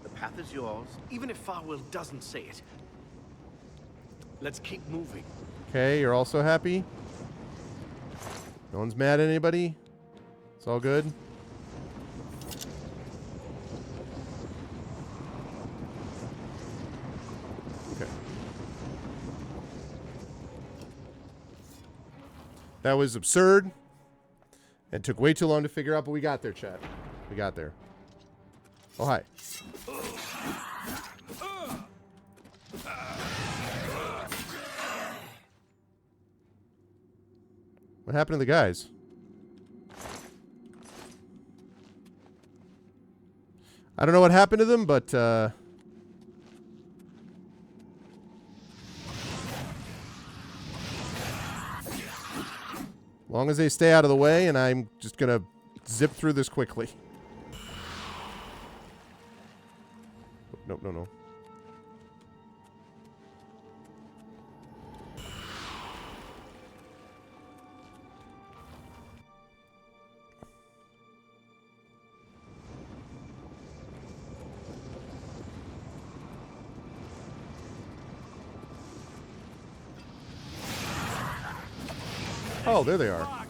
The path is yours. Even if Farwell doesn't say it, let's keep moving. Okay, you're also happy? No one's mad at anybody? It's all good? Okay. That was absurd. It took way too long to figure out, but we got there, chat. We got there. Oh, hi. What happened to the guys? I don't know what happened to them, but long as they stay out of the way, and I'm just gonna zip through this quickly. Nope, no, no. Oh, there they are.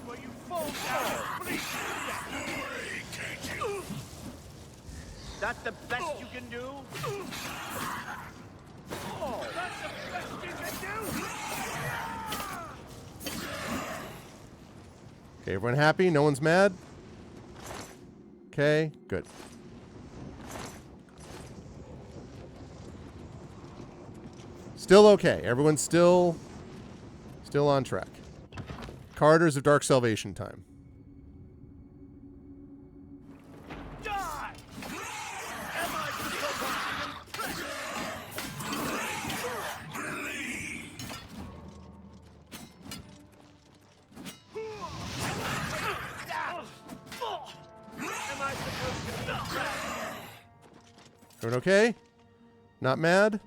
That's the best you can do? Oh, that's the best you can do! Okay, everyone happy? No one's mad? Okay, good. Still okay. Everyone's still on track. Corridors of Dark Salvation time. Die! Am I Everyone okay? Not mad?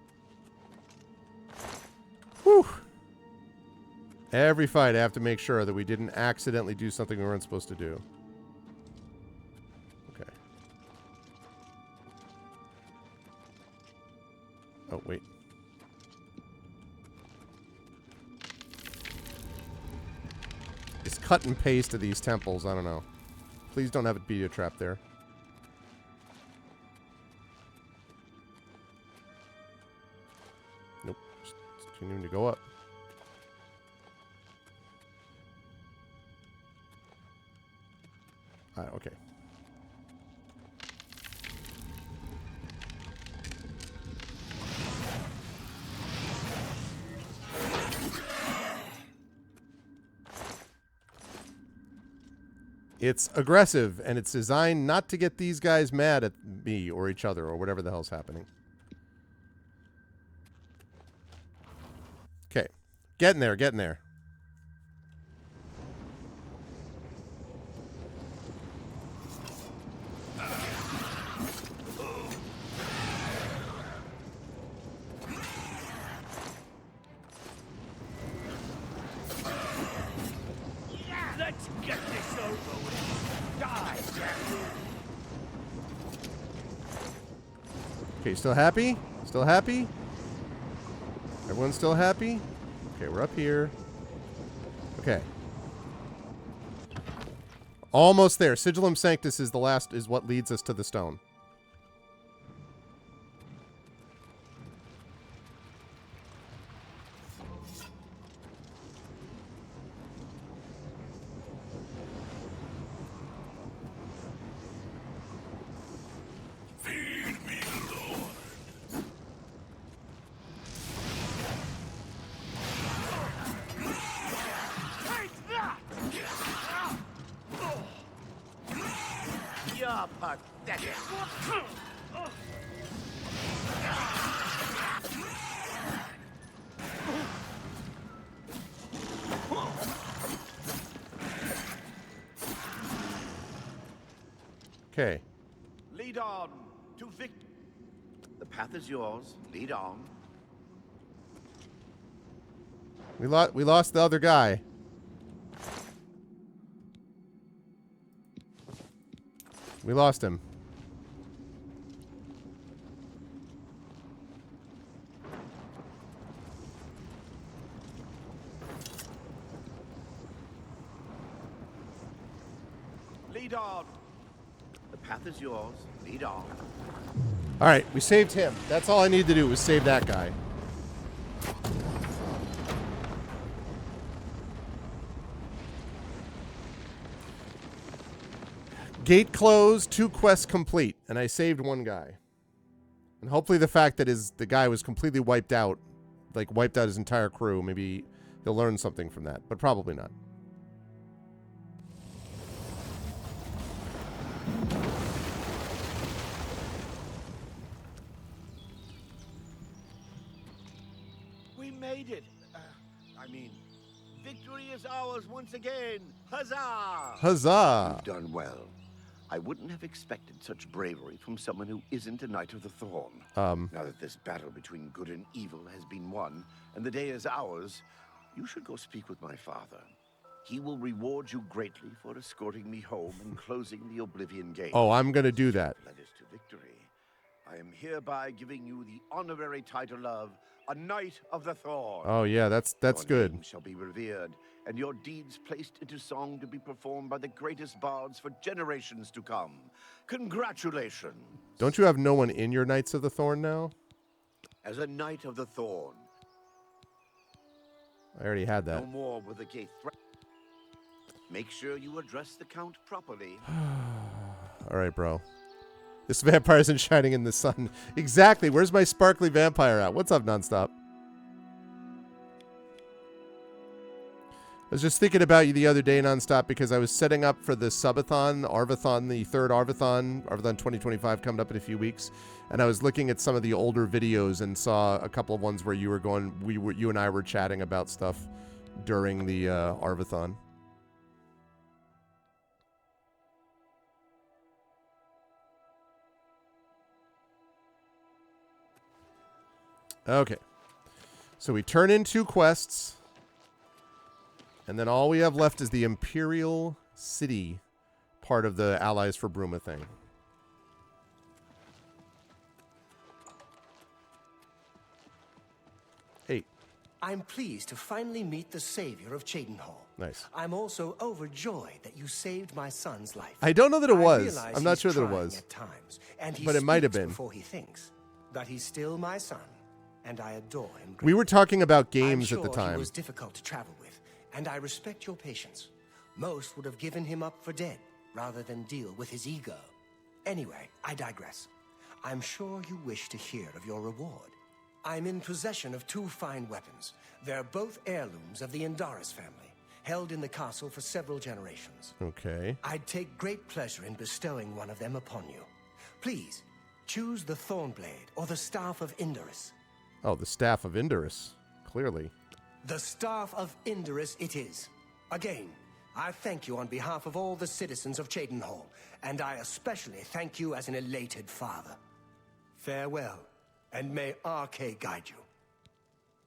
Whew. Every fight I have to make sure that we didn't accidentally do something we weren't supposed to do. Okay. Oh, wait. This cut and paste of these temples, I don't know. Please don't have it be a trap there. Nope. Just continuing to go up. Okay. It's aggressive, and it's designed not to get these guys mad at me or each other or whatever the hell's happening. Okay. Getting there, getting there. Let's get this over with. Die, Okay, still happy? Still happy? Everyone's still happy? Okay, we're up here. Okay. Almost there. Sigillum Sanctus is the last, is what leads us to the stone. You're pathetic. Okay. Lead on to victory. The path is yours. Lead on. We lost the other guy. We lost him. Lead on. The path is yours. Lead on. All right, we saved him. That's all I needed to do was save that guy. Gate closed, 2 quests complete, and I saved 1 guy. And hopefully the fact that the guy was completely wiped out, like wiped out his entire crew, maybe he'll learn something from that, but probably not. We made it. Victory is ours once again. Huzzah! Huzzah! You've done well. I wouldn't have expected such bravery from someone who isn't a Knight of the Thorn. Now that this battle between good and evil has been won, and the day is ours, you should go speak with my father. He will reward you greatly for escorting me home and closing the Oblivion Gate. Oh, I'm gonna do that. Led us to victory. I am hereby giving you the honorary title of a Knight of the Thorn. Oh yeah, that's Your good. name shall be revered, and your deeds placed into song to be performed by the greatest bards for generations to come. Congratulations. Don't you have no one in your Knights of the Thorn now? As a Knight of the Thorn. I already had that. No more will the gate threaten. Make sure you address the Count properly. All right, bro. This vampire isn't shining in the sun. Exactly. Where's my sparkly vampire at? What's up, Nonstop? I was just thinking about you the other day, Nonstop, because I was setting up for the subathon, Arvathon, the third Arvathon 2025 coming up in a few weeks, and I was looking at some of the older videos and saw a couple of ones where you were going, you and I were chatting about stuff during the Arvathon. Okay. So we turn in 2 quests. And then all we have left is the Imperial City part of the Allies for Bruma thing. Hey. I'm pleased to finally meet the savior of Cheydinhall. Nice. I'm also overjoyed that you saved my son's life. I don't know that it was. realize I'm not he's sure that it trying was. At times, and he but it might have speaks been. Before he thinks. But he's still my son, and I adore him greatly. We were talking about games I'm sure at the time. He was difficult to travel with, and I respect your patience. Most would have given him up for dead rather than deal with his ego. Anyway, I digress. I'm sure you wish to hear of your reward. I'm in possession of 2 fine weapons. They're both heirlooms of the Indaris family, held in the castle for several generations. Okay. I'd take great pleasure in bestowing one of them upon you. Please, choose the Thornblade or the Staff of Indorus. Oh, the Staff of Indorus. Clearly. The Staff of Indorus it is. Again, I thank you on behalf of all the citizens of Cheydinhal, and I especially thank you as an elated father. Farewell, and may Archay guide you.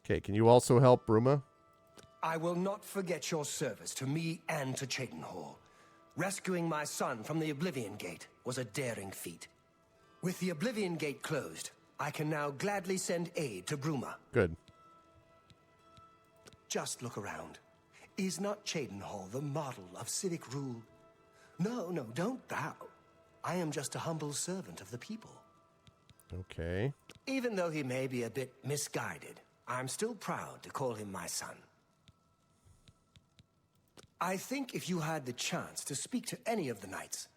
Okay, can you also help Bruma? I will not forget your service to me and to Cheydinhal. Rescuing my son from the Oblivion Gate was a daring feat. With the Oblivion Gate closed, I can now gladly send aid to Bruma. Good. Just look around. Is not Cheydinhal the model of civic rule? No, don't bow. I am just a humble servant of the people. Okay. Even though he may be a bit misguided, I'm still proud to call him my son. I think if you had the chance to speak to any of the knights,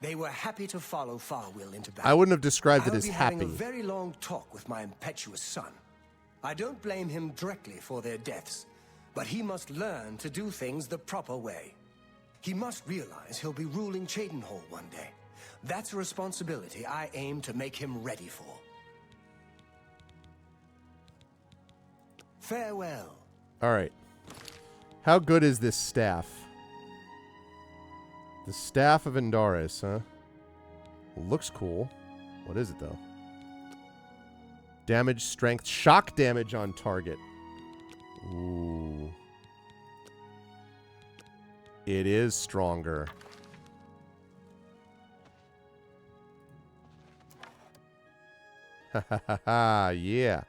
they were happy to follow Farwill into battle. I wouldn't have described it I'll as be happy. having a very long talk with my impetuous son. I don't blame him directly for their deaths, but he must learn to do things the proper way. He must realize he'll be ruling Cheydinhal one day. That's a responsibility I aim to make him ready for. Farewell. All right. How good is this staff? The Staff of Indorus, huh? Looks cool. What is it, though? Damage, strength, shock damage on target. Ooh. It is stronger. Ha ha ha ha, yeah.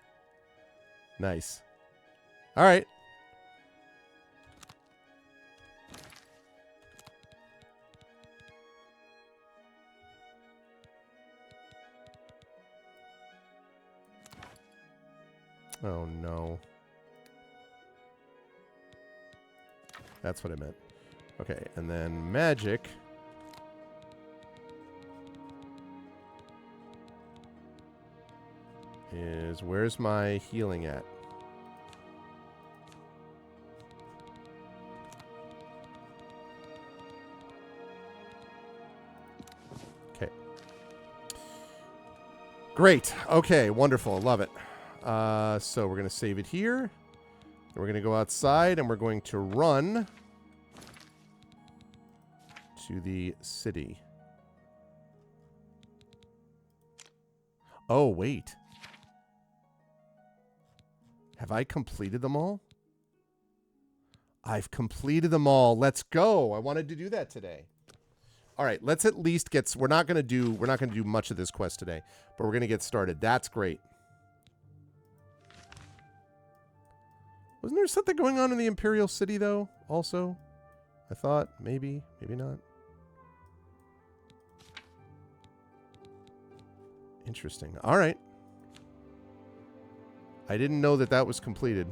Nice. All right. Oh, no. That's what I meant. Okay, and then magic. Is where's my healing at? Okay. Great. Okay, wonderful. Love it. So we're going to save it here. We're going to go outside and we're going to run to the city. Oh, wait. Have I completed them all? I've completed them all. Let's go. I wanted to do that today. All right, let's at least get we're not going to do much of this quest today, but we're going to get started. That's great. Wasn't there something going on in the Imperial City, though, also? I thought, maybe not. Interesting. All right. I didn't know that that was completed.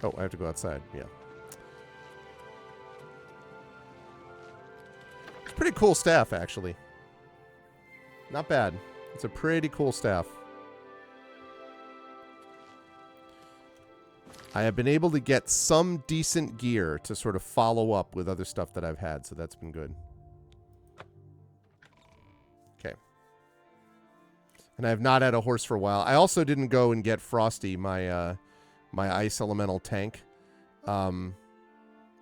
Oh, I have to go outside. Yeah. Pretty cool staff, actually. Not bad. It's a pretty cool staff. I have been able to get some decent gear to sort of follow up with other stuff that I've had, so that's been good. Okay. And I have not had a horse for a while. I also didn't go and get Frosty, my my ice elemental tank,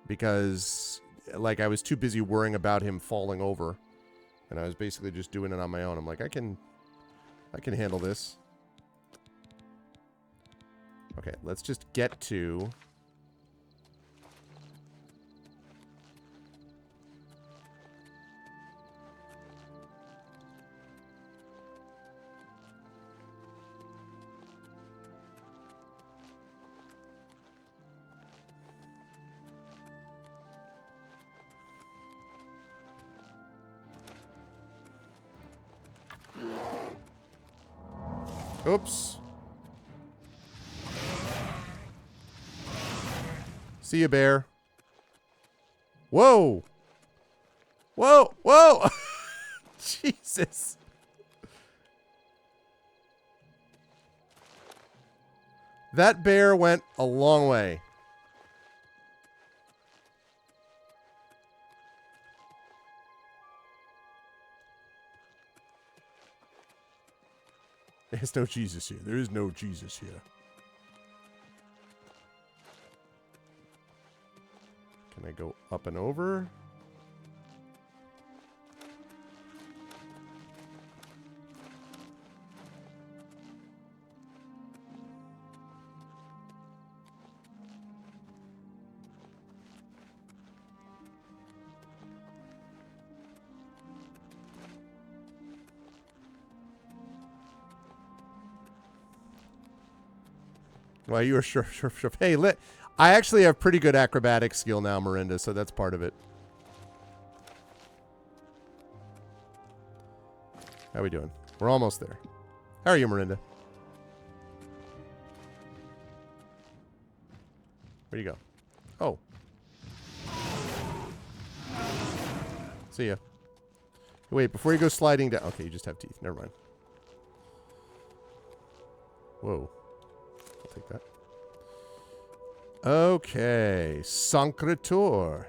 because like I was too busy worrying about him falling over, and I was basically just doing it on my own. I'm like, I can handle this. Okay, let's just get to oops. See you, bear. Whoa. Whoa. Whoa. Jesus. That bear went a long way. There's no Jesus here. There is no Jesus here. Can I go up and over? Well, you were sure. Hey, I actually have pretty good acrobatic skill now, Miranda, so that's part of it. How we doing? We're almost there. How are you, Miranda? Where'd you go? Oh. See ya. Wait, before you go sliding down. Okay, you just have teeth. Never mind. Whoa. I'll take that. Okay. Sancretor.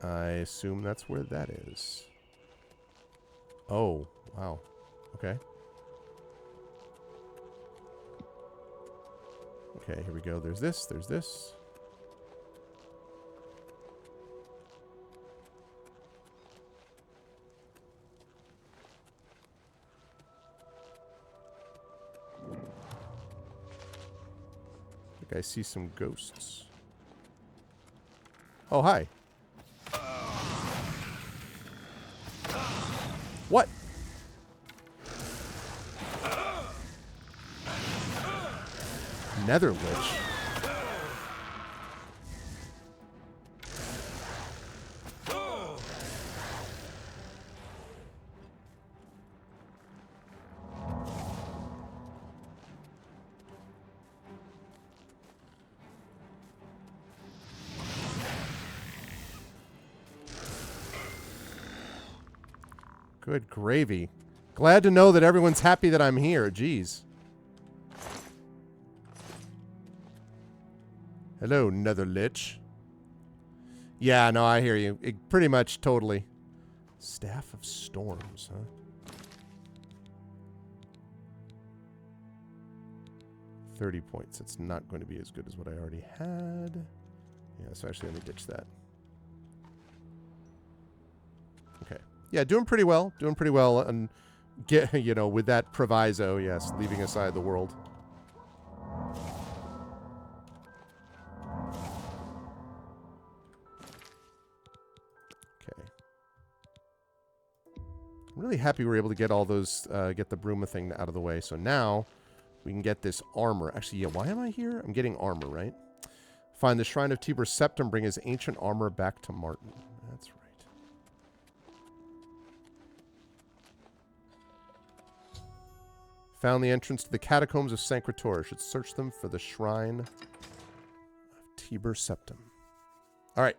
I assume that's where that is. Oh, wow. Okay. Okay, here we go. There's this. There's this. I think I see some ghosts. Oh, hi. What? Nether Lich. Good gravy. Glad to know that everyone's happy that I'm here. Jeez. Hello, Nether Lich. Yeah, no, I hear you. Pretty much, totally. Staff of Storms, huh? 30 points. It's not going to be as good as what I already had. Yeah, so actually let me ditch that. Okay. Yeah, doing pretty well. Doing pretty well. And, you know, with that proviso, yes, leaving aside the world. Okay. I'm really happy we were able to get all those, get the Bruma thing out of the way. So now we can get this armor. Actually, yeah, why am I here? I'm getting armor, right? Find the Shrine of Tiber Septim, bring his ancient armor back to Martin. That's right. Found the entrance to the catacombs of Sancretor. Should search them for the Shrine of Tiber Septim. All right.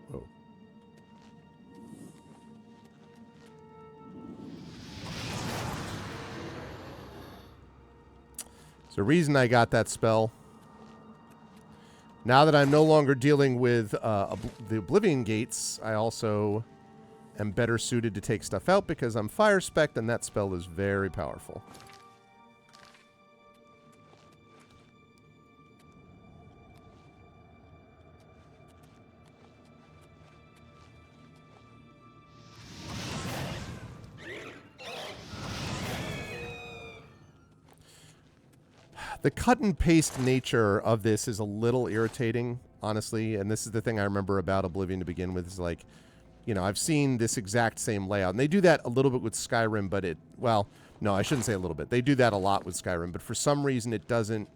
Whoa. There's a reason I got that spell. Now that I'm no longer dealing with the Oblivion Gates, I also am better suited to take stuff out because I'm fire spec'd and that spell is very powerful. The cut and paste nature of this is a little irritating, honestly, and this is the thing I remember about Oblivion to begin with, is like, you know, I've seen this exact same layout, and they do that a little bit with Skyrim, but well, no, I shouldn't say a little bit. They do that a lot with Skyrim, but for some reason it doesn't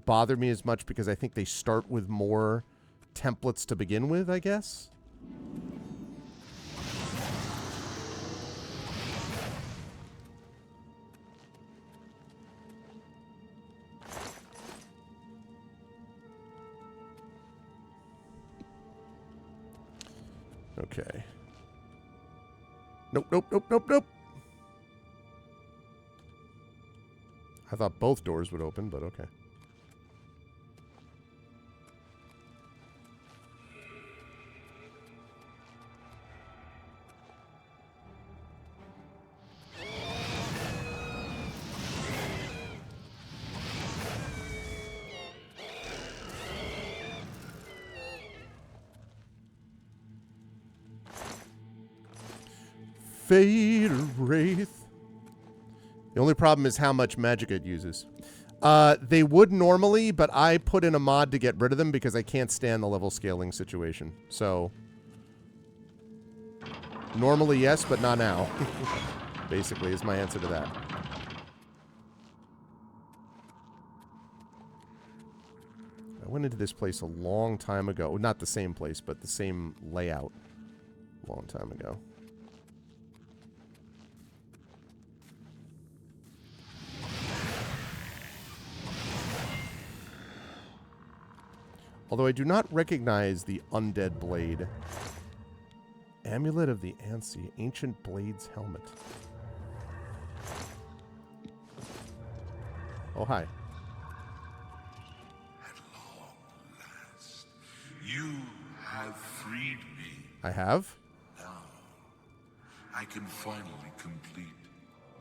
bother me as much because I think they start with more templates to begin with, I guess. Okay. Nope, nope, nope, nope, nope. I thought both doors would open, but okay. Fade Wraith. The only problem is how much magic it uses. They would normally, but I put in a mod to get rid of them because I can't stand the level scaling situation. So, normally yes, but not now. Basically, is my answer to that. I went into this place a long time ago. Not the same place, but the same layout a long time ago. Although I do not recognize the undead blade. Amulet of the Ansi, Ancient Blade's Helmet. Oh, hi. At long last, you have freed me. I have? Now, I can finally complete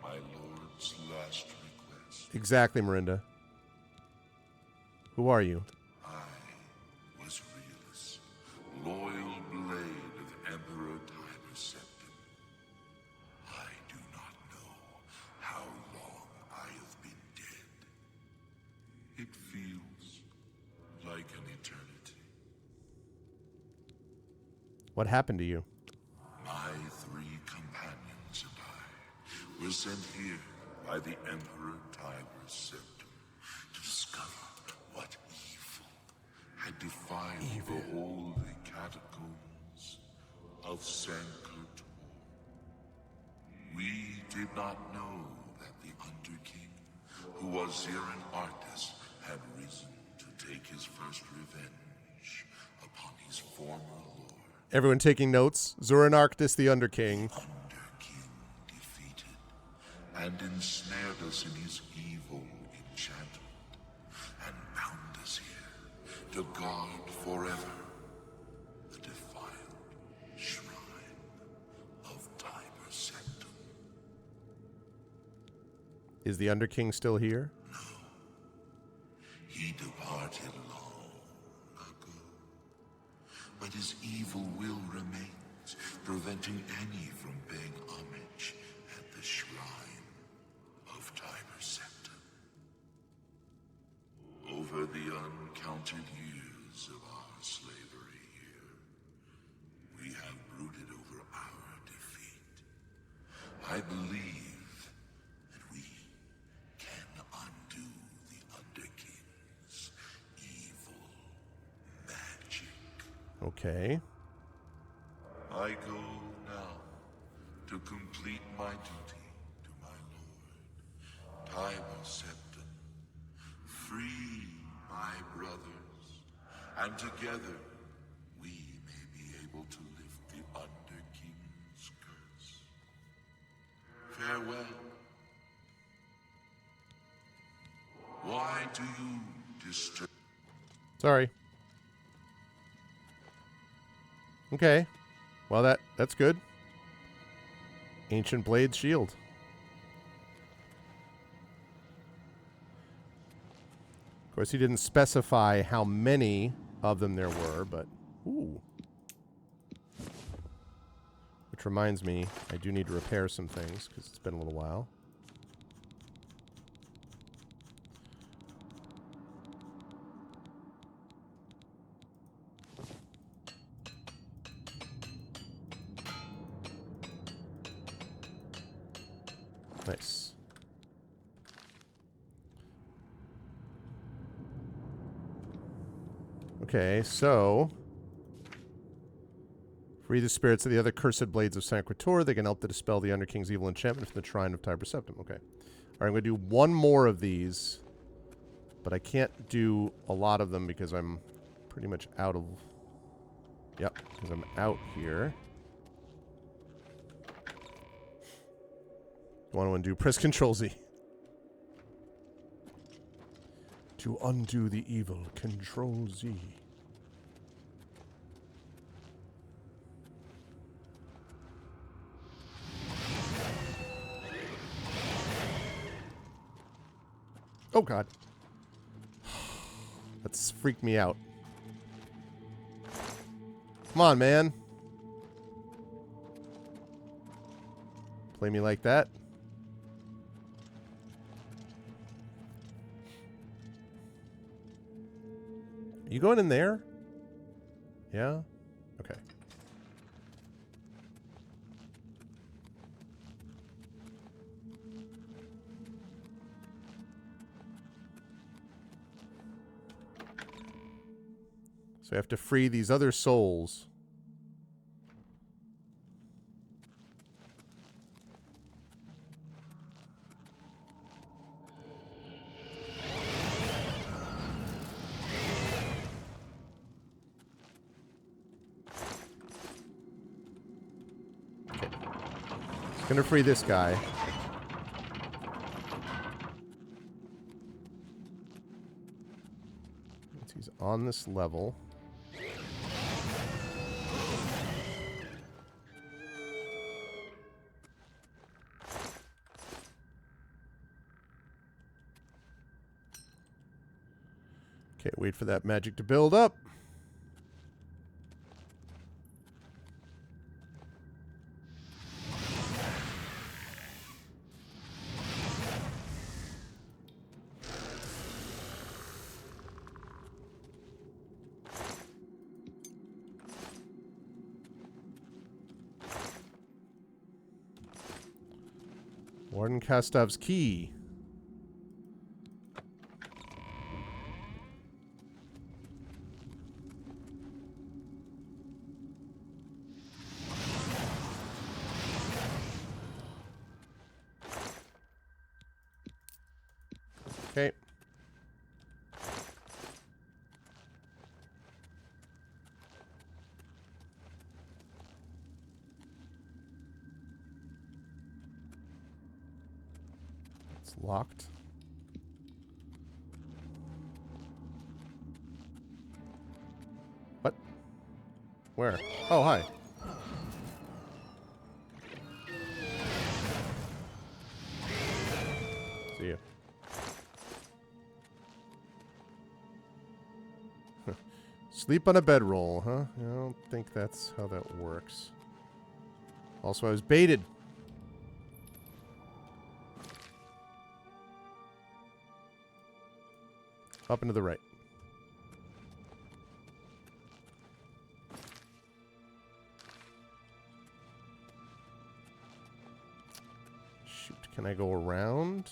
my lord's last request. Exactly, Mirinda. Who are you? Loyal blade of Emperor Tiber Septim. I do not know how long I have been dead. It feels like an eternity. What happened to you? My 3 companions and I were sent here by the Emperor Tiber Septim to discover what evil had defiled the holy catacombs of Sankar-Tor. We did not know that the Underking, who was Zirin Arctis, had risen to take his first revenge upon his former lord. Everyone taking notes. Zurin Arctis, the Underking. Underking defeated and ensnared us in his evil enchantment and bound us here to guard forever the defiled shrine of Tiber Septim. Is the Underking still here? No. He departed long ago. But his evil will remains, preventing any from paying homage at the shrine of Tiber Septim. Over the uncounted years of our slavery here, we have brooded over our defeat. I believe that we can undo the Underking's evil magic. Okay. I go now to complete my duty to my lord, Tiber Septim. Free my brothers, and together we may be able to lift the Underking's curse. Farewell. Why do you disturb? Sorry. Okay. Well, that's good. Ancient Blade Shield. Of course, he didn't specify how many of them there were, but... Ooh. Which reminds me, I do need to repair some things, because it's been a little while. Nice. Okay, so... Free the spirits of the other cursed blades of Sankar-Tor. They can help to dispel the Underking's evil enchantment from the shrine of Tiber Septim. Okay. Alright, I'm going to do one more of these. But I can't do a lot of them because I'm pretty much out of... Yep, because I'm out here. What do I want to do? Press Control Z. To undo the evil, Control Z. Oh god. That's freaked me out. Come on, man. Play me like that. You going in there? Yeah? Okay. So I have to free these other souls. Okay. Gonna free this guy. Once he's on this level. Okay, wait for that magic to build up. Warden Kastov's key. Okay. It's locked. What? Where? Oh, hi. See you. Sleep on a bedroll, huh? I don't think that's how that works. Also, I was baited. Up and to the right. Shoot, can I go around?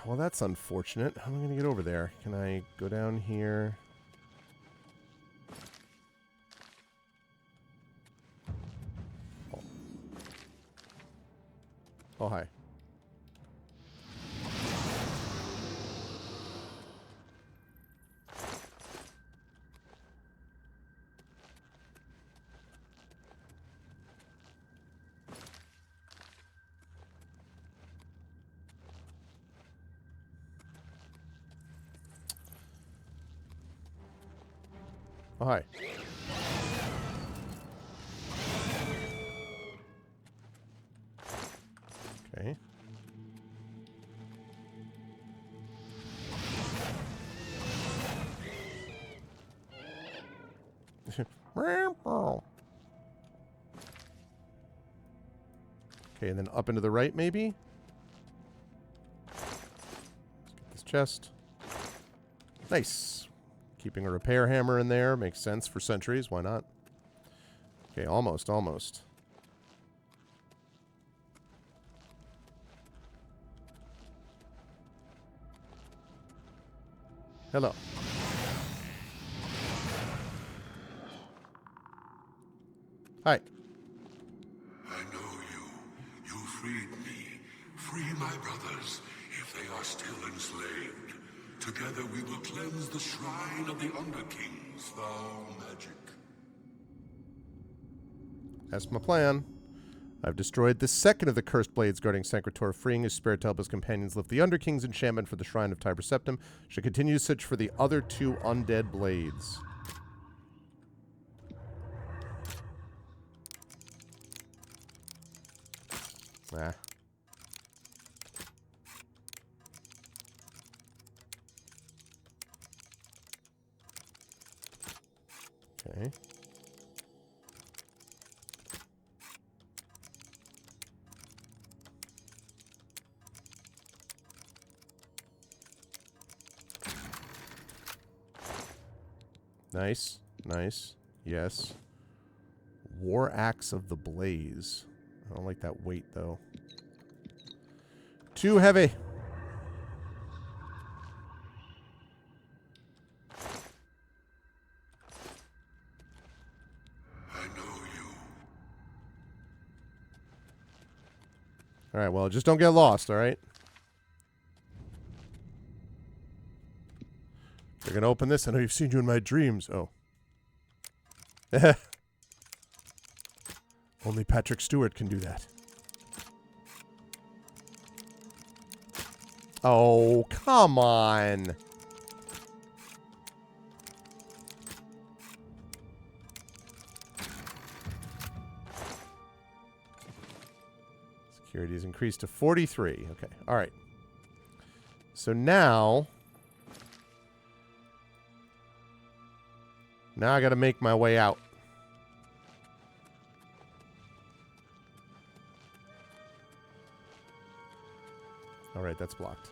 Well, that's unfortunate. How am I going to get over there? Can I go down here? Oh, oh hi. Oh, hi. Okay. Okay, and then up into the right, maybe? Let's get this chest. Nice. Keeping a repair hammer in there makes sense for sentries. Why not? Okay, almost, almost. Hello. Hi. I know you. You freed me. Free my brothers, if they are still enslaved. Together we will cleanse the shrine of the Underking's foul magic. That's my plan. I've destroyed the second of the cursed blades guarding Sancretor, freeing his spirit to help his companions lift the Underking's enchantment for the Shrine of Tiber Septim. Should continue to search for the other 2 undead blades. Ah. Okay. Nice. Nice. Yes. War Axe of the Blaze. I don't like that weight, though. Too heavy. I know you. All right, well, just don't get lost, all right? They're going to open this. I know you've seen you in my dreams. Oh. Only Patrick Stewart can do that. Oh, come on. Security is increased to 43. Okay, all right. So now I got to make my way out. All right, that's blocked.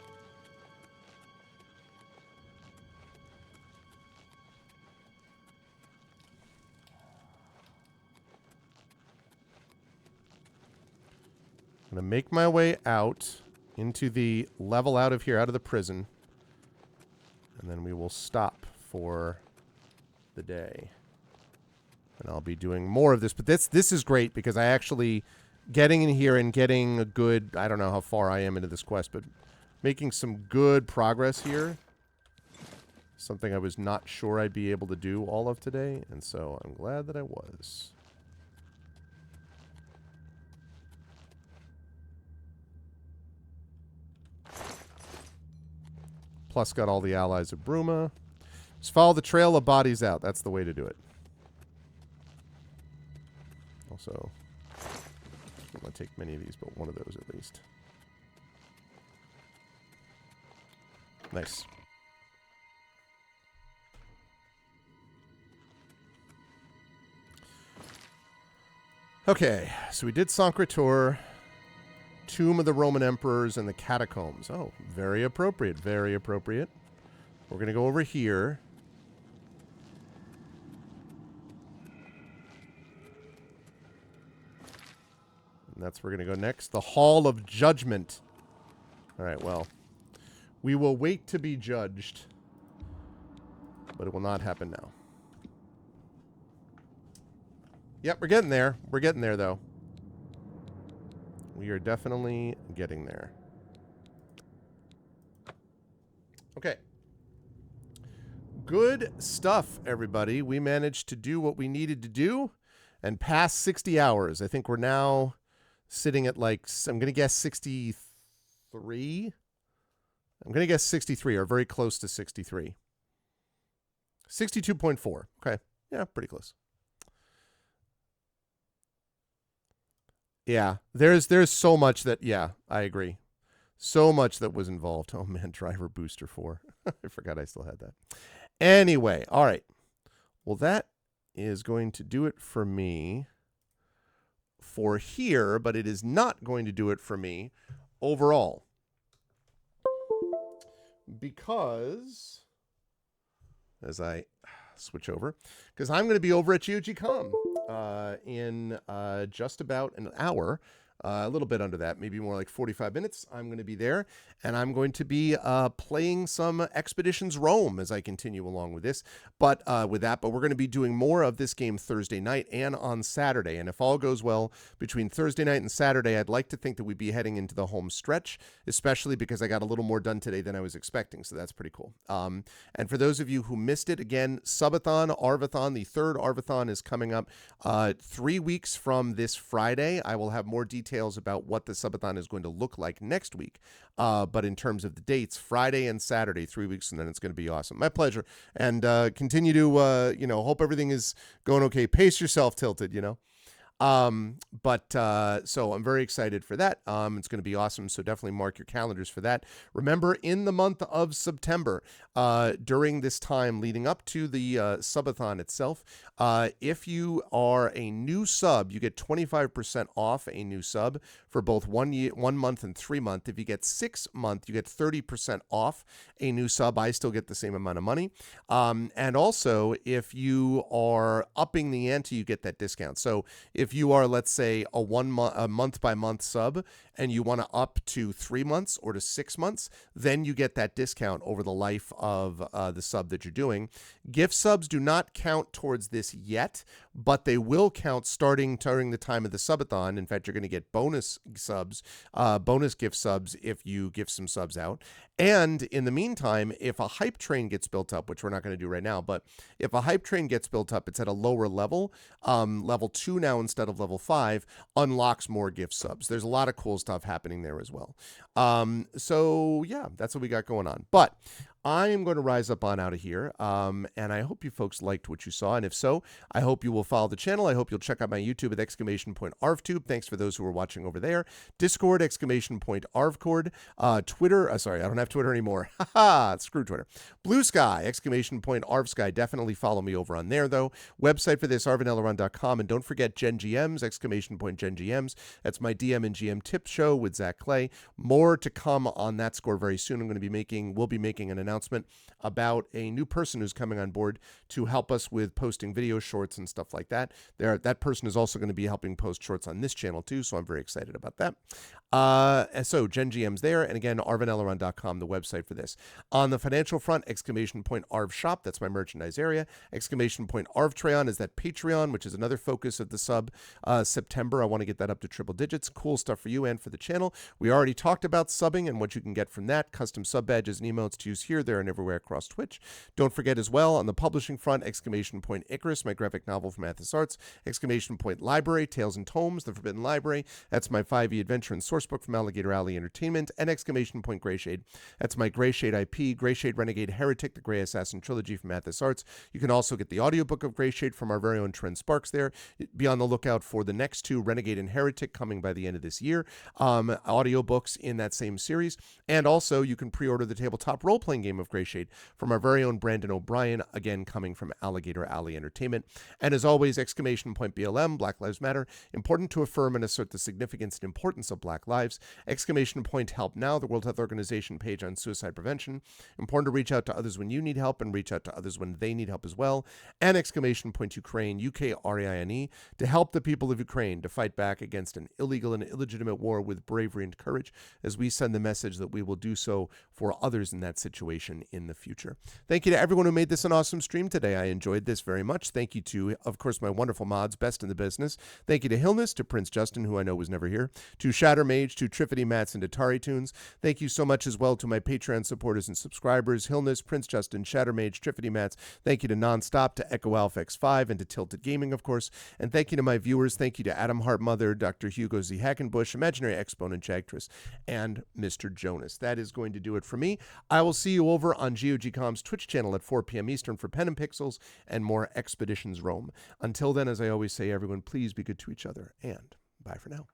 I'm going to make my way out into the level out of here, out of the prison. And then we will stop for the day. And I'll be doing more of this. But this is great because I actually... Getting in here and getting a good... I don't know how far I am into this quest, but making some good progress here. Something I was not sure I'd be able to do all of today, and so I'm glad that I was. Plus got all the allies of Bruma. Just follow the trail of bodies out. That's the way to do it. Also... I'm going to take many of these, but one of those at least. Nice. Okay, so we did Sancretor, Tomb of the Roman Emperors, and the Catacombs. Oh, very appropriate, very appropriate. We're going to go over here. And that's where we're going to go next. The Hall of Judgment. All right, well, we will wait to be judged, but it will not happen now. Yep, we're getting there. We're getting there, though. We are definitely getting there. Okay. Good stuff, everybody. We managed to do what we needed to do and pass 60 hours. I think we're now... sitting at like, I'm going to guess 63. I'm going to guess 63 or very close to 63. 62.4. Okay. Yeah, pretty close. Yeah, there's so much that, yeah, I agree. So much that was involved. Oh man, Driver Booster 4. I forgot I still had that. Anyway, all right. Well, that is going to do it for me. For here, but it is not going to do it for me overall. Because, as I switch over, because I'm going to be over at GOG.com in just about an hour. a little bit under that, maybe more like 45 minutes. I'm going to be there, and I'm going to be playing some Expeditions Rome as I continue along with this. But we're going to be doing more of this game Thursday night and on Saturday. And if all goes well between Thursday night and Saturday, I'd like to think that we'd be heading into the home stretch, especially because I got a little more done today than I was expecting. So that's pretty cool. And for those of you who missed it, again, Subathon, Arvathon, the third Arvathon is coming up 3 weeks from this Friday. I will have more details about what the Subathon is going to look like next week. But in terms of the dates, Friday and Saturday, 3 weeks, and then it's going to be awesome. My pleasure. And continue to, hope everything is going okay. Pace yourself, Tilted, So I'm very excited for that. It's going to be awesome. So definitely mark your calendars for that. Remember, in the month of September, during this time leading up to the subathon itself, if you are a new sub, you get 25% off a new sub for both 1 month and 3 month. If you get 6 month, you get 30% off a new sub. I still get the same amount of money. And also, if you are upping the ante, you get that discount. So if you are, let's say, a month by month sub and you want to up to 3 months or to 6 months, then you get that discount over the life of the sub that you're doing. Gift subs do not count towards this yet, but they will count starting during the time of the subathon. In fact, you're going to get bonus subs, bonus gift subs if you give some subs out. And in the meantime, if a hype train gets built up, which we're not going to do right now, but if a hype train gets built up, it's at a lower level, level 2 now instead of level 5, unlocks more gift subs. There's a lot of cool stuff happening there as well. So yeah, that's what we got going on. But I am going to rise up on out of here, and I hope you folks liked what you saw, and if so, I hope you will follow the channel. I hope you'll check out my YouTube at !ArvTube. Thanks for those who are watching over there. Discord, !ArvCord. Twitter, sorry, I don't have Twitter anymore. Haha, screw Twitter. Blue Sky, !ArvSky. Definitely follow me over on there, though. Website for this, arvanelleron.com, and don't forget GenGMs, !GenGMs. That's my DM and GM tip show with Zach Clay. More to come on that score very soon. We'll be making an announcement about a new person who's coming on board to help us with posting video shorts and stuff like that. That person is also going to be helping post shorts on this channel too, so I'm very excited about that. So GenGM's there, and again, arvanelleron.com, the website for this. On the financial front, !Arv Shop, that's my merchandise area. !Arvtreon is that Patreon, which is another focus of the sub September. I want to get that up to triple digits. Cool stuff for you and for the channel. We already talked about subbing and what you can get from that. Custom sub badges and emotes to use here, there, and everywhere across Twitch. Don't forget as well, on the publishing front, !Icarus, my graphic novel from Athos Arts. !Library, Tales and Tomes, The Forbidden Library. That's my 5e adventure and sourcebook from Alligator Alley Entertainment. And !Greyshade. That's my Greyshade IP, Greyshade Renegade Heretic, the Grey Assassin Trilogy from Athos Arts. You can also get the audiobook of Greyshade from our very own Trent Sparks there. Be on the lookout for the next 2, Renegade and Heretic, coming by the end of this year. Audiobooks in that same series. And also, you can pre-order the tabletop role-playing game of Greyshade from our very own Brandon O'Brien, again coming from Alligator Alley Entertainment. And as always, !BLM, Black Lives Matter, important to affirm and assert the significance and importance of Black lives. !Help Now, the World Health Organization page on suicide prevention. Important to reach out to others when you need help and reach out to others when they need help as well. And !Ukraine, UKRAINE, to help the people of Ukraine to fight back against an illegal and illegitimate war with bravery and courage, as we send the message that we will do so for others in that situation in the future. Thank you to everyone who made this an awesome stream today. I enjoyed this very much. Thank you to, of course, my wonderful mods, best in the business. Thank you to Hillness, to Prince Justin, who I know was never here, to Shattermage, to Triffity Mats, and to Atari Tunes. Thank you so much as well to my Patreon supporters and subscribers, Hillness, Prince Justin, Shattermage, Triffity Mats. Thank you to Nonstop, to Echo Alpha X5, and to Tilted Gaming, of course. And thank you to my viewers. Thank you to Adam Hartmother, Dr. Hugo Z. Hackenbush, Imaginary Exponent Jagtress, and Mr. Jonas. That is going to do it for me. I will see you over on GOGcom's Twitch channel at 4 p.m. Eastern for Pen and Pixels and more Expeditions Rome. Until then, as I always say, everyone, please be good to each other, and bye for now.